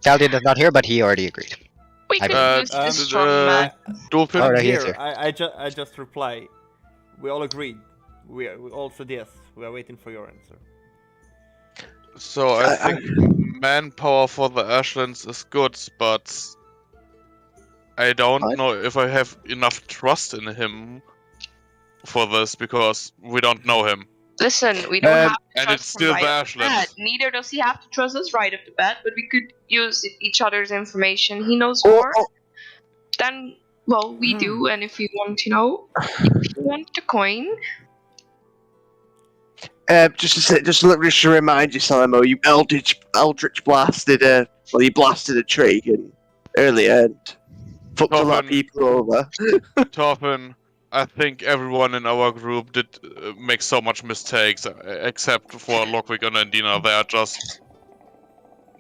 Caldian is not here, but he already agreed. We I could mean- use this strong man. Dolphin? Oh, no, he is Here, here. I just reply. We all agreed. We all said yes. We are waiting for your answer. So I think manpower for the Ashlands is good, but I don't What? know if I have enough trust in him for this, because we don't know him. Listen, we don't have to And trust it's still him the right off the bat. Ashlands. Neither does he have to trust us right off the bat, but we could use each other's information. He knows Oh, more oh, than, well, we do, and if you want, if you want the coin, just to remind you, Salomo, you Eldritch blasted you blasted a tree earlier and fucked a lot of Thorfinn. people over. Thorfinn, I think everyone in our group did make so much mistakes, except for Logwig and Ondina. They are just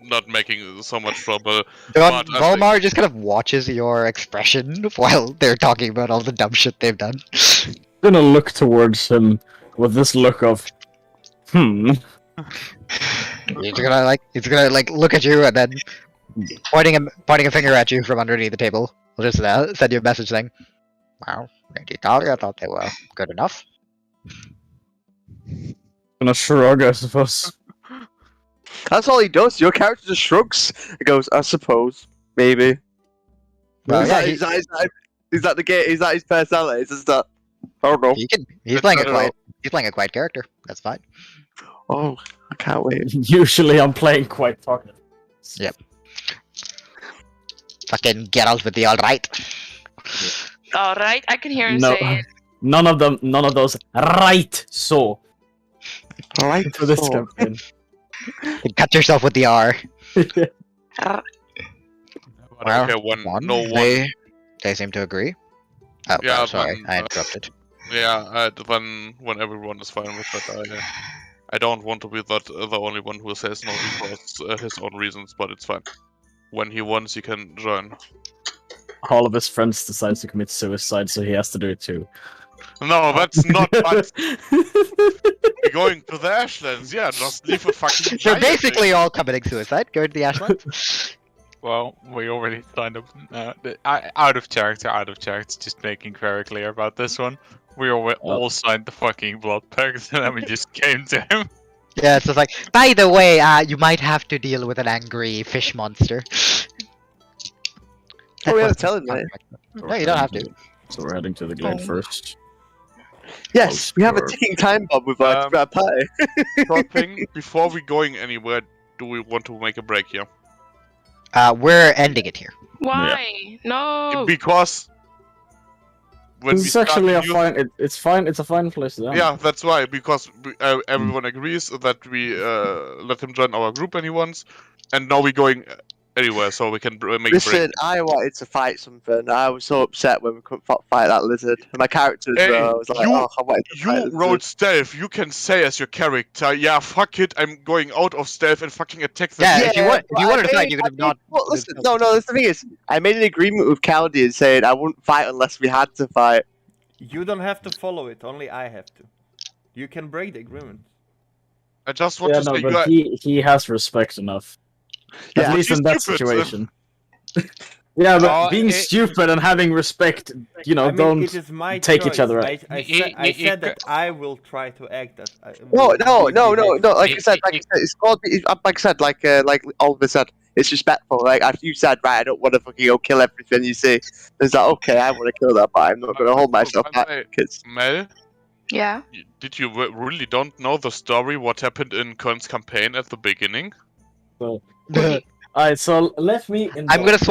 not making so much trouble. John But I think- Volmar just kind of watches your expression while they're talking about all the dumb shit they've done. Gonna look towards him with this look of, He's gonna look at you and then pointing a finger at you from underneath the table. We'll just send you a message saying, "Wow, I thought they were good enough." gonna shrug, I suppose. That's all he does. Your character just shrugs. He goes, I suppose, maybe. Well, is, yeah, that the game? Is that his personality? Is that? I don't know. He's playing a quiet. He's playing a quiet character. That's fine. Oh, I can't wait. Usually I'm playing quite talkative. Yep. Fucking get out with the alright. alright, I can hear him No, say it. none of those. Right, so All right, for this so- campaign. Cut yourself with the R. Well, Okay, one. They seem to agree. Oh, Yeah, well, sorry, then, I interrupted. Yeah, when everyone is fine with that, I don't want to be the only one who says no because his own reasons, but it's fine. When he wants, he can join. All of his friends decide to commit suicide, so he has to do it too. No, that's not fun. We're going to the Ashlands, yeah, just leave a fucking They're giant basically all committing suicide. Go to the Ashlands. Well, we already signed up. Out of character, just making very clear about this one. We all signed the fucking blood pact, and then we just came to him. Yeah, it's just like, by the way, you might have to deal with an angry fish monster. Oh, yeah, was tell him, the mate. contract. No, you don't have to. So we're heading to the glade first. Yes, we have a sure. ticking time bomb with our pie. Short thing, before we going anywhere, do we want to make a break here? We're ending it here. Why? No. Because when It's actually a fine. It's fine. It's a fine place. To end. Yeah, that's why. Because everyone agrees that we let him join our group when he wants, and now we're going anywhere so we can make a break. Listen, I wanted to fight something. I was so upset when we couldn't fight that lizard. And my character as Hey, well. I was like, you- oh, I wanted to fight You the rolled lizard. stealth. You can say as your character, yeah, fuck it, I'm going out of stealth and fucking attack the Yeah, if you Yeah, want, if you but wanted to I fight, made- you could I have made- not. Well, listen, no, that's the thing is, I made an agreement with Caldian saying I wouldn't fight unless we had to fight. You don't have to follow it. Only I have to. You can break the agreement. I just want Yeah, to no, say you but are. he has respect enough. Yeah, At least he's in that stupid. situation. Yeah, but Oh, being it- stupid and having respect, you know, I mean, don't it is my take choice. each other out. I said that I will try to act as. No, will no. behave. Like I said, it's called. Like I said, like Oliver said, it's respectful. Like after you said, right, I don't want to fucking go kill everything you see. It's like, okay, I want to kill that, but I'm not going to hold myself By the back way, because. Mel, Yeah. did you really don't know the story what happened in Kern's campaign at the beginning? So, alright, so let me. I'm gonna swap